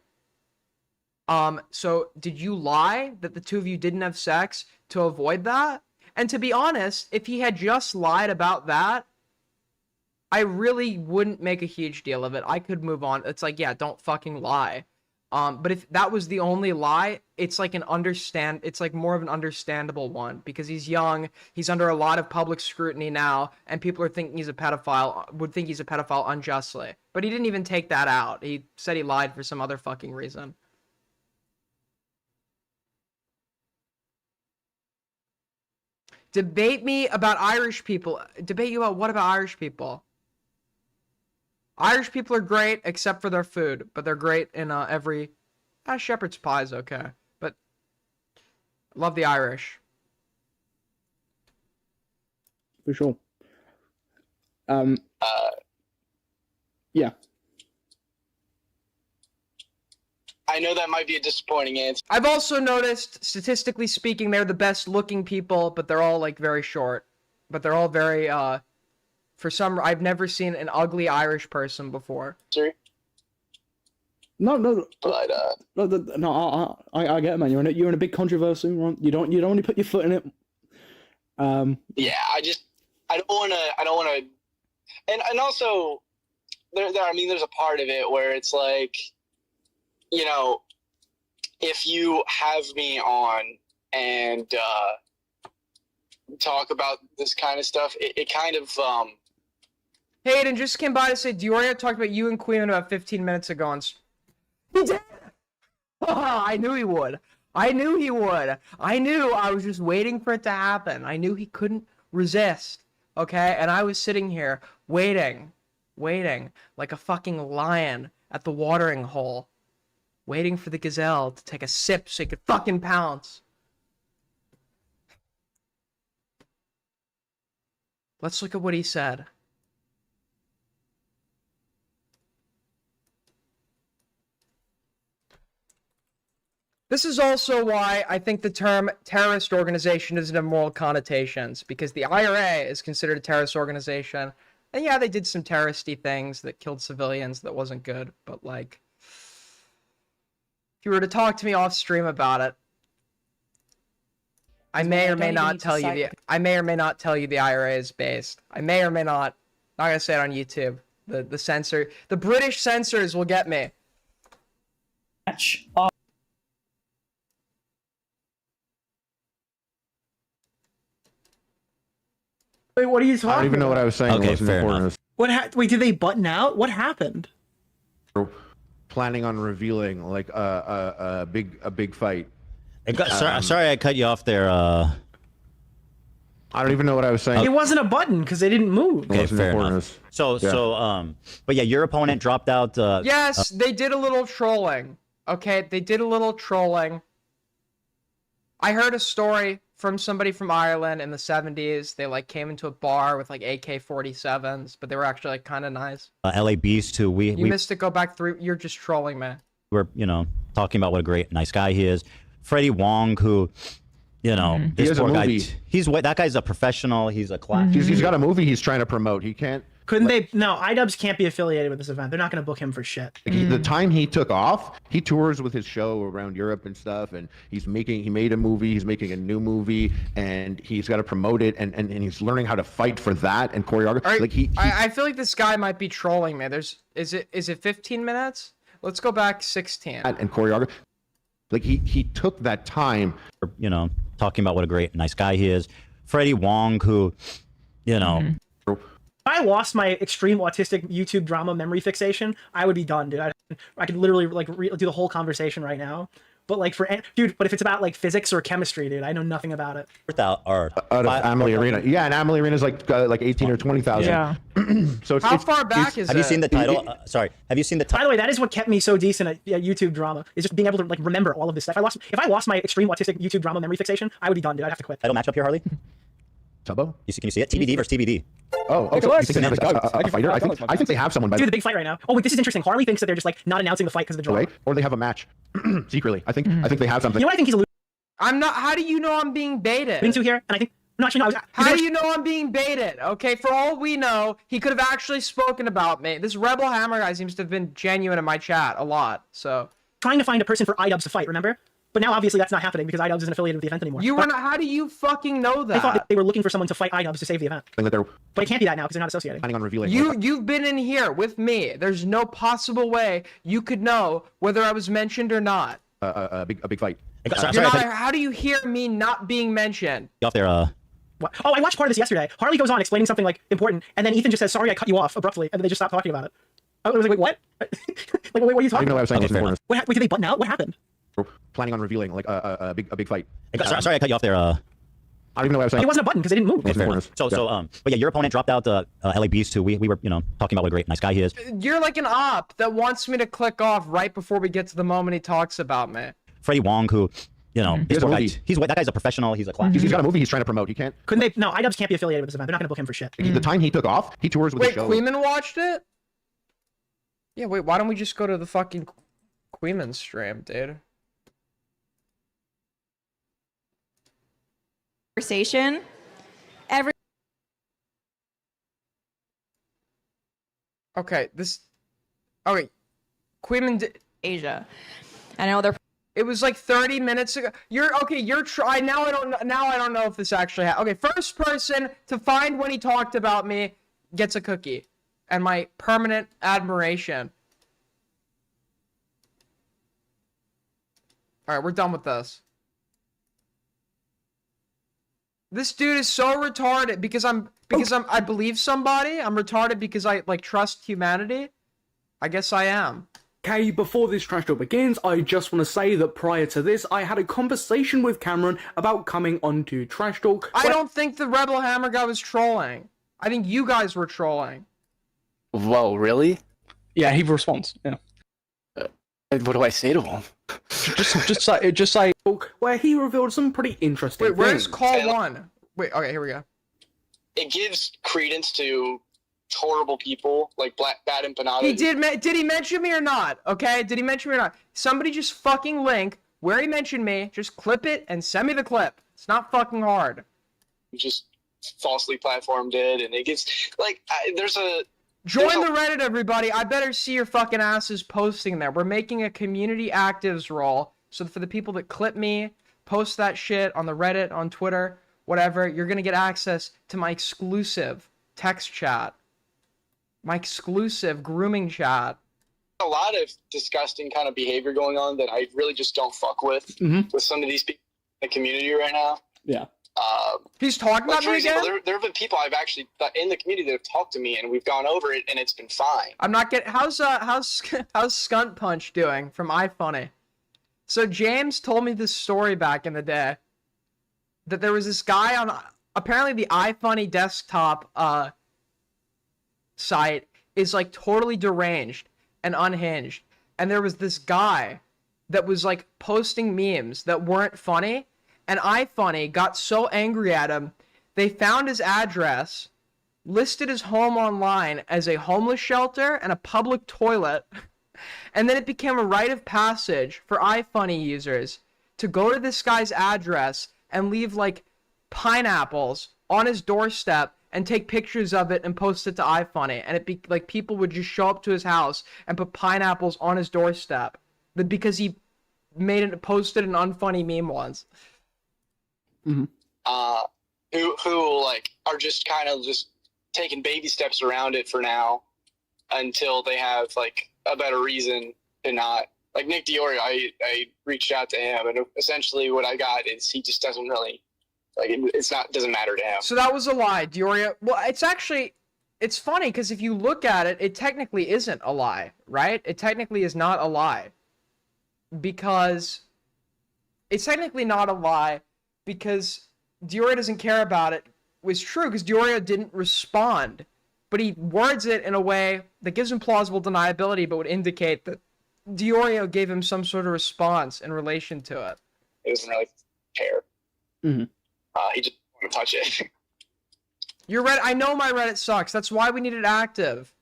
So did you lie that the two of you didn't have sex to avoid that? And to be honest, if he had just lied about that, I really wouldn't make a huge deal of it. I could move on. It's like, yeah, don't fucking lie. But if that was the only lie, it's like it's like more of an understandable one because he's young, he's under a lot of public scrutiny now, and people are thinking he's a pedophile, would think he's a pedophile unjustly. But he didn't even take that out. He said he lied for some other fucking reason. Debate me about Irish people. Debate you about what about Irish people? Irish people are great except for their food, but they're great in every... shepherd's pie is okay, but love the Irish. For sure. Yeah. I know that might be a disappointing answer. I've also noticed, statistically speaking, they're the best looking people, but they're all like very short. But they're all very, I've never seen an ugly Irish person before. Sorry? No. But, I get it, man. You're in a big controversy, right? You don't want to put your foot in it. Yeah, I don't want to, and also, there's a part of it where it's like, you know, if you have me on and talk about this kind of stuff, it kind of Hayden just came by to say Dioria talked about you and Queen about 15 minutes ago. He did. I knew he would. I was just waiting for it to happen. I knew he couldn't resist. Okay, and I was sitting here waiting like a fucking lion at the watering hole. Waiting for the gazelle to take a sip so he could fucking pounce. Let's look at what he said. This is also why I think the term terrorist organization doesn't have moral connotations, because the IRA is considered a terrorist organization. And yeah, they did some terroristy things that killed civilians that wasn't good, but like... If you were to talk to me off stream about it, I may or may not tell you the IRA is based. I may or may not. Not gonna say it on YouTube. The British censors will get me. Wait, what are you talking about? I don't even know what I was saying. Okay, fair enough. Wait, did they button out? What happened? Planning on revealing like a big fight. Sorry, I cut you off there. I don't even know what I was saying. It wasn't a button because they didn't move. Okay, fair enough. But yeah, your opponent dropped out. Yes, they did a little trolling. Okay, they did a little trolling. I heard a story from somebody from Ireland in the 70s. They like came into a bar with like AK-47s, but they were actually like kind of nice. LA Beast, who we missed it. Go back through. You're just trolling, man. We're talking about what a great, nice guy he is. Freddie Wong, who, this poor guy. That guy's a professional. He's a class. He's got a movie he's trying to promote. He can't. Couldn't they? No, iDubbbz can't be affiliated with this event. They're not going to book him for shit. The time he took off, he tours with his show around Europe and stuff, and he made a movie, he's making a new movie, and he's got to promote it, and he's learning how to fight for that and choreography. I feel like this guy might be trolling me. Is it 15 minutes? Let's go back 16. And choreography. Like he took that time. Talking about what a great, nice guy he is. Freddie Wong, who, If I lost my extreme autistic YouTube drama memory fixation, I would be done, dude. I could literally like do the whole conversation right now. But like but if it's about like physics or chemistry, dude, I know nothing about it. Out of Amelie Arena, yeah, and Amelie Arena is like 18 or 20,000. Yeah. So how far back is? Have you seen the title? Sorry, have you seen the title? By the way, that is what kept me so decent at YouTube drama, is just being able to like remember all of this stuff. If I lost my extreme autistic YouTube drama memory fixation, I would be done, dude. I'd have to quit. Title match up here, Harley. Tubbo? Can you see it? TBD versus TBD. I think they have someone. Dude, the big fight right now. Oh wait, this is interesting. Harley thinks that they're just like not announcing the fight because of the draw. Or they have a match secretly. I think they have something. You know what I think he's a loser. I'm not. How do you know I'm being baited? Into here, and I think. No, actually, no. How do you know I'm being baited? Okay, for all we know, he could have actually spoken about me. This Rebel Hammer guy seems to have been genuine in my chat a lot. So trying to find a person for iDubbbz to fight. Remember? But now obviously that's not happening because iDubbbz isn't affiliated with the event anymore. You were not, how do you fucking know that? I thought they were looking for someone to fight iDubbbz to save the event. But it can't be that now because they're not associated. Planning on revealing. You've been in here with me. There's no possible way you could know whether I was mentioned or not. A big fight. How do you hear me not being mentioned? Off there, What? Oh, I watched part of this yesterday. Harley goes on explaining something like important, and then Ethan just says, "Sorry, I cut you off abruptly," and then they just stop talking about it. I was like, "Wait, what? Like, wait, what are you talking about?" Wait, did they button out? What happened? Planning on revealing like a big fight. Sorry, I cut you off there. I don't even know what I was saying. It wasn't a button because they didn't move. But yeah, your opponent dropped out LA Beast too. We were, you know, talking about what a great, nice guy he is. You're like an op that wants me to click off right before we get to the moment he talks about me. Freddie Wong, who, you know, that guy's a professional. He's a class. He's got a movie he's trying to promote. He can't. Couldn't they? No, iDubbbz can't be affiliated with this event. They're not going to book him for shit. The time he took off, he tours with the show. Wait, Queeman watched it? Yeah, wait, why don't we just go to the fucking Queeman stream, dude? Conversation. Okay, Queeman Asia. I know they're. It was like 30 minutes ago. Now I don't know if this actually happened. Okay, first person to find when he talked about me gets a cookie and my permanent admiration. All right, we're done with this. This dude is so retarded because I believe somebody. I'm retarded because I like trust humanity. I guess I am. Okay, before this trash talk begins, I just want to say that prior to this, I had a conversation with Cameron about coming onto trash talk. I don't think the Rebel Hammer guy was trolling. I think you guys were trolling. Whoa, really? Yeah, he responds. Yeah. What do I say to him? just say where he revealed some pretty interesting things. Wait, where's things. call one? Wait, okay, here we go. It gives credence to horrible people like Bad Empanada. Did he mention me or not? Okay, did he mention me or not? Somebody just fucking link where he mentioned me. Just clip it and send me the clip. It's not fucking hard. Just falsely platformed it, and it gets like Join the Reddit, everybody. I better see your fucking asses posting there. We're making a community actives role, so for the people that clip me, post that shit on the Reddit, on Twitter, whatever, you're gonna get access to my exclusive text chat. My exclusive grooming chat. A lot of disgusting kind of behavior going on that I really just don't fuck with some of these people in the community right now. Yeah. He's talking about me again? There have been people I've actually in the community that have talked to me, and we've gone over it, and it's been fine. I'm not getting. How's Skunt Punch doing from iFunny? So James told me this story back in the day that there was this guy on apparently the iFunny desktop site is like totally deranged and unhinged, and there was this guy that was like posting memes that weren't funny, and iFunny got so angry at him they found his address, listed his home online as a homeless shelter and a public toilet, and then it became a rite of passage for iFunny users to go to this guy's address and leave like pineapples on his doorstep and take pictures of it and post it to iFunny, and like people would just show up to his house and put pineapples on his doorstep, because he posted an unfunny meme once. Who like are just kind of just taking baby steps around it for now until they have like a better reason to not. Like Nick Diorio, I reached out to him, and essentially what I got is he just doesn't really. Like, doesn't matter to him. So that was a lie, Diorio. Well, it's funny, because if you look at it, it technically isn't a lie, right? It technically is not a lie. Because it's technically not a lie because Diorio doesn't care about it. It was true because Diorio didn't respond. But he words it in a way that gives him plausible deniability, but would indicate that Diorio gave him some sort of response in relation to it. He doesn't really care. He just want to touch it. Your Reddit, I know my Reddit sucks. That's why we need it active.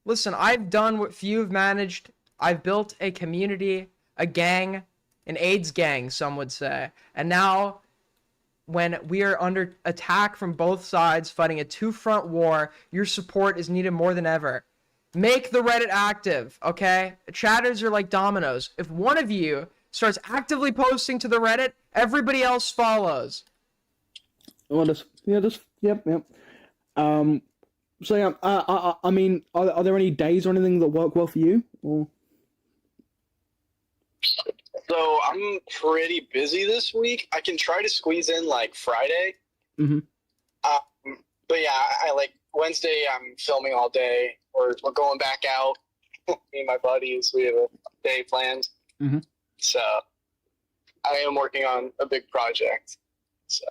Listen, I've done what few have managed. I've built a community, a gang, an AIDS gang, some would say. And now, when we are under attack from both sides, fighting a two-front war, your support is needed more than ever. Make the Reddit active, okay? Chatters are like dominoes. If one of you starts actively posting to the Reddit, everybody else follows. Well, yep. So yeah, I mean, are there any days or anything that work well for you? Or? So I'm pretty busy this week. I can try to squeeze in like Friday. Mm-hmm. But yeah, I like Wednesday. I'm filming all day. We're going back out. Me and my buddies, we have a day planned. Mm-hmm. So I am working on a big project. So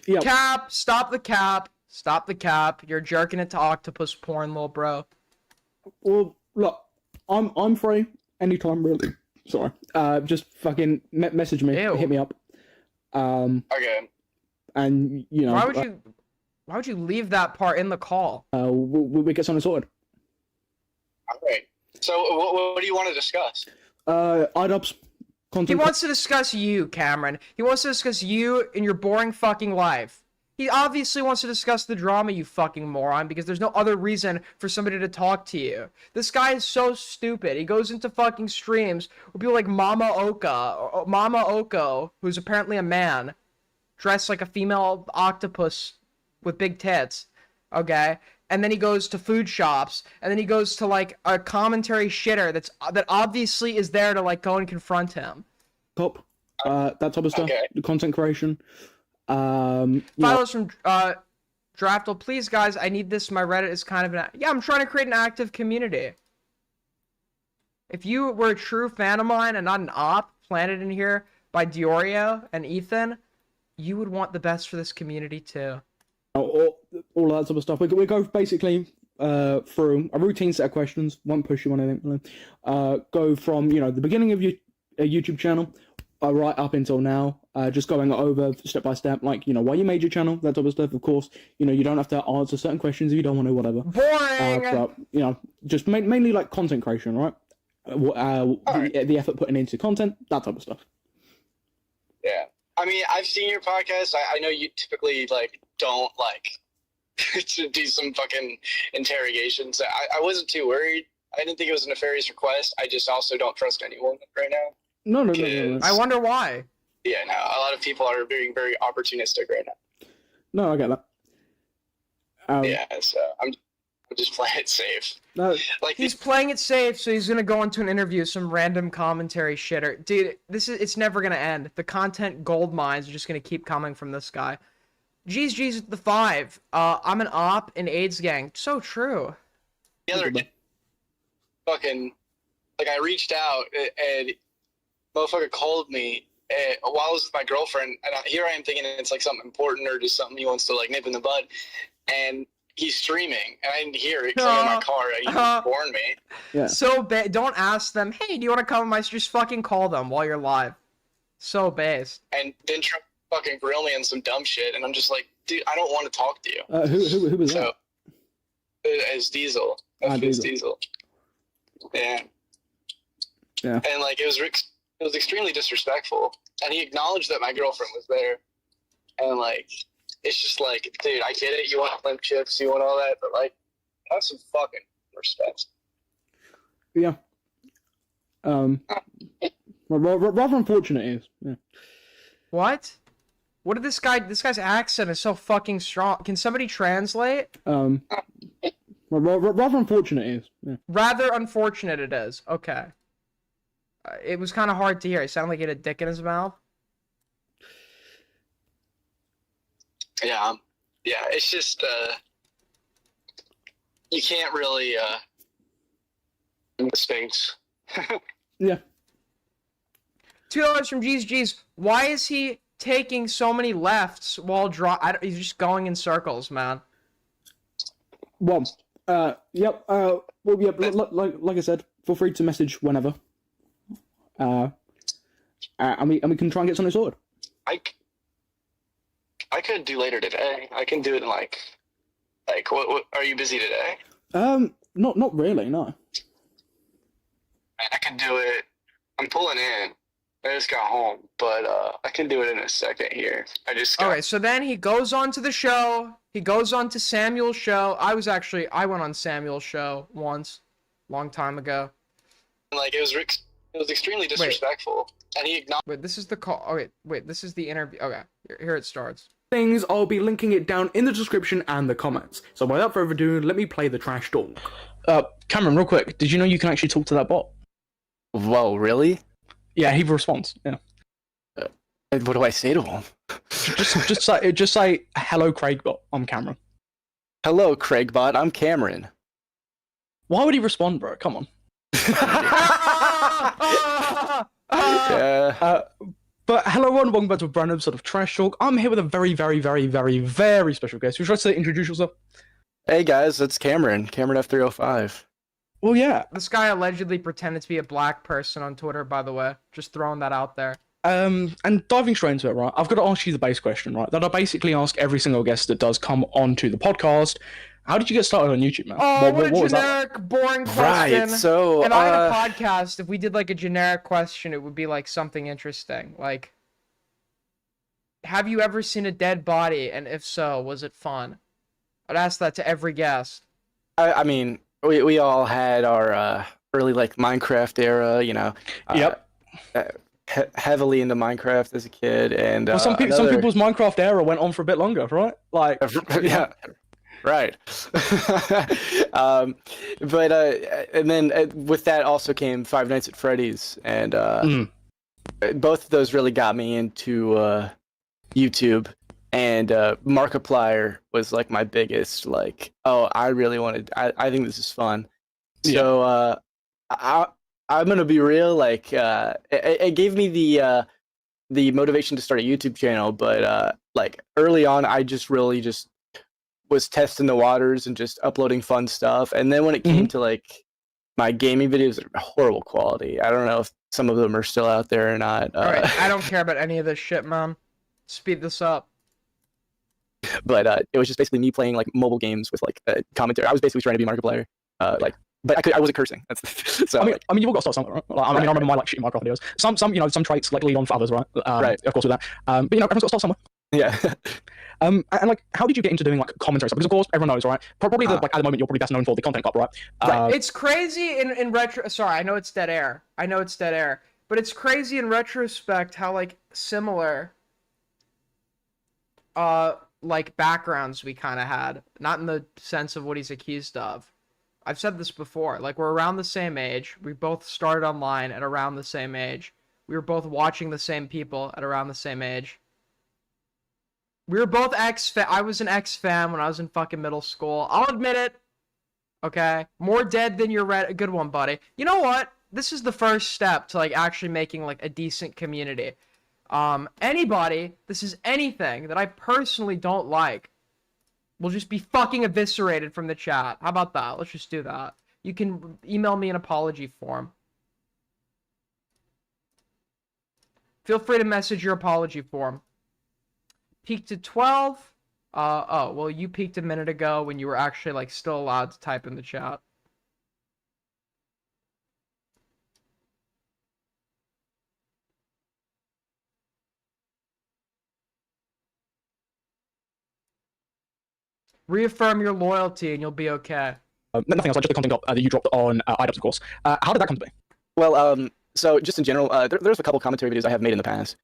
yeah. Cap, stop the cap. Stop the cap. You're jerking it to octopus porn, little bro. Well, look, I'm free anytime, really. Sorry. Just fucking message me. Ew. Hit me up. Okay. And you know. Why would you leave that part in the call? We get something sorted. All right. So what do you want to discuss? IDubbbz. Content. He wants to discuss you, Cameron. He wants to discuss you and your boring fucking life. He obviously wants to discuss the drama, you fucking moron, because there's no other reason for somebody to talk to you. This guy is so stupid. He goes into fucking streams with people like Mama Oko, who's apparently a man, dressed like a female octopus with big tits, okay? And then he goes to food shops, and then he goes to like a commentary shitter that obviously is there to like go and confront him. Top. That type of stuff. Okay. The content creation. Follows from Draftle, please guys, I need this. My Reddit is kind of I'm trying to create an active community. If you were a true fan of mine and not an op planted in here by Diorio and Ethan, you would want the best for this community too. All that sort of stuff. We go basically through a routine set of questions. Won't push you on anything. Go from the beginning of your YouTube channel right up until now. Just going over step by step, like why you made your channel, that type of stuff. Of course, you don't have to answer certain questions if you don't want to, whatever. Boring. But just mainly like content creation, right? The effort putting into content, that type of stuff. Yeah. I mean, I've seen your podcast. I know you typically like don't like to do some fucking interrogations. I wasn't too worried. I didn't think it was a nefarious request. I just also don't trust anyone right now. No. I wonder why. Yeah, no. A lot of people are being very opportunistic right now. No, I get that. Yeah, so I'm just playing it safe. No, like he's playing it safe, so he's gonna go into an interview, some random commentary shitter. Dude, it's never gonna end. The content gold mines are just gonna keep coming from this guy. G's with the 5. I'm an op in AIDS gang. So true. The other day, fucking, like I reached out and motherfucker called me while I was with my girlfriend, and here I am thinking it's like something important or just something he wants to like nip in the bud, and he's streaming, and I didn't hear it because I'm in my car. He warned me. Yeah. So don't ask them, hey, do you want to come on my stream? Just fucking call them while you're live. So based. And then try to fucking grill me on some dumb shit, and I'm just like, dude, I don't want to talk to you. Who was that? It's Diesel. Diesel. Yeah. Yeah. And like it was extremely disrespectful, and he acknowledged that my girlfriend was there, and like it's just like, dude, I get it, you want limp chips, you want all that, but like have some fucking respect. Yeah. Rather unfortunate is. Yeah. What did this guy's accent is so fucking strong. Can somebody translate? Rather unfortunate is. Yeah. Rather unfortunate it is. Okay. It was kind of hard to hear. It sounded like he had a dick in his mouth. Yeah. Yeah, it's just you can't really things. Yeah. $2 from G's. Why is he taking so many lefts while he's just going in circles, man? Well, yep. Like I said, feel free to message whenever. And we can try and get something sorted. I could do later today. I can do it in like what are you busy today? Not really, no. I can do it. I'm pulling in. I just got home, but I can do it in a second here. Okay, so then he goes on to the show. He goes on to Samuel's show. I went on Samuel's show once, long time ago. Like it was It was extremely disrespectful, and he acknowledged. Wait, this is the call. Oh, wait, this is the interview. Okay, here it starts. Things, I'll be linking it down in the description and the comments. So without further ado, let me play the trash talk. Cameron, real quick, did you know you can actually talk to that bot? Whoa, really? Yeah, he responds. Yeah. What do I say to him? Just say hello, Craigbot. I'm Cameron. Hello, Craigbot. I'm Cameron. Why would he respond, bro? Come on. Yeah. But hello, everyone. Welcome back to a brand new episode of Trash Talk. I'm here with a very, very, very, very, very special guest. Would you like to introduce yourself? Hey guys, it's Cameron. CameronF305. Well, yeah. This guy allegedly pretended to be a black person on Twitter, by the way. Just throwing that out there. And diving straight into it, right? I've got to ask you the base question, right? That I basically ask every single guest that does come onto the podcast. How did you get started on YouTube, man? Oh, what a generic, boring question. Right, so... if I had a podcast, if we did like a generic question, it would be like something interesting. Like, have you ever seen a dead body? And if so, was it fun? I'd ask that to every guest. I mean, we all had our early like Minecraft era, you know. Yep. Heavily into Minecraft as a kid, and well, some people's Minecraft era went on for a bit longer, right? Like, yeah, right. But and then with that also came Five Nights at Freddy's, and both of those really got me into YouTube. And Markiplier was like my biggest, like, oh, I really wanted, I think this is fun. So I'm gonna be real, like it gave me the motivation to start a YouTube channel, but like early on I just really just was testing the waters and just uploading fun stuff. And then when it came to like my gaming videos, horrible quality. I don't know if some of them are still out there or not. Alright, I don't care about any of this shit, man. Speed this up. But it was just basically me playing like mobile games with like commentary. I was basically trying to be Markiplier, like, but I wasn't cursing. That's so. I mean, you've all got to start somewhere, right? Like, I mean, I remember my like shitty Minecraft videos. Some, you know, some traits like lead on for others, right? Right. Of course, with that. But you know, everyone's got to start somewhere. Yeah. And like, how did you get into doing like commentary stuff? Because of course, everyone knows, right? Probably like at the moment, you're probably best known for the content cop, right? Right. It's crazy in retro. Sorry, I know it's dead air. But it's crazy in retrospect how like similar. Like backgrounds we kind of had, not in the sense of what he's accused of. I've said this before, like we're around the same age. We both started online at around the same age. We were both watching the same people at around the same age. We were both I was an X-fan when I was in fucking middle school. I'll admit it. Okay? More dead than you're red. Good one, buddy. You know what? This is the first step to like actually making like a decent community. Anybody, this is anything that I personally don't like, will just be fucking eviscerated from the chat. How about that? Let's just do that. You can email me an apology form. Feel free to message your apology form. Peaked at 12. Oh, well, you peaked a minute ago when you were actually, like, still allowed to type in the chat. Reaffirm your loyalty and you'll be okay. Nothing else, like just the content that you dropped on IDubbbz, of course. How did that come to be? Well, so just in general, there's a couple commentary videos I have made in the past.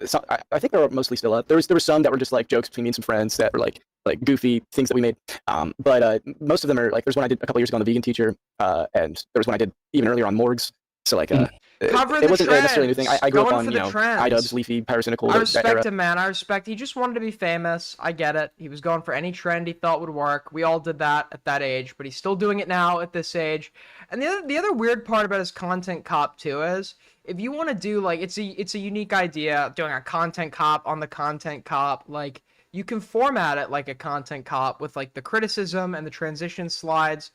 So I think they're mostly still up. There were some that were just like jokes between me and some friends that were like goofy things that we made. But most of them are like, there's one I did a couple years ago on the vegan teacher, and there was one I did even earlier on morgues. So like, it wasn't necessarily anything. I grew up on, you know, IDubbbz, Leafy, Pyrocynical. I respect him, man. I respect. He just wanted to be famous. I get it. He was going for any trend he thought would work. We all did that at that age, but he's still doing it now at this age. And the other weird part about his content cop too is, if you want to do like, it's a unique idea doing a content cop on the content cop. Like, you can format it like a content cop with like the criticism and the transition slides,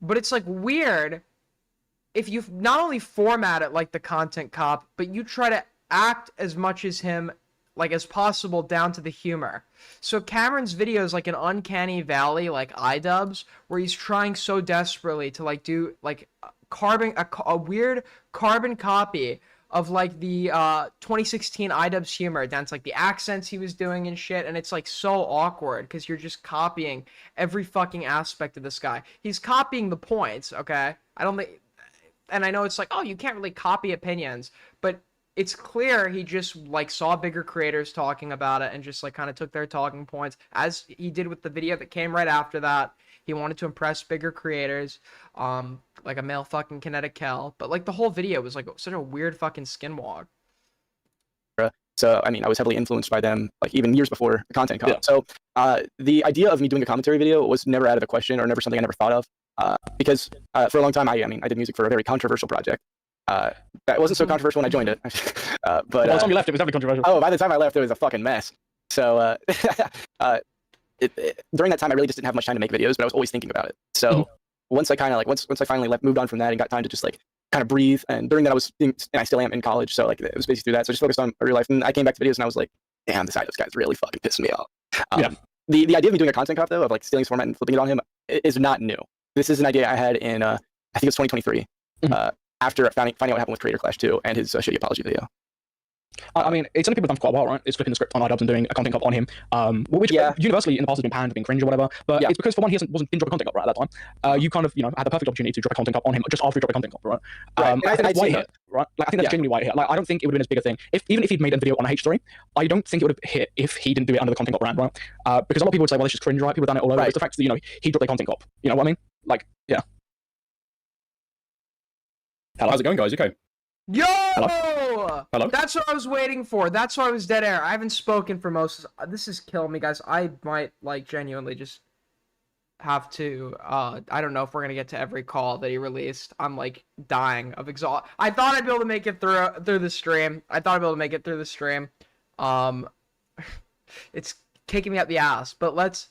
but it's like weird if you not only format it like the content cop, but you try to act as much as him, like as possible, down to the humor. So Cameron's video is like an uncanny valley, like IDubbbz, where he's trying so desperately to like do like a weird carbon copy of like the 2016 IDubbbz humor down to like the accents he was doing and shit, and it's like so awkward because you're just copying every fucking aspect of this guy. He's copying the points, okay? I don't think and I know it's like, oh, you can't really copy opinions, but it's clear he just like saw bigger creators talking about it and just like kind of took their talking points, as he did with the video that came right after that. He wanted to impress bigger creators, like a male fucking kinetic Kel, but like the whole video was like such a weird fucking skinwalk. So, I mean, I was heavily influenced by them, like even years before the content cop. Yeah. So, the idea of me doing a commentary video was never out of the question, or never something I never thought of, because for a long time, I did music for a very controversial project. That wasn't so controversial when I joined it, but by the time you left, it was definitely controversial. Oh, by the time I left, it was a fucking mess. So, during that time, I really just didn't have much time to make videos, but I was always thinking about it. So, once I kind of like once I finally moved on from that and got time to just like kind of breathe, and during that and I still am in college, so like it was basically through that. So I just focused on my real life, and I came back to videos and I was like, damn, this guy's really fucking pissing me off. The idea of me doing a content cop though, of like stealing his format and flipping it on him, is not new. This is an idea I had in I think it was 2023, after finding out what happened with Creator Clash 2 and his shitty apology video. I mean, it's only been done for quite a while, right? It's flipping the script on iDubbbz and doing a content cop on him, which universally in the past has been panned, being cringe or whatever. But it's because for one, he didn't drop a content cop right at that time. You kind of had the perfect opportunity to drop a content cop on him just after he dropped a content cop, right? I think that's why it hit, right? Like, I think that's genuinely why it hit. Like, I don't think it would have been as big a thing even if he'd made a video on a H3. I don't think it would have hit if he didn't do it under the content cop brand, right? Because a lot of people would say, well, it's just cringe, right? People have done it all over. It's the fact that he dropped a content cop. You know what I mean? Like, yeah. Hello. How's it going, guys? Okay. Yo! Hello? That's what I was waiting for. That's why I was dead air. I haven't spoken for most of this. This is killing me, guys. I might, like, genuinely just have to, I don't know if we're gonna get to every call that he released. I'm, like, dying of exhaust. I thought I'd be able to make it through the stream. It's kicking me up the ass, but let's...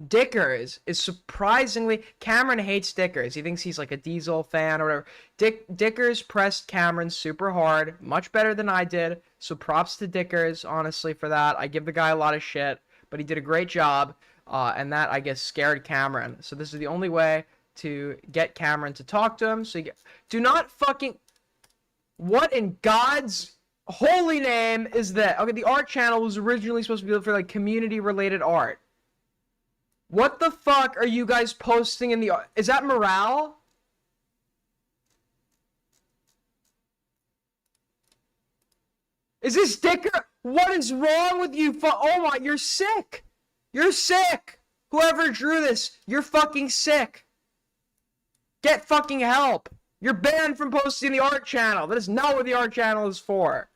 Dickers is surprisingly... Cameron hates Dickers. He thinks he's like a Diesel fan or whatever. Dickers pressed Cameron super hard, much better than I did, so props to Dickers, honestly, for that. I give the guy a lot of shit, but he did a great job, and that, I guess, scared Cameron. So this is the only way to get Cameron to talk to him. So do not fucking... What in God's holy name is that? Okay, the art channel was originally supposed to be for, like, community-related art. What the fuck are you guys posting in the... Is that morale? Is this Dicker? What is wrong with you? Oh my... You're sick. You're sick. Whoever drew this, you're fucking sick. Get fucking help. You're banned from posting the art channel. That is not what the art channel is for.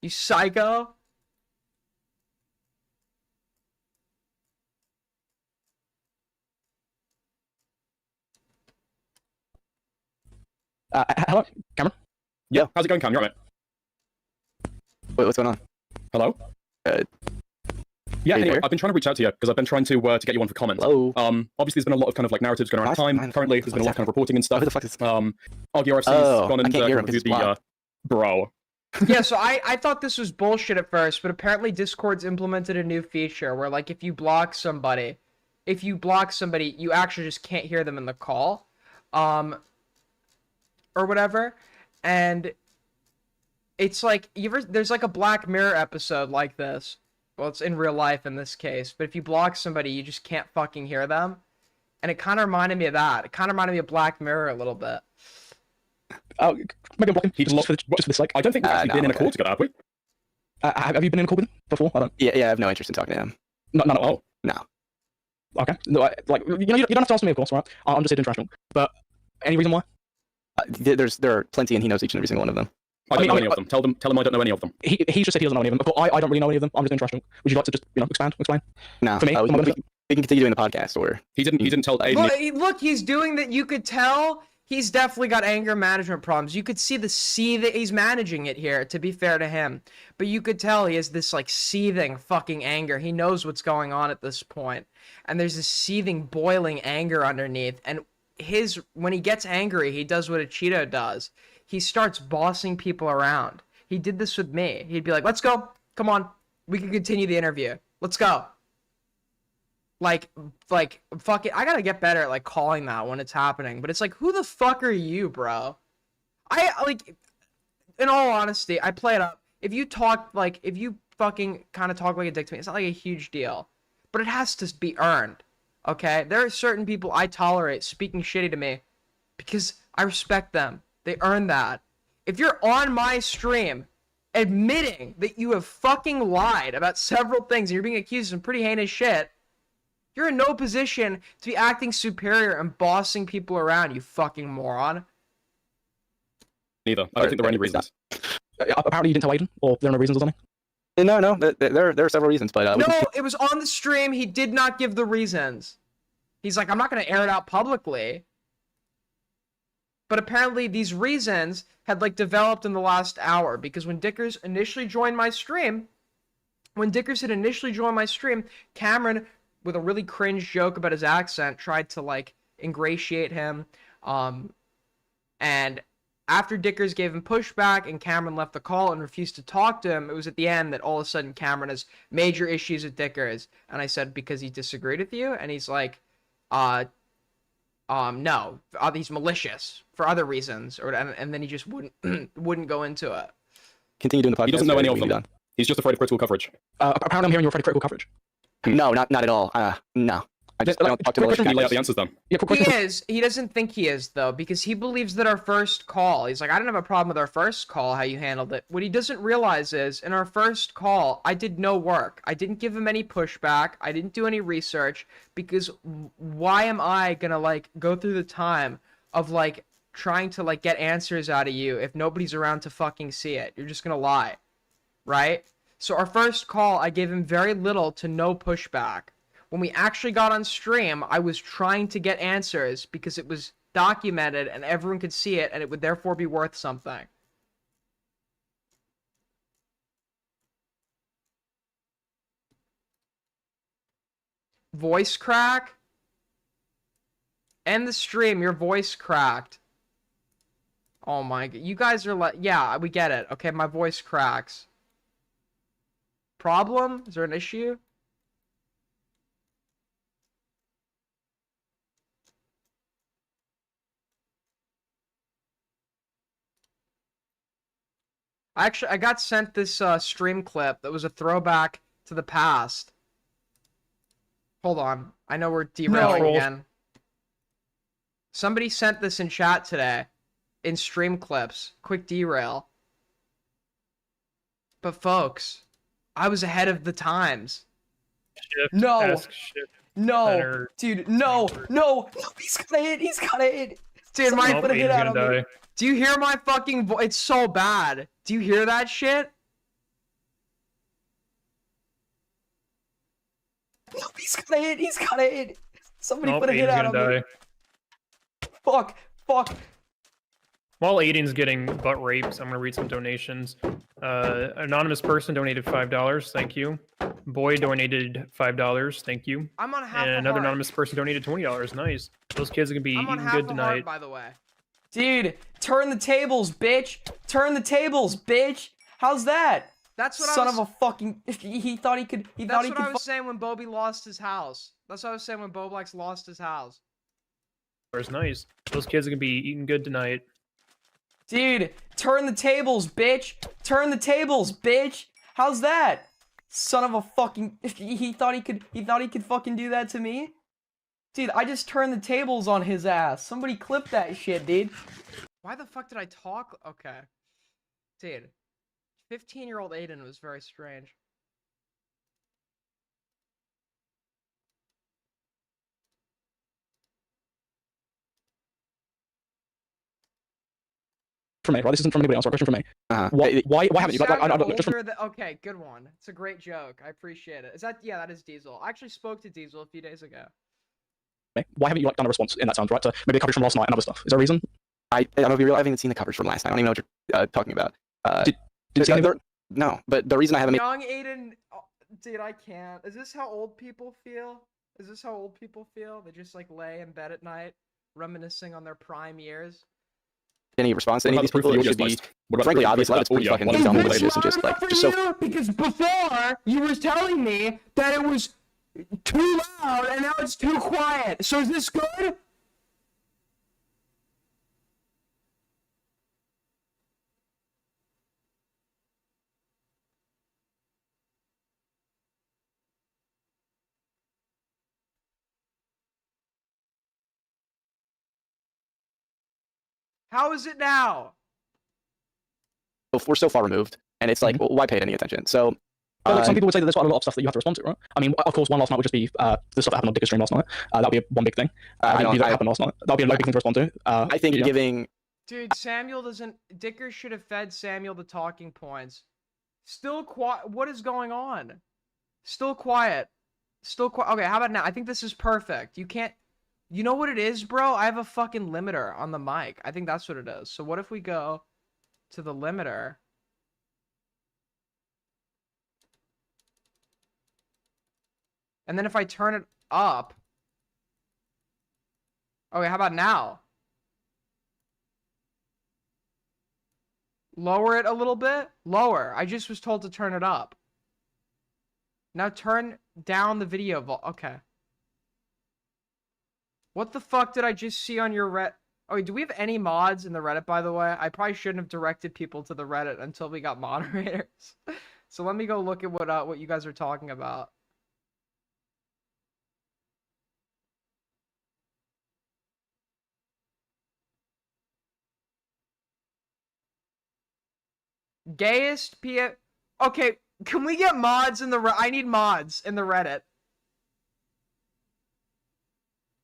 You psycho. Hello, Cameron? Yeah, how's it going, Cam? You alright? Wait, what's going on? Hello? Yeah, anyway, I've been trying to reach out to you because I've been trying to get you on for comments. Hello. Obviously, there's been a lot of kind of like narratives going around time. Currently, there's been a lot of kind of reporting and stuff. Who the fuck is... RGRFC's gone and the bro. Yeah, so I thought this was bullshit at first, but apparently Discord's implemented a new feature where, like, if you block somebody, you actually just can't hear them in the call. Or whatever, and it's like there's like a Black Mirror episode like this. Well, it's in real life in this case, but if you block somebody, you just can't fucking hear them, and it kind of reminded me of that. It kind of reminded me of Black Mirror a little bit. Oh, maybe block him. Just for this, like, I don't think we've actually been in a call together, have we? Have you been in a call with him before? I don't. Yeah, I have no interest in talking to him. None at all. No. Okay. No, like you don't have to ask me, of course, right? I'm just here international. But any reason why? There are plenty, and he knows each and every single one of them. I don't know any of them. Tell him I don't know any of them. He just said he doesn't know any of them. But I don't really know any of them. I'm just international. Would you like to just explain? No. For me, we can continue doing the podcast, or he didn't tell Aiden. Look, he's doing that. You could tell he's definitely got anger management problems. You could see the that he's managing it here. To be fair to him, but you could tell he has this like seething fucking anger. He knows what's going on at this point, and there's this seething, boiling anger underneath, and when he gets angry, he does what a Cheeto does. He starts bossing people around. He did this with me. He'd be like, let's go. Come on. We can continue the interview. Let's go. Like, fuck it. I gotta get better at, like, calling that when it's happening. But it's like, who the fuck are you, bro? In all honesty, I play it up. If you fucking kind of talk like a dick to me, it's not like a huge deal. But it has to be earned. Okay? There are certain people I tolerate speaking shitty to me because I respect them. They earn that. If you're on my stream admitting that you have fucking lied about several things and you're being accused of some pretty heinous shit, you're in no position to be acting superior and bossing people around, you fucking moron. Neither. I don't think there are any reasons. Apparently you didn't tell Aiden, or there are no reasons or something? No. There are several reasons, but no, it was on the stream. He did not give the reasons. He's like, I'm not going to air it out publicly. But apparently these reasons had like developed in the last hour because when Dickers initially joined my stream, Cameron, with a really cringe joke about his accent, tried to like ingratiate him. And after Dickers gave him pushback and Cameron left the call and refused to talk to him, it was at the end that all of a sudden Cameron has major issues with Dickers. And I said, because he disagreed with you? And he's like, no, he's malicious for other reasons, and then he just wouldn't go into it. Continue doing the podcast. He doesn't know any of them. He's just afraid of critical coverage. Apparently I'm hearing you're afraid of critical coverage. No, not at all. No. I just don't talk to Quick question, you lay out the answers then. He is. He doesn't think he is, though, because he believes that our first call, he's like, I didn't have a problem with our first call, how you handled it. What he doesn't realize is, in our first call, I did no work. I didn't give him any pushback. I didn't do any research, because why am I gonna, like, go through the time of, like, trying to, like, get answers out of you if nobody's around to fucking see it? You're just gonna lie, right? So our first call, I gave him very little to no pushback. When we actually got on stream, I was trying to get answers because it was documented and everyone could see it and it would therefore be worth something. Voice crack? End the stream, your voice cracked. Oh my god, you guys are like, yeah, we get it. Okay, my voice cracks. Problem? Is there an issue? I got sent this stream clip that was a throwback to the past. Hold on. I know we're derailing again. Somebody sent this in chat today. In stream clips. Quick derail. But folks, I was ahead of the times. No, dude, no, he's gonna hit. Dude, Somebody put a hit out on me. Do you hear my fucking voice? It's so bad. Do you hear that shit? No, he's gonna hit. Somebody put a hit out on me. Fuck. While Aiden's getting butt raped, I'm gonna read some donations. Anonymous person donated $5. Thank you. Boy donated $5. Thank you. I'm on half And a another heart. anonymous person donated $20. Nice. Those kids are gonna be I'm on eating half good a tonight. heart, by the way. Dude, turn the tables, bitch. Turn the tables, bitch. How's that? That's what Son I was... of a fucking... He thought he could... That's what I was saying when Bobby lost his house. That's what I was saying when Boblax lost his house. Nice. Those kids are gonna be eating good tonight. Dude, turn the tables, bitch. Turn the tables, bitch. How's that? Son of a fucking... He thought he could fucking do that to me? Dude, I just turned the tables on his ass. Somebody clip that shit, dude. Why the fuck did I talk? Okay. Dude. 15-year-old Aiden was very strange. From me, right? This isn't from anybody else. Right? Question from me. Why haven't you? Okay, good one. It's a great joke. I appreciate it. Is that... Yeah, that is Diesel. I actually spoke to Diesel a few days ago. Why haven't you done a response in that sound, right? To maybe the coverage from last night and other stuff. Is there a reason? I'm gonna be real. I haven't even seen the coverage from last night. I don't even know what you're talking about. Did you see anything? No, but the reason I haven't. Young Aiden, dude, I can't. Is this how old people feel? They just like lay in bed at night, reminiscing on their prime years. Any response to any of these people? It should be frankly obvious. It's pretty fucking dumb and just so. Because before you were telling me that it was too loud and now it's too quiet. So is this good? How is it now? We're so far removed, and it's like, well, why pay any attention? So, but like some people would say that there's quite a lot of stuff that you have to respond to, right? I mean, of course, one last night would just be the stuff that happened on Dicker's stream last night. That would be one big thing. That happened last night. That would be a big thing to respond to. I think giving. Dude, Samuel doesn't. Dicker should have fed Samuel the talking points. Still quiet. What is going on? Still quiet. Still quiet. Okay, how about now? I think this is perfect. You can't. You know what it is, bro? I have a fucking limiter on the mic. I think that's what it is. So what if we go to the limiter? And then if I turn it up. Okay, how about now? Lower it a little bit? Lower. I just was told to turn it up. Now turn down the video okay. What the fuck did I just see on your Oh, wait, do we have any mods in the Reddit, by the way? I probably shouldn't have directed people to the Reddit until we got moderators. So let me go look at what you guys are talking about. Gayest PF. Okay, can we get mods in the I need mods in the Reddit.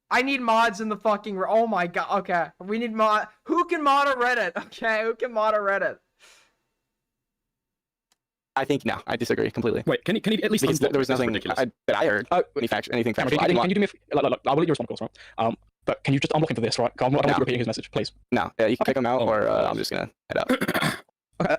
I need mods in the fucking oh my god. Okay, we need mod. Who can mod a Reddit? Okay, who can mod a Reddit? I think no, I disagree completely. Wait, can you at least there was nothing that I heard anything factual. Can you do me I will let you respond, of course, right? But can you just unblock him for this, right? I'm not repeating his message, please. No, you can kick him out, or I'm just gonna head out.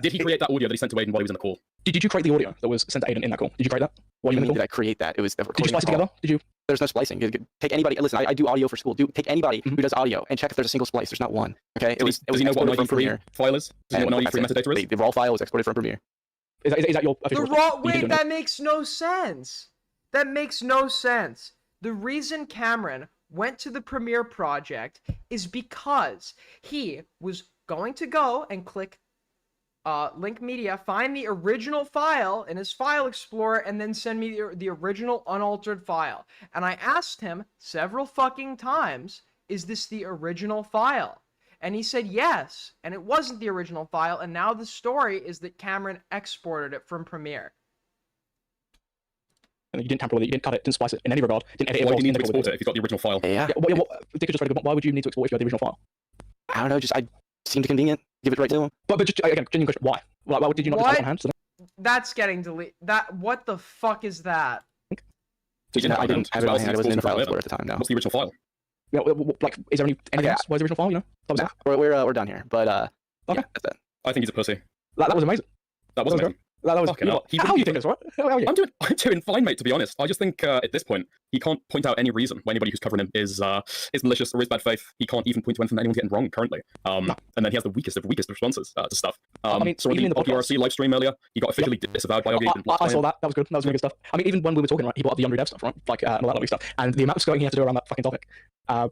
Did he create that audio that he sent to Aiden while he was in the call? Did you create the audio that was sent to Aiden in that call? Did you create that? What do you mean, did I create that? It was the recording. Did you splice it together? Did you? There's no splicing. Take anybody. Listen, I do audio for school. Take anybody who does audio and check if there's a single splice. There's not one. Okay. Does he know what an ID3 file is? Does he know what an ID3 metadata is? The raw file was exported from Premiere. Is that your official? Wait, that makes no sense. That makes no sense. The reason Cameron went to the Premiere project is because he was going to go and click link media, find the original file in his file explorer, and then send me the original unaltered file. And I asked him several fucking times, is this the original file? And he said yes, and it wasn't the original file, and now the story is that Cameron exported it from Premiere. And you didn't tamper with it, you didn't cut it, didn't splice it in any regard, didn't edit it. Why do you need to export it if you've got the original file? Yeah. Why would you need to export if you had the original file? I don't know, just I seemed convenient. Give it right to him. But just again, genuine question. Why? Why did you not just have it on hand? That's getting deleted. What the fuck is that? I didn't have it on hand. I wasn't in the file explorer at the time. No. What's the original file? Yeah, like, is there anything else? Why is the original file? You know, we're done here. But okay, that's it. I think he's a pussy. That was amazing. That was amazing. That was. How are you doing this, right? How are you? I'm doing fine, mate. To be honest, I just think at this point he can't point out any reason why anybody who's covering him is malicious or is bad faith. He can't even point to anything that anyone's getting wrong currently. And then he has the weakest responses to stuff. So in the RC live stream earlier, he got officially disavowed by Augie. I saw that. That was good. That was really good stuff. I mean, even when we were talking, right, he brought up the Unreal Dev stuff, right? Like and all that lovely stuff, and the amount of skirting he had to do around that fucking topic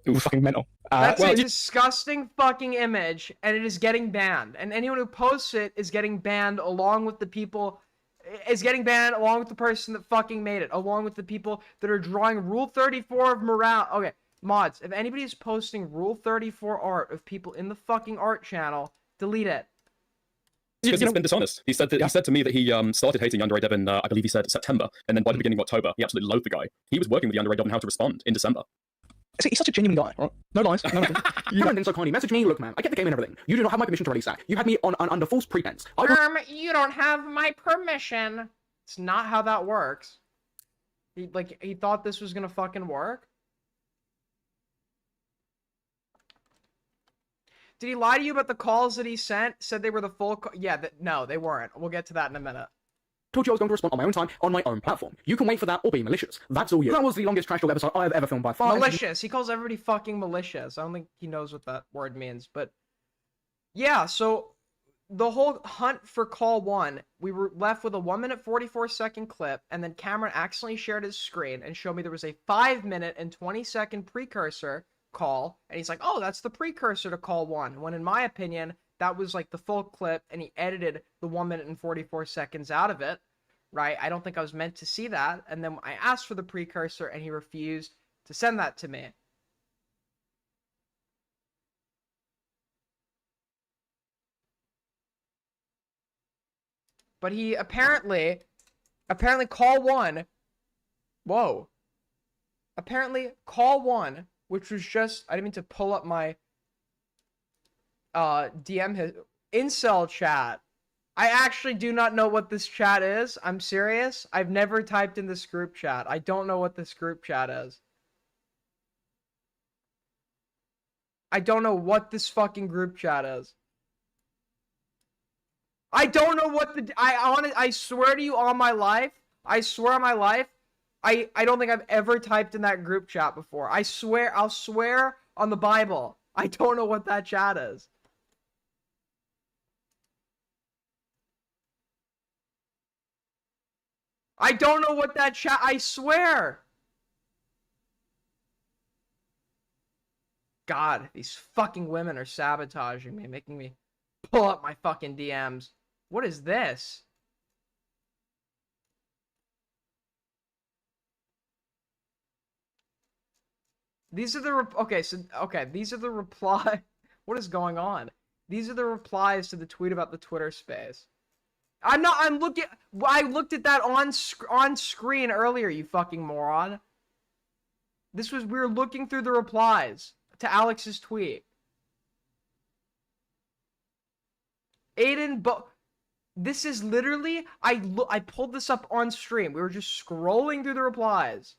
was fucking mental. That's a disgusting fucking image, and it is getting banned. And anyone who posts it is getting banned along with the people. Is getting banned along with the person that fucking made it, along with the people that are drawing Rule 34 of morale. Okay, mods, if anybody's posting Rule 34 art of people in the fucking art channel, delete it. Because he's been dishonest. He said to me that he started hating Yandere Dev in, I believe he said September, and then by the beginning of October, he absolutely loathed the guy. He was working with Yandere Dev on how to respond in December. See, he's such a genuine guy, right? No lies. No you haven't been so kindly. Message me, look, man. I get the game and everything. You do not have my permission to release that. You had me on under false pretense. You don't have my permission. It's not how that works. He thought this was gonna fucking work. Did he lie to you about the calls that he sent? Said they were the full yeah, no, they weren't. We'll get to that in a minute. Told you I was going to respond on my own time, on my own platform. You can wait for that or be malicious. That's all you. That was the longest trash talk episode I have ever filmed by far. Malicious. He calls everybody fucking malicious. I don't think he knows what that word means, but yeah, so the whole hunt for call 1, we were left with a 1-minute 44-second clip, and then Cameron accidentally shared his screen and showed me there was a 5-minute and 20-second precursor call, and he's like, oh, that's the precursor to call 1, when in my opinion, that was like the full clip, and he edited the 1 minute and 44 seconds out of it, right? I don't think I was meant to see that. And then I asked for the precursor, and he refused to send that to me. But he apparently call one. Whoa. Apparently call one, which was just, I didn't mean to pull up my DM his incel chat. I actually do not know what this chat is. I'm serious. I've never typed in this group chat. I don't know what this group chat is. I don't know what this fucking group chat is. I don't know what I swear to you on my life. I swear on my life. I don't think I've ever typed in that group chat before. I'll swear on the Bible. I don't know what that chat is. I don't know what that chat, I swear. God, these fucking women are sabotaging me, making me pull up my fucking DMs. What is this? These are the these are the reply. What is going on? These are the replies to the tweet about the Twitter space. I looked at that on screen earlier, you fucking moron. We were looking through the replies to Alex's tweet. This is literally, I pulled this up on stream. We were just scrolling through the replies.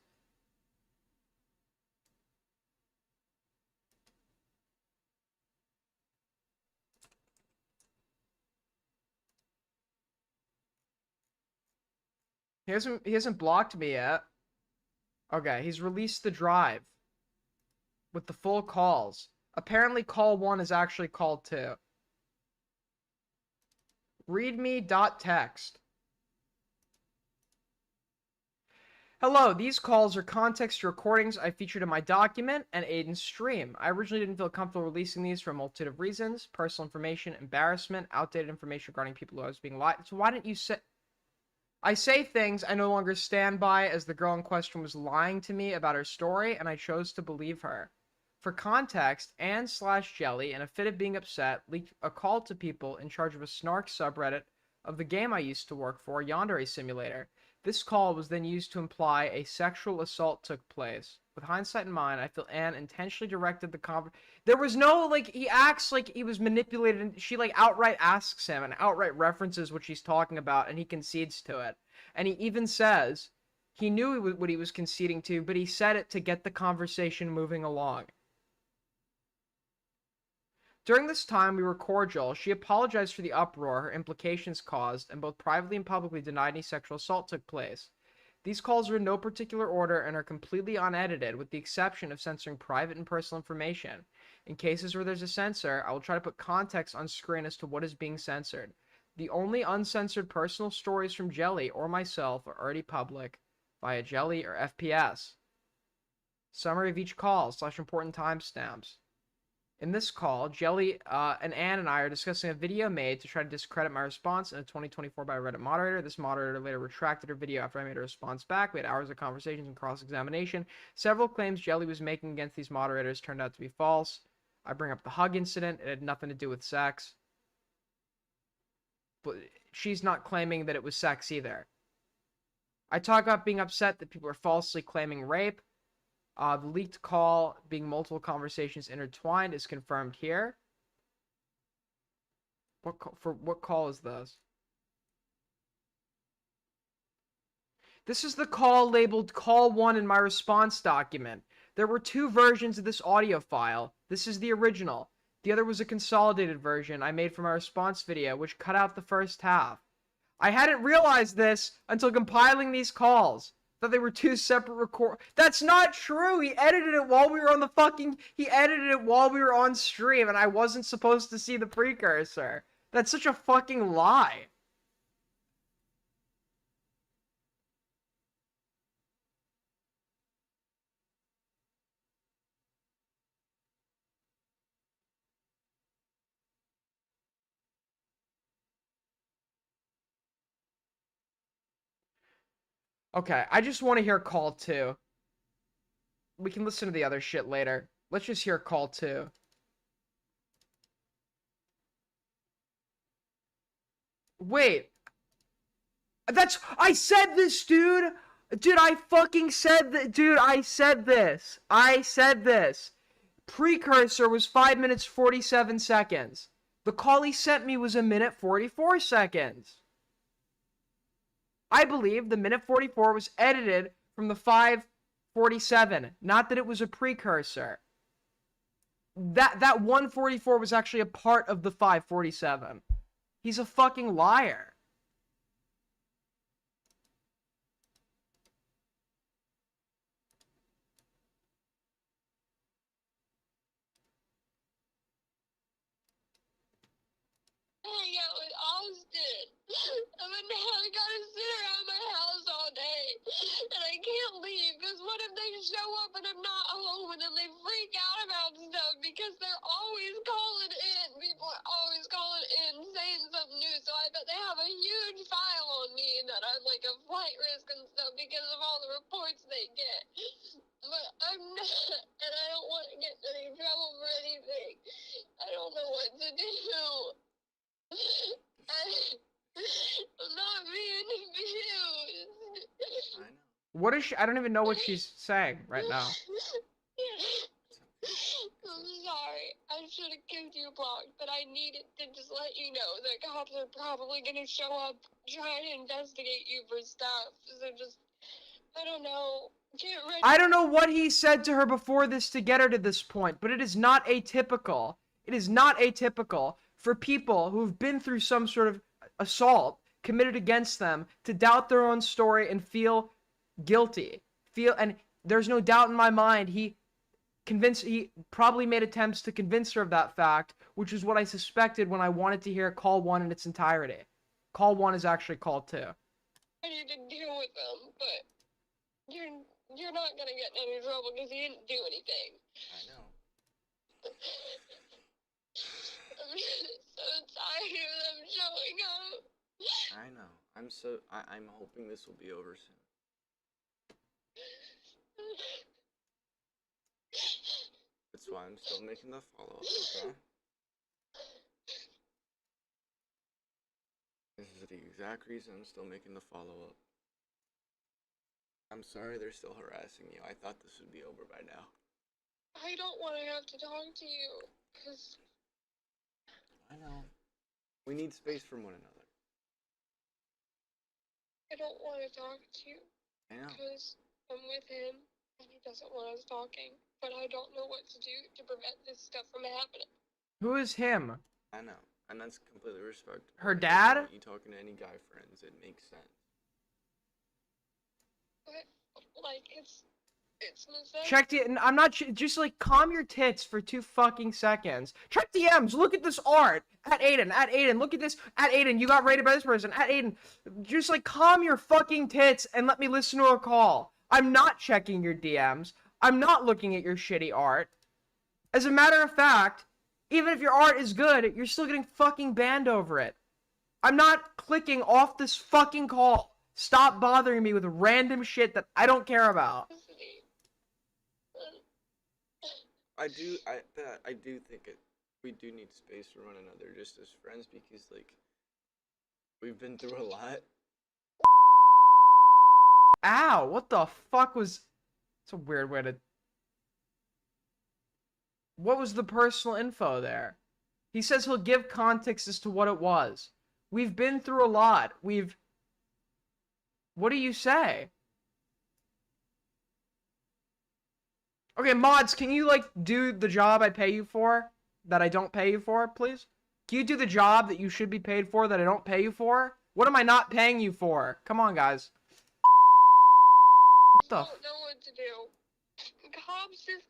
He hasn't blocked me yet. Okay, he's released the drive with the full calls. Apparently call 1 is actually call 2. Readme.text. Hello, these calls are context recordings I featured in my document and Aiden's stream. I originally didn't feel comfortable releasing these for a multitude of reasons. Personal information, embarrassment, outdated information regarding people who I was being lied. So why didn't you say... I say things I no longer stand by, as the girl in question was lying to me about her story, and I chose to believe her. For context, Ann/Jelly, in a fit of being upset, leaked a call to people in charge of a snark subreddit of the game I used to work for, Yandere Simulator. This call was then used to imply a sexual assault took place. With hindsight in mind, I feel Anne intentionally directed the There was no, he acts like he was manipulated, and she, outright asks him and outright references what she's talking about, and he concedes to it. And he even says he knew what he was conceding to, but he said it to get the conversation moving along. During this time, we were cordial. She apologized for the uproar her implications caused, and both privately and publicly denied any sexual assault took place. These calls are in no particular order and are completely unedited, with the exception of censoring private and personal information. In cases where there's a censor, I will try to put context on screen as to what is being censored. The only uncensored personal stories from Jelly or myself are already public via Jelly or FPS. Summary of each call / important timestamps. In this call, Jelly and Ann and I are discussing a video made to try to discredit my response in a 2024 by a Reddit moderator. This moderator later retracted her video after I made a response back. We had hours of conversations and cross-examination. Several claims Jelly was making against these moderators turned out to be false. I bring up the hug incident. It had nothing to do with sex. But she's not claiming that it was sex either. I talk about being upset that people are falsely claiming rape. The leaked call being multiple conversations intertwined is confirmed here. What call is this? This is the call labeled call 1 in my response document. There were 2 versions of this audio file. This is the original. The other was a consolidated version I made for my response video, which cut out the first half. I hadn't realized this until compiling these calls. That they were 2 separate That's not true! He edited it while we were on He edited it while we were on stream, and I wasn't supposed to see the precursor. That's such a fucking lie. Okay, I just want to hear call 2. We can listen to the other shit later. Let's just hear call 2. Wait. I said this, dude. Dude, I fucking said that. Dude, I said this. Precursor was 5 minutes 47 seconds. The call he sent me was 1 minute 44 seconds. I believe the 1:44 was edited from the 5:47, not that it was a precursor. That 1:44 was actually a part of the 5:47. He's a fucking liar. Hang out with Austin. But now I gotta sit around my house all day. And I can't leave because what if they show up and I'm not home and then they freak out about stuff because they're always calling in. People are always calling in saying something new. So I bet they have a huge file on me that I'm like a flight risk and stuff because of all the reports they get. But I'm not, and I don't want to get in any trouble for anything. I don't know what to do. I'm not being abused. What is she? I don't even know what she's saying right now. I'm sorry. I should have kept you blocked, but I needed to just let you know that cops are probably going to show up trying to investigate you for stuff. So just, I don't know. Get ready. I don't know what he said to her before this to get her to this point, but it is not atypical. It is not atypical for people who've been through some sort of assault committed against them to doubt their own story and feel guilty. And there's no doubt in my mind he probably made attempts to convince her of that fact, which is what I suspected when I wanted to hear call 1 in its entirety. Call 1 is actually call 2. I need to deal with them, but you're not gonna get in any trouble because he didn't do anything. I know. I'm so tired of them showing up. I know. I'm hoping this will be over soon. That's why I'm still making the follow-up, okay? This is the exact reason I'm still making the follow-up. I'm sorry they're still harassing you. I thought this would be over by now. I don't want to have to talk to you, because... I know. We need space from one another. I don't want to talk to you. I know. Because I'm with him, and he doesn't want us talking. But I don't know what to do to prevent this stuff from happening. Who is him? I know. And that's completely respectable. Her dad? You talking to any guy friends, it makes sense. But, like, it's necessary. Check the. I'm not. Just like calm your tits for 2 fucking seconds. Check DMs. Look at this art. At Aiden. Look at this. At Aiden. You got rated by this person. At Aiden. Just like calm your fucking tits and let me listen to a call. I'm not checking your DMs. I'm not looking at your shitty art. As a matter of fact, even if your art is good, you're still getting fucking banned over it. I'm not clicking off this fucking call. Stop bothering me with random shit that I don't care about. I do think we do need space from one another just as friends because, like, we've been through a lot. Ow, what the fuck was... It's a weird way to... What was the personal info there? He says he'll give context as to what it was. We've been through a lot. What do you say? Okay, mods, can you, like, do the job I pay you for? That I don't pay you for, please? Can you do the job that you should be paid for that I don't pay you for? What am I not paying you for? Come on, guys. What the I don't know what to do. Cops just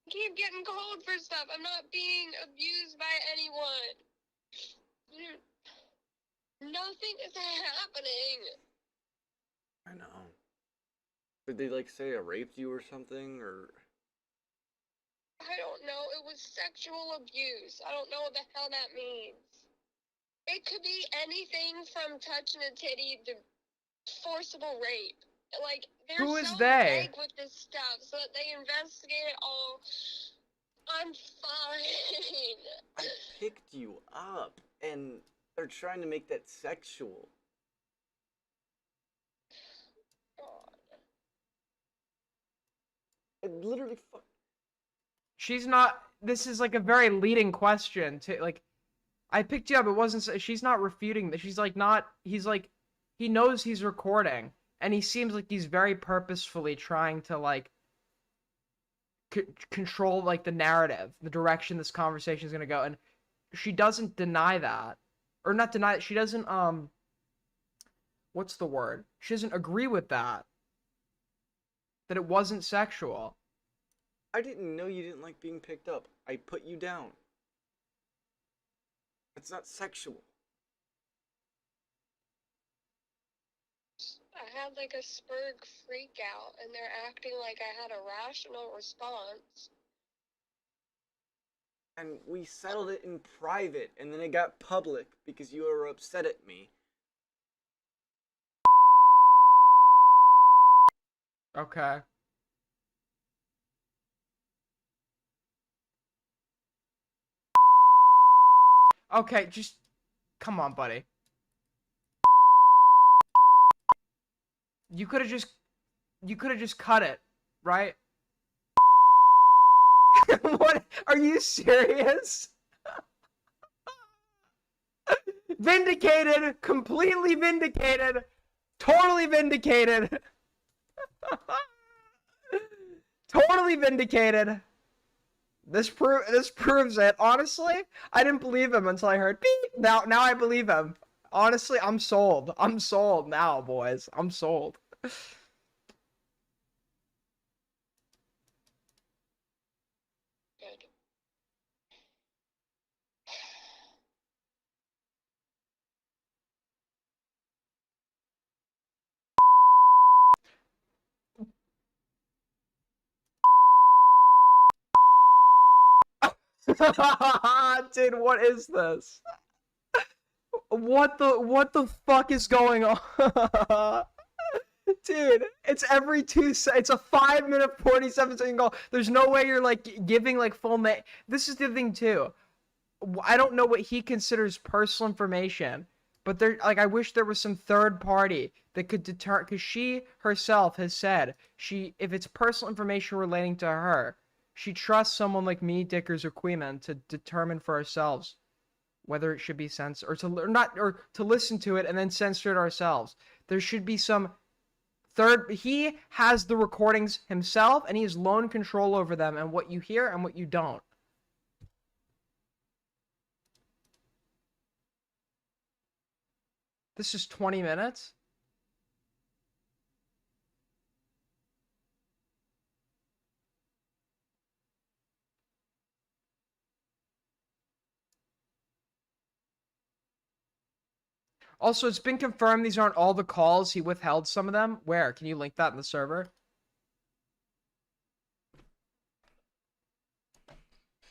keep getting called for stuff. I'm not being abused by anyone. Nothing is happening. I know. Did they, like, say I raped you or something, or... I don't know. It was sexual abuse. I don't know what the hell that means. It could be anything from touching a titty to forcible rape. Like, they're Who is so they? vague with this stuff so that they investigate it all. I'm fine. I picked you up, and they're trying to make that sexual. literally She's not. This is like a very leading question to like. I picked you up. It wasn't. She's not refuting that. She's like not. He's like, he knows he's recording, and he seems like he's very purposefully trying to like control like the narrative, the direction this conversation is gonna go, and she doesn't deny that, or not deny it. She doesn't what's the word? She doesn't agree with that. That it wasn't sexual. I didn't know you didn't like being picked up. I put you down. It's not sexual. I had like a Spurg freak out, and they're acting like I had a rational response. And we settled it in private, and then it got public because you were upset at me. Okay. Okay, just come on, buddy. You could have just cut it, right? What? Are you serious? Vindicated, completely vindicated, totally vindicated. Totally vindicated. This proves it. Honestly, I didn't believe him until I heard beep. Now I believe him. Honestly, I'm sold. I'm sold now, boys. I'm sold. Dude, what is this? What the fuck is going on? Dude, it's every it's a 5-minute 47-second call. There's no way you're like giving like full name. This is the thing too. I don't know what he considers personal information, but there like I wish there was some third party that could deter, because she herself has said if it's personal information relating to her, she trusts someone like me, Dickers, or Queeman to determine for ourselves whether it should be censored or to listen to it and then censor it ourselves. There should be some he has the recordings himself and he has lone control over them and what you hear and what you don't. This is 20 minutes. Also, it's been confirmed these aren't all the calls. He withheld some of them. Where? Can you link that in the server?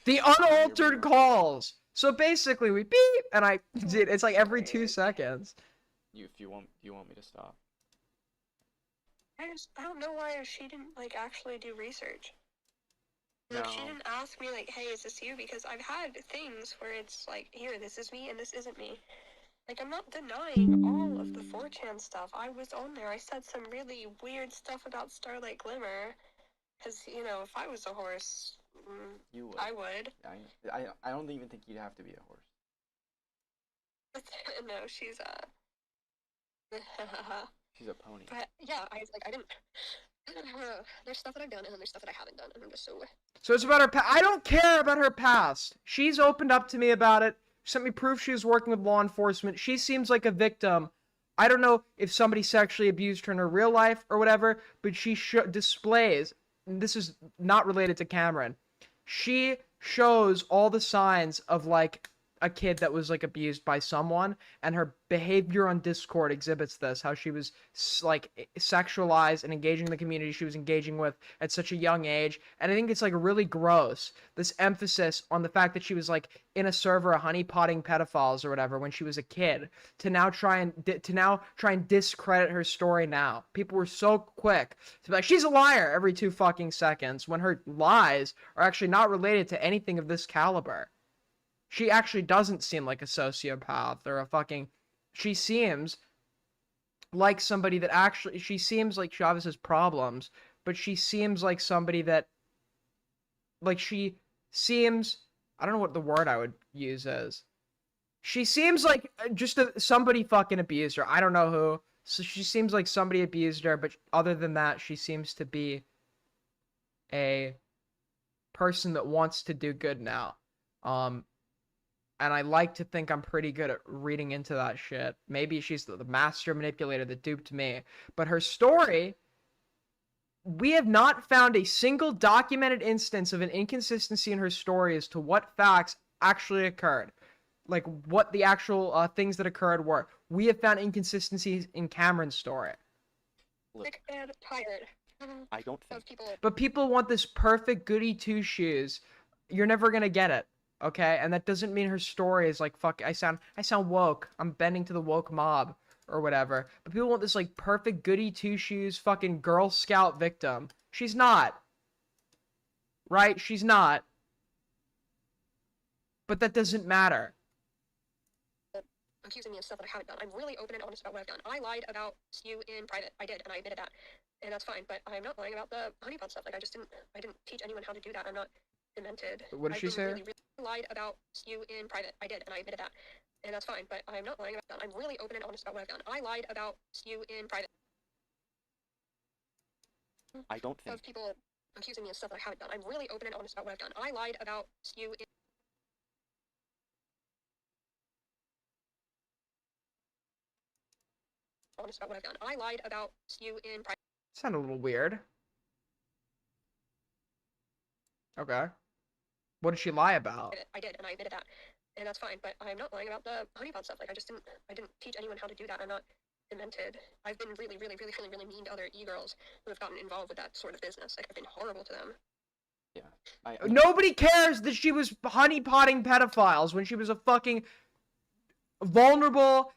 The unaltered calls. So basically, we beep, and I did. It's like every 2 seconds. You want me to stop? I don't know why she didn't like actually do research. Like, she didn't ask me like, hey, is this you? Because I've had things where it's like, here, this is me and this isn't me. Like, I'm not denying all of the 4chan stuff. I was on there. I said some really weird stuff about Starlight Glimmer. Because, you know, if I was a horse, You would. I would. I don't even think you'd have to be a horse. No, she's She's a pony. But, yeah, I didn't... There's stuff that I've done, and then there's stuff that I haven't done, and I'm just so... So it's about her I don't care about her past. She's opened up to me about it. Sent me proof she was working with law enforcement. She seems like a victim. I don't know if somebody sexually abused her in her real life or whatever, but she displays, and this is not related to Cameron, she shows all the signs of like a kid that was like abused by someone, and her behavior on Discord exhibits this, how she was like sexualized and engaging the community she was engaging with at such a young age. And I think it's like really gross, this emphasis on the fact that she was like in a server honeypotting pedophiles or whatever when she was a kid, to now try and discredit her story. Now people were so quick to be like, she's a liar every 2 fucking seconds, when her lies are actually not related to anything of this caliber. She actually doesn't seem like a sociopath or a fucking... She seems like somebody that actually... She seems like she obviously has problems, but she seems like somebody that, like, she seems, I don't know what the word I would use is. She seems like somebody fucking abused her. I don't know who. So she seems like somebody abused her, but other than that, she seems to be a person that wants to do good now. And I like to think I'm pretty good at reading into that shit. Maybe she's the master manipulator that duped me. But her story, we have not found a single documented instance of an inconsistency in her story as to what facts actually occurred. Like, what the actual things that occurred were. We have found inconsistencies in Cameron's story. Sick and tired. I don't think. But people want this perfect goody two-shoes. You're never gonna get it, okay? And that doesn't mean her story is like, fuck, I sound woke. I'm bending to the woke mob or whatever. But people want this like perfect goody two-shoes fucking Girl Scout victim. She's not. Right? She's not. But that doesn't matter. Accusing me of stuff that I haven't done. I'm really open and honest about what I've done. I lied about you in private. I did, and I admitted that. And that's fine, but I'm not lying about the honeypot stuff. Like, I didn't teach anyone how to do that. I'm not demented. What did she say? Really lied about you in private. I did, and I admitted that. And that's fine, but I'm not lying about that. I'm really open and honest about what I've done. I lied about you in private. I don't think. Of people accusing me of stuff that I haven't done. I'm really open and honest about what I've done. I lied about you in honest about what I've done. I lied about you in private. Sound a little weird. Okay. What did she lie about? I did, and I admitted that. And that's fine, but I'm not lying about the honeypot stuff. Like, I didn't teach anyone how to do that. I'm not demented. I've been really mean to other e-girls who have gotten involved with that sort of business. Like, I've been horrible to them. Yeah. Nobody cares that she was honeypotting pedophiles when she was a fucking vulnerable,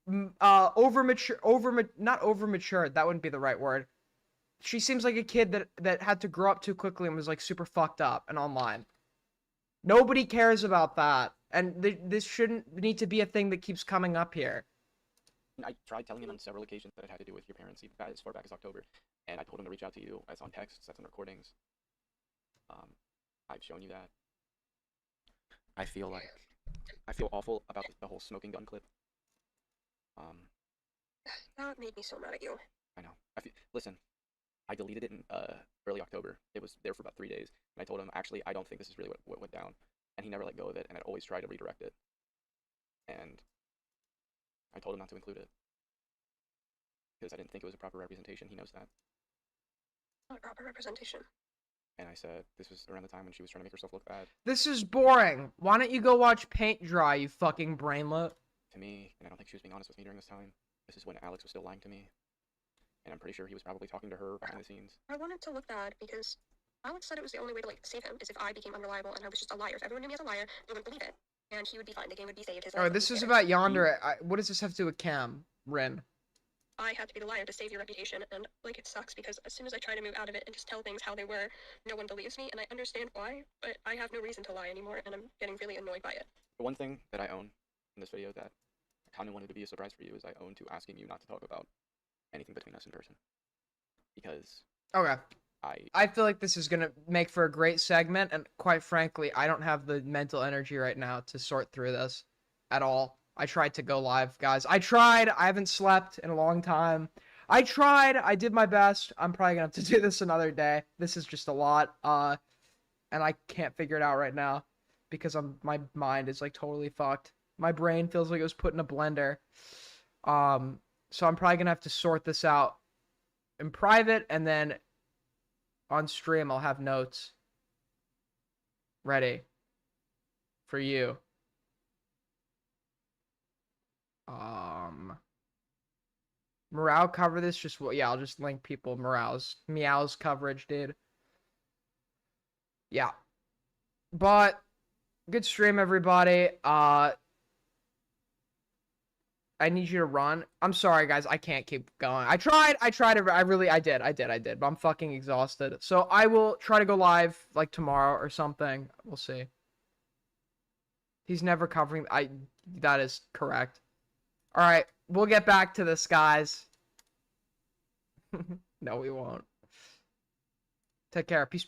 not overmatured, that wouldn't be the right word. She seems like a kid that had to grow up too quickly and was like super fucked up and online. Nobody cares about that. And this shouldn't need to be a thing that keeps coming up here. I tried telling him on several occasions that it had to do with your parents, even as far back as October. And I told him to reach out to you. That's on texts, that's on recordings. I've shown you that. I feel awful about the whole smoking gun clip. That made me so mad at you. I know. Listen, I deleted it in early October. It was there for about 3 days. And I told him, actually, I don't think this is really what went down. And he never let go of it, and I'd always try to redirect it. And I told him not to include it. Because I didn't think it was a proper representation. He knows that. Not a proper representation. And I said, this was around the time when she was trying to make herself look bad. This is boring. Why don't you go watch paint dry, you fucking brainlet? To me, and I don't think she was being honest with me during this time. This is when Alex was still lying to me. And I'm pretty sure he was probably talking to her behind the scenes. I wanted to look bad because Alex said it was the only way to, like, save him is if I became unreliable and I was just a liar. If everyone knew me as a liar, they wouldn't believe it. And he would be fine. The game would be saved. His life Alright, would this be is spared. about Yonder. What does this have to do with Cam, Rin? I had to be the liar to save your reputation, and, like, it sucks because as soon as I try to move out of it and just tell things how they were, no one believes me, and I understand why, but I have no reason to lie anymore, and I'm getting really annoyed by it. The one thing that I own in this video that I kind of wanted to be a surprise for you is I own to asking you not to talk about anything between us in person. Because... Okay. I feel like this is gonna make for a great segment, and quite frankly, I don't have the mental energy right now to sort through this at all. I tried to go live, guys. I tried. I haven't slept in a long time. I tried. I did my best. I'm probably gonna have to do this another day. This is just a lot, and I can't figure it out right now because my mind is like totally fucked. My brain feels like it was put in a blender. So I'm probably gonna have to sort this out in private, and then on stream I'll have notes ready for you. Morale cover this, just yeah, I'll just link people Meow's coverage, dude. Yeah. But good stream, everybody. I need you to run. I'm sorry, guys. I can't keep going. I tried. I did. But I'm fucking exhausted. So I will try to go live like tomorrow or something. We'll see. He's never covering. That is correct. All right. We'll get back to this, guys. No, we won't. Take care. Peace.